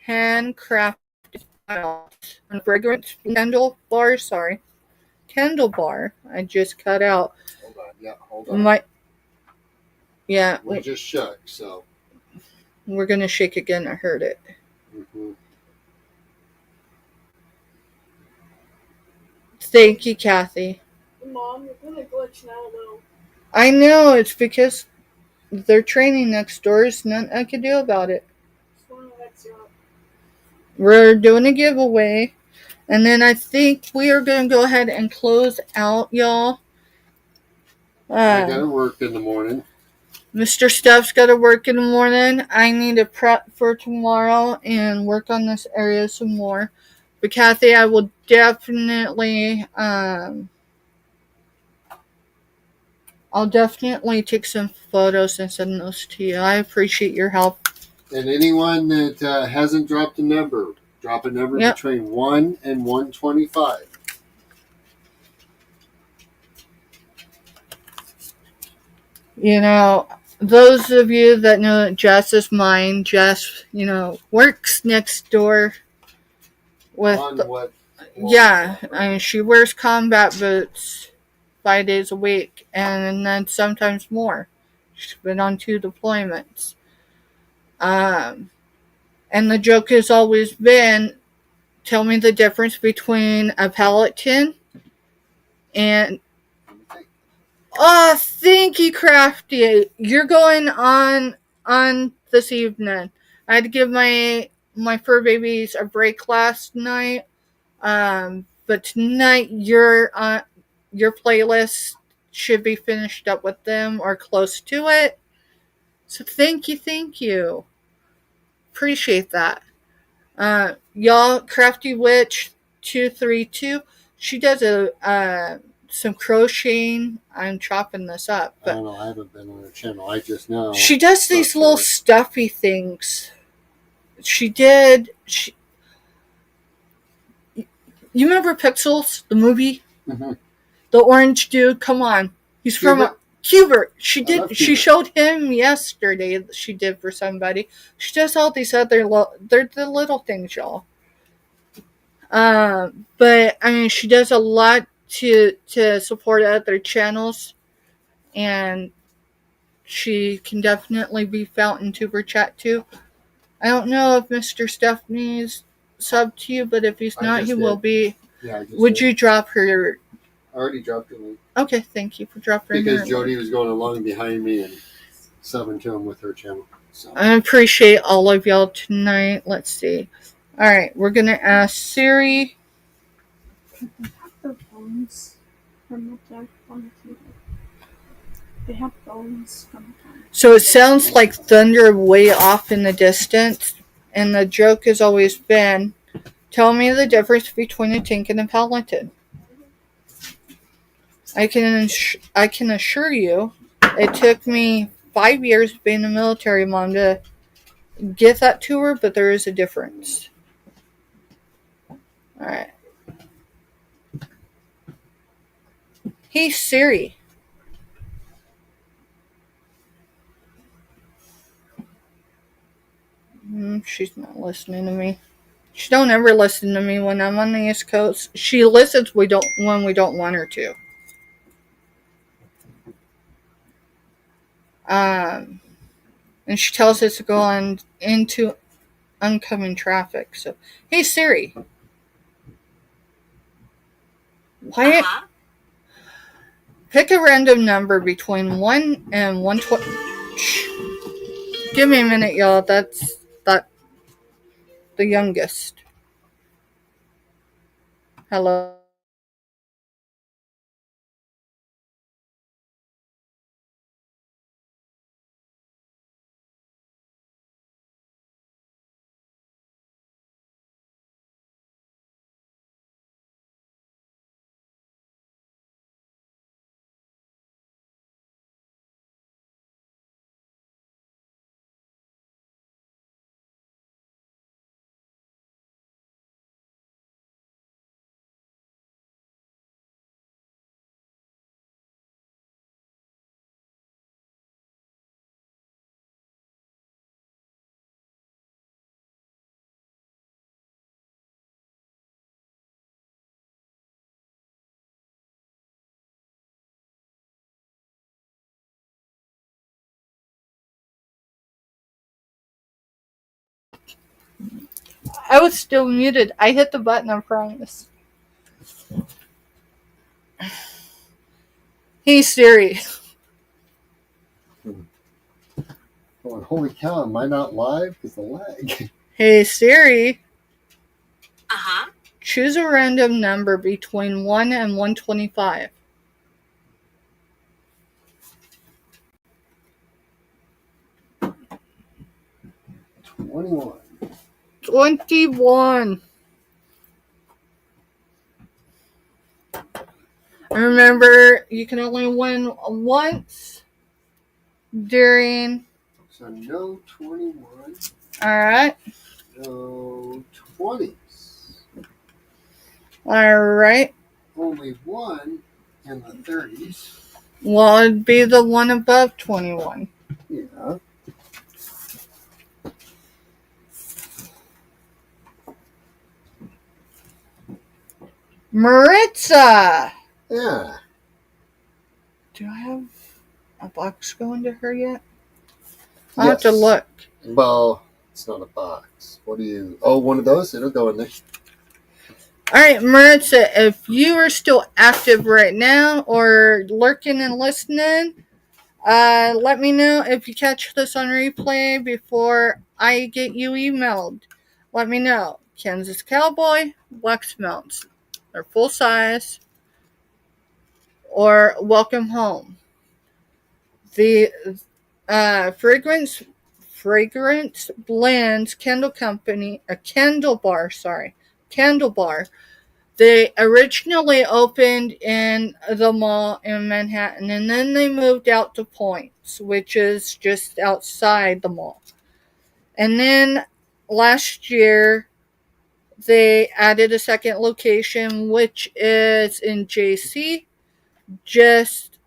handcrafted and fragrance candle bar. Candle bar. I just cut out. Hold on. Yeah, hold on. We'll just shook, so. We're going to shake again. I heard it. Mm-hmm. Thank you, Kathy. Mom, you're gonna glitch now, though. I know. It's because they're training next door. There's nothing I can do about it. We're doing a giveaway. And then I think we are going to go ahead and close out, y'all. I got to work in the morning. Mr. Steph's got to work in the morning. I need to prep for tomorrow and work on this area some more. But Kathy, I will definitely, I'll definitely take some photos and send those to you. I appreciate your help. And anyone that hasn't dropped a number, drop a number between 1 and 125. You know, those of you that know Jess is mine, Jess, works next door with. Yeah, I mean, she wears combat boots 5 days a week, and then sometimes more. She's been on 2 deployments. And the joke has always been, tell me the difference between a Peloton and... Oh, thank you, Crafty. You're going on this evening. I had to give my fur babies a break last night. But tonight your playlist should be finished up with them or close to it. So thank you. Appreciate that. Y'all, Crafty Witch 232. She does some crocheting. I'm chopping this up. But I don't know. I haven't been on her channel. I just know. She does these little stuffy things. You remember Pixels, the movie? Mm-hmm. The orange dude? Come on. He's from Hubert. She showed him yesterday. She did for somebody. She does all these other they're the little things, y'all. But I mean, she does a lot to support other channels, and she can definitely be found in Tuber Chat too. I don't know if Mr. Stephanie's sub to you, but if he's not, he will be. Yeah, Would you drop her? I already dropped her link. Okay, thank you for dropping her. Because Jody was going along behind me and subbing to him with her channel. So. I appreciate all of y'all tonight. Let's see. All right, we're gonna ask Siri. Their phones from the deck on the TV. They have phones from the phone. So it sounds like thunder way off in the distance, and the joke has always been, tell me the difference between a tank and a Peloton. I can assure you, it took me 5 years being a military mom to get that to her, but there is a difference. Alright. Hey, Siri. She's not listening to me. She don't ever listen to me when I'm on the East Coast. She listens when we don't want her to. And she tells us to go on into oncoming traffic. So, hey Siri. Why? Pick a random number between 1 and 120. Give me a minute, y'all. That's the youngest. Hello. I was still muted. I hit the button, I promise. Hey Siri. Oh, holy cow, am I not live? Because the lag. Hey Siri. Choose a random number between 1 and 125. 21. 21. Remember, you can only win once during. So no 21. All right. No 20s. All right. Only one in the 30s. Well, it'd be the one above 21. Yeah. Maritza! Yeah. Do I have a box going to her yet? I'll have to Yes. look. Well, it's not a box. What do you... Oh, one of those? It'll go in there. All right, Maritza, if you are still active right now or lurking and listening, let me know if you catch this on replay before I get you emailed. Let me know. Kansas Cowboy, Wax Melts. They're full size. Or Welcome Home. The Fragrance Blends Candle Company, a candle bar. They originally opened in the mall in Manhattan, and then they moved out to Points, which is just outside the mall. And then last year, they added a second location, which is in JC, just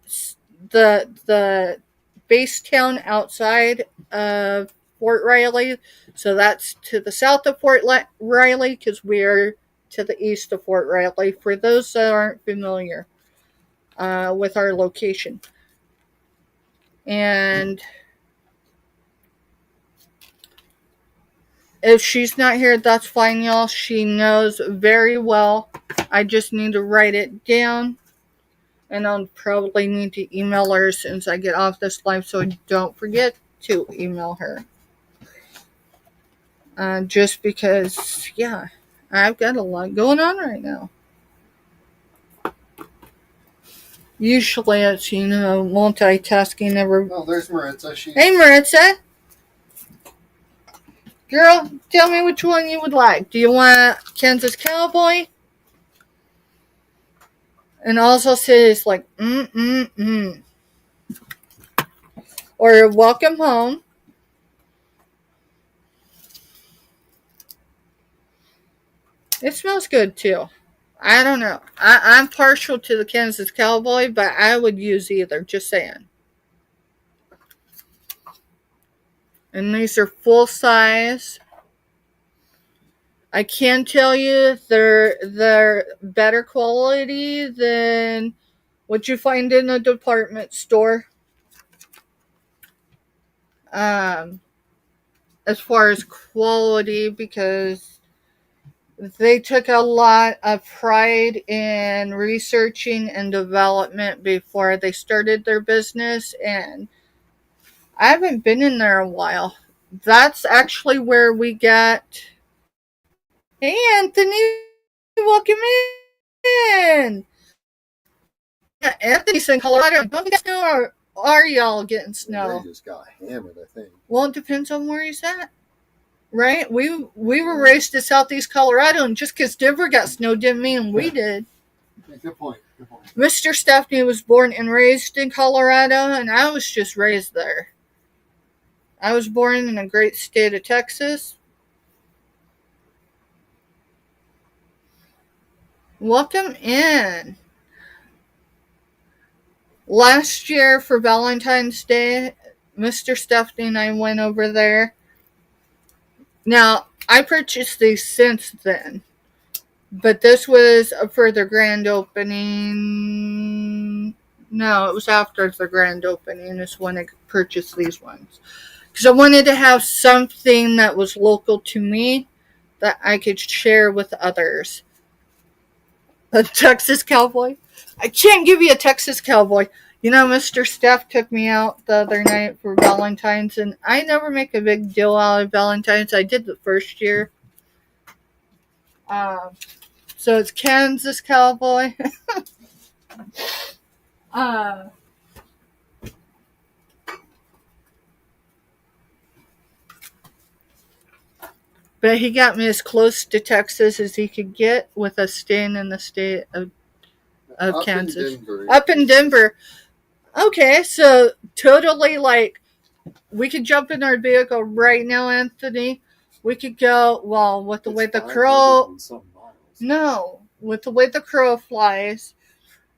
the base town outside of Fort Riley. So that's to the south of Fort Riley, because we're to the east of Fort Riley, for those that aren't familiar with our location. And if she's not here, that's fine, y'all. She knows very well. I just need to write it down. And I'll probably need to email her as soon as I get off this live, so don't forget to email her. Just because, yeah, I've got a lot going on right now. Usually it's, multitasking never... Oh, there's Maritza. Hey, Maritza! Girl, tell me which one you would like. Do you want Kansas Cowboy? And also says, like, Or Welcome Home. It smells good, too. I don't know. I'm partial to the Kansas Cowboy, but I would use either. Just saying. And these are full size. I can tell you they're better quality than what you find in a department store. As far as quality, because they took a lot of pride in researching and development before they started their business, and I haven't been in there a while. That's actually where we got... Hey, Anthony, welcome in. Yeah, Anthony's in Colorado. Don't we get snow, or are y'all getting snow? They just got hammered, I think. Well, it depends on where he's at. Right? We were raised in southeast Colorado, and just because Denver got snow didn't mean we did. Good point. Mr. Stephanie was born and raised in Colorado, and I was just raised there. I was born in the great state of Texas. Welcome in. Last year for Valentine's Day, Mr. Stephanie and I went over there. Now, I purchased these since then, but this was for the grand opening. No, it was after the grand opening is when I purchased these ones. Because I wanted to have something that was local to me that I could share with others. A Texas Cowboy? I can't give you a Texas Cowboy. Mr. Steph took me out the other night for Valentine's, and I never make a big deal out of Valentine's. I did the first year. So it's Kansas Cowboy. But he got me as close to Texas as he could get with us staying in the state of of Kansas. In Denver. Up in Denver. Okay, so totally like we could jump in our vehicle right now, Anthony. We could go, well, with the way the crow. No, with the way the crow flies,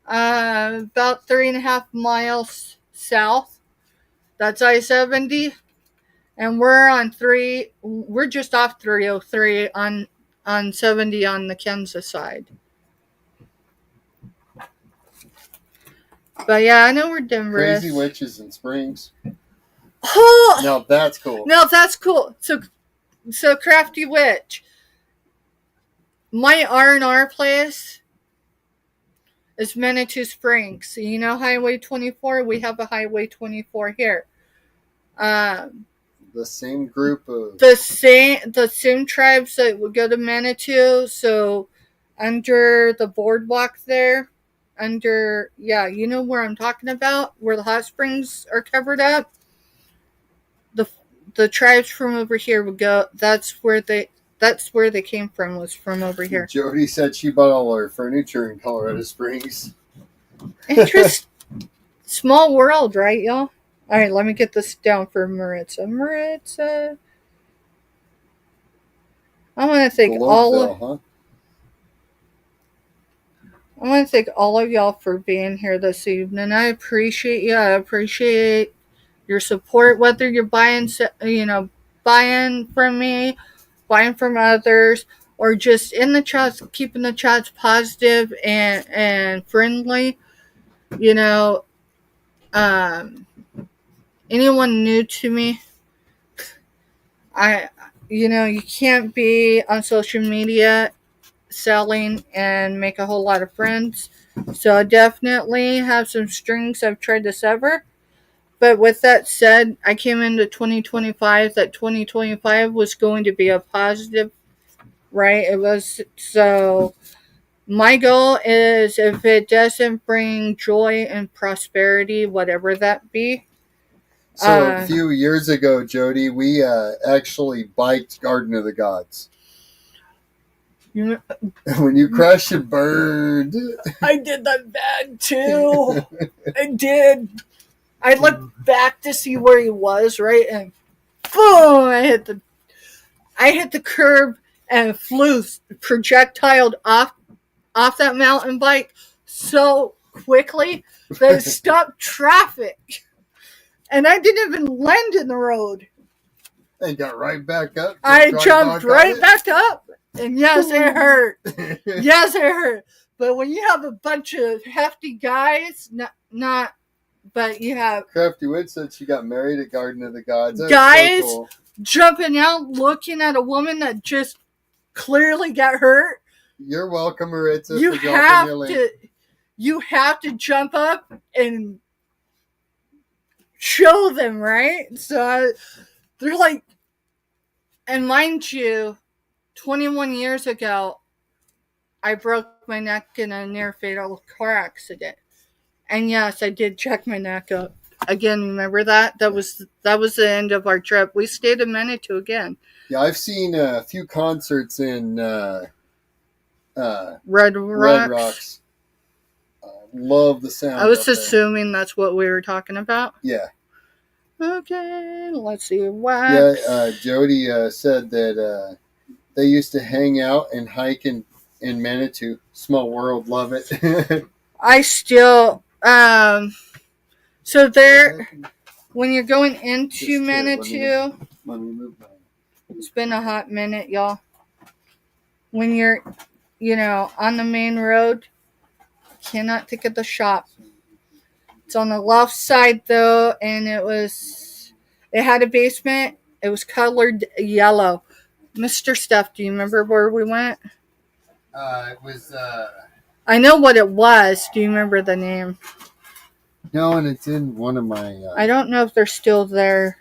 about 3.5 miles south. That's I-70. And we're just off 303 on 70 on the Kansas side. But yeah, I know where Denver is. Crazy Witches in Springs. Oh! Now that's cool. No, that's cool. So Crafty Witch. My R&R place is Manitou Springs. So you know Highway 24? We have a Highway 24 here. The same group of... The same tribes that would go to Manitou. So under the boardwalk there, you know where I'm talking about? Where the hot springs are covered up? The tribes from over here would go. That's where they came from. Was from over here. Jody said she bought all her furniture in Colorado Springs. Interest. Small world, right, y'all? All right, let me get this down for Maritza. Maritza. I want to thank I want to thank all of y'all for being here this evening. I appreciate you. I appreciate your support, whether you're buying from me, buying from others, or just in the chats, keeping the chats positive and friendly. You know, anyone new to me, you can't be on social media selling and make a whole lot of friends. So I definitely have some strings I've tried to sever. But with that said, I came into 2025 that 2025 was going to be a positive, right? It was. So my goal is, if it doesn't bring joy and prosperity, whatever that be. So a few years ago, Jody, we actually biked Garden of the Gods. When you crashed and burned. I did that bad too. I did. I looked back to see where he was, right? And boom! I hit the curb and flew projectiled off that mountain bike so quickly that it stopped traffic. And I didn't even land in the road. And got right back up. I jumped right back up. And yes, it hurt. Yes, it hurt. But when you have a bunch of hefty guys, but you have... Crafty Witch said she got married at Garden of the Gods. That's guys so cool. Jumping out, looking at a woman that just clearly got hurt. You're welcome, Maritza, for dropping your link. You have to jump up and show them, right? So they're like... And mind you, 21 years ago, I broke my neck in a near-fatal car accident. And yes, I did check my neck up. Again, remember that? That was the end of our trip. We stayed in Manitou again. Yeah, I've seen a few concerts in Red Rocks. Love the sound. I was assuming that's what we were talking about. Yeah. Okay, let's see. Wax. Yeah, Jody said that they used to hang out and hike in Manitou. Small world, love it. I still... So there, when you're going into Manitou, it's been a hot minute, y'all. When you're, on the main road, cannot think of the shop. It's on the left side though, and it had a basement. It was colored yellow. Mr. Steph, do you remember where we went? It was... I know what it was. Do you remember the name? No, and it's in one of my... I don't know if they're still there.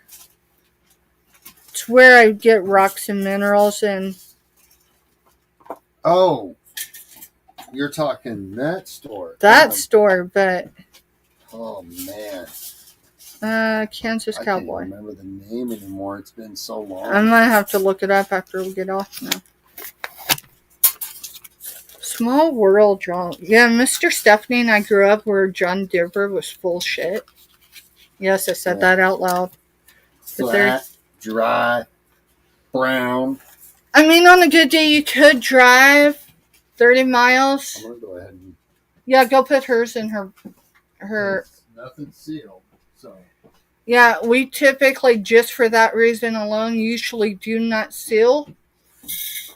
It's where I get rocks and minerals and... Oh! You're talking that store. That store, but... Oh, man. Kansas Cowboy. I can't remember the name anymore. It's been so long. I'm going to have to look it up after we get off now. Small world, John. Yeah, Mr. Stephanie and I grew up where John Denver was full shit. Yes, I said that out loud. Flat, dry, brown. I mean, on a good day, you could drive 30 miles. I'm going to go ahead and... Yeah, go put hers in her. Nothing sealed, so... Yeah, we typically, just for that reason alone, usually do not seal.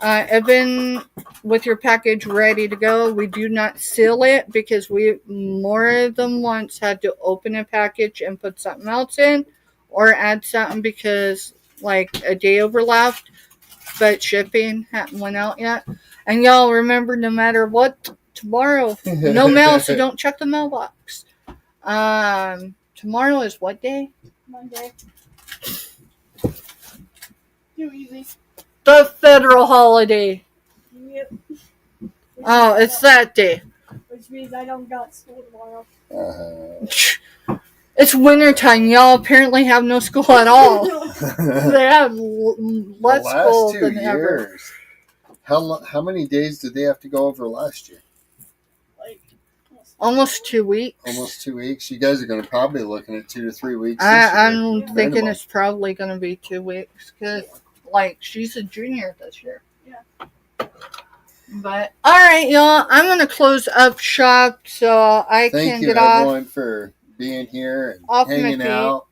Even with your package ready to go, we do not seal it because we more than once had to open a package and put something else in or add something because like a day overlapped, but shipping hadn't went out yet. And y'all remember, no matter what, tomorrow, no mail, so don't check the mailbox. Tomorrow is what day? Monday. Too easy. The federal holiday. Yep. Oh, it's that day. Which means I don't got school tomorrow. It's wintertime. Y'all apparently have no school at all. They have less school than ever. How many days did they have to go over last year? Like almost 2 weeks. Almost 2 weeks. You guys are going to probably looking at 2 to 3 weeks. I'm thinking it's probably going to be 2 weeks because, like, she's a junior this year. Yeah. But all right, y'all. I'm going to close up shop so I can get off. Thank you, everyone, for being here and hanging out.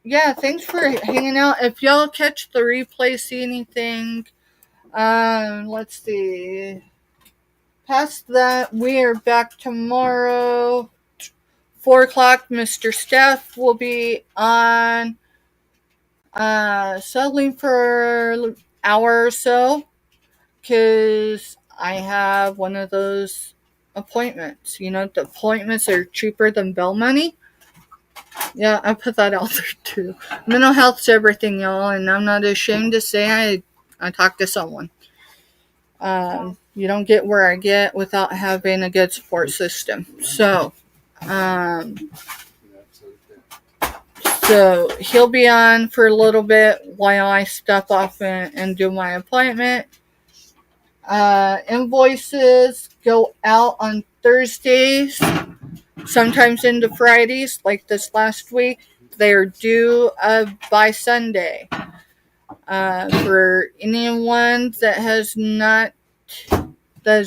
Yeah, thanks for hanging out. If y'all catch the replay, see anything, let's see. Past that, we are back tomorrow, 4 o'clock. Mr. Steph will be on, settling for an hour or so, because I have one of those appointments. You know, the appointments are cheaper than bail money. Yeah, I put that out there too. Mental health's everything, y'all, and I'm not ashamed to say I talked to someone. You don't get where I get without having a good support system. So he'll be on for a little bit while I step off and do my appointment. Invoices go out on Thursdays, sometimes into Fridays, like this last week. They're due by Sunday. For anyone that has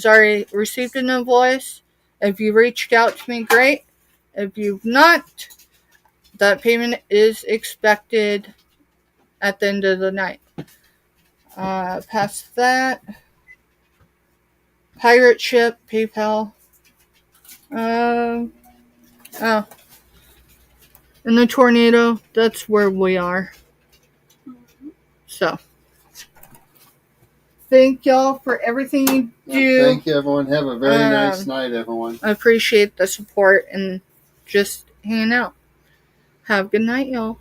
already received an invoice, if you reached out to me, great. If you've not, that payment is expected at the end of the night. Past that, pirate ship, PayPal. In the tornado, that's where we are. So, thank y'all for everything you do. Thank you, everyone. Have a very nice night, everyone. I appreciate the support and just hanging out. Have a good night, y'all.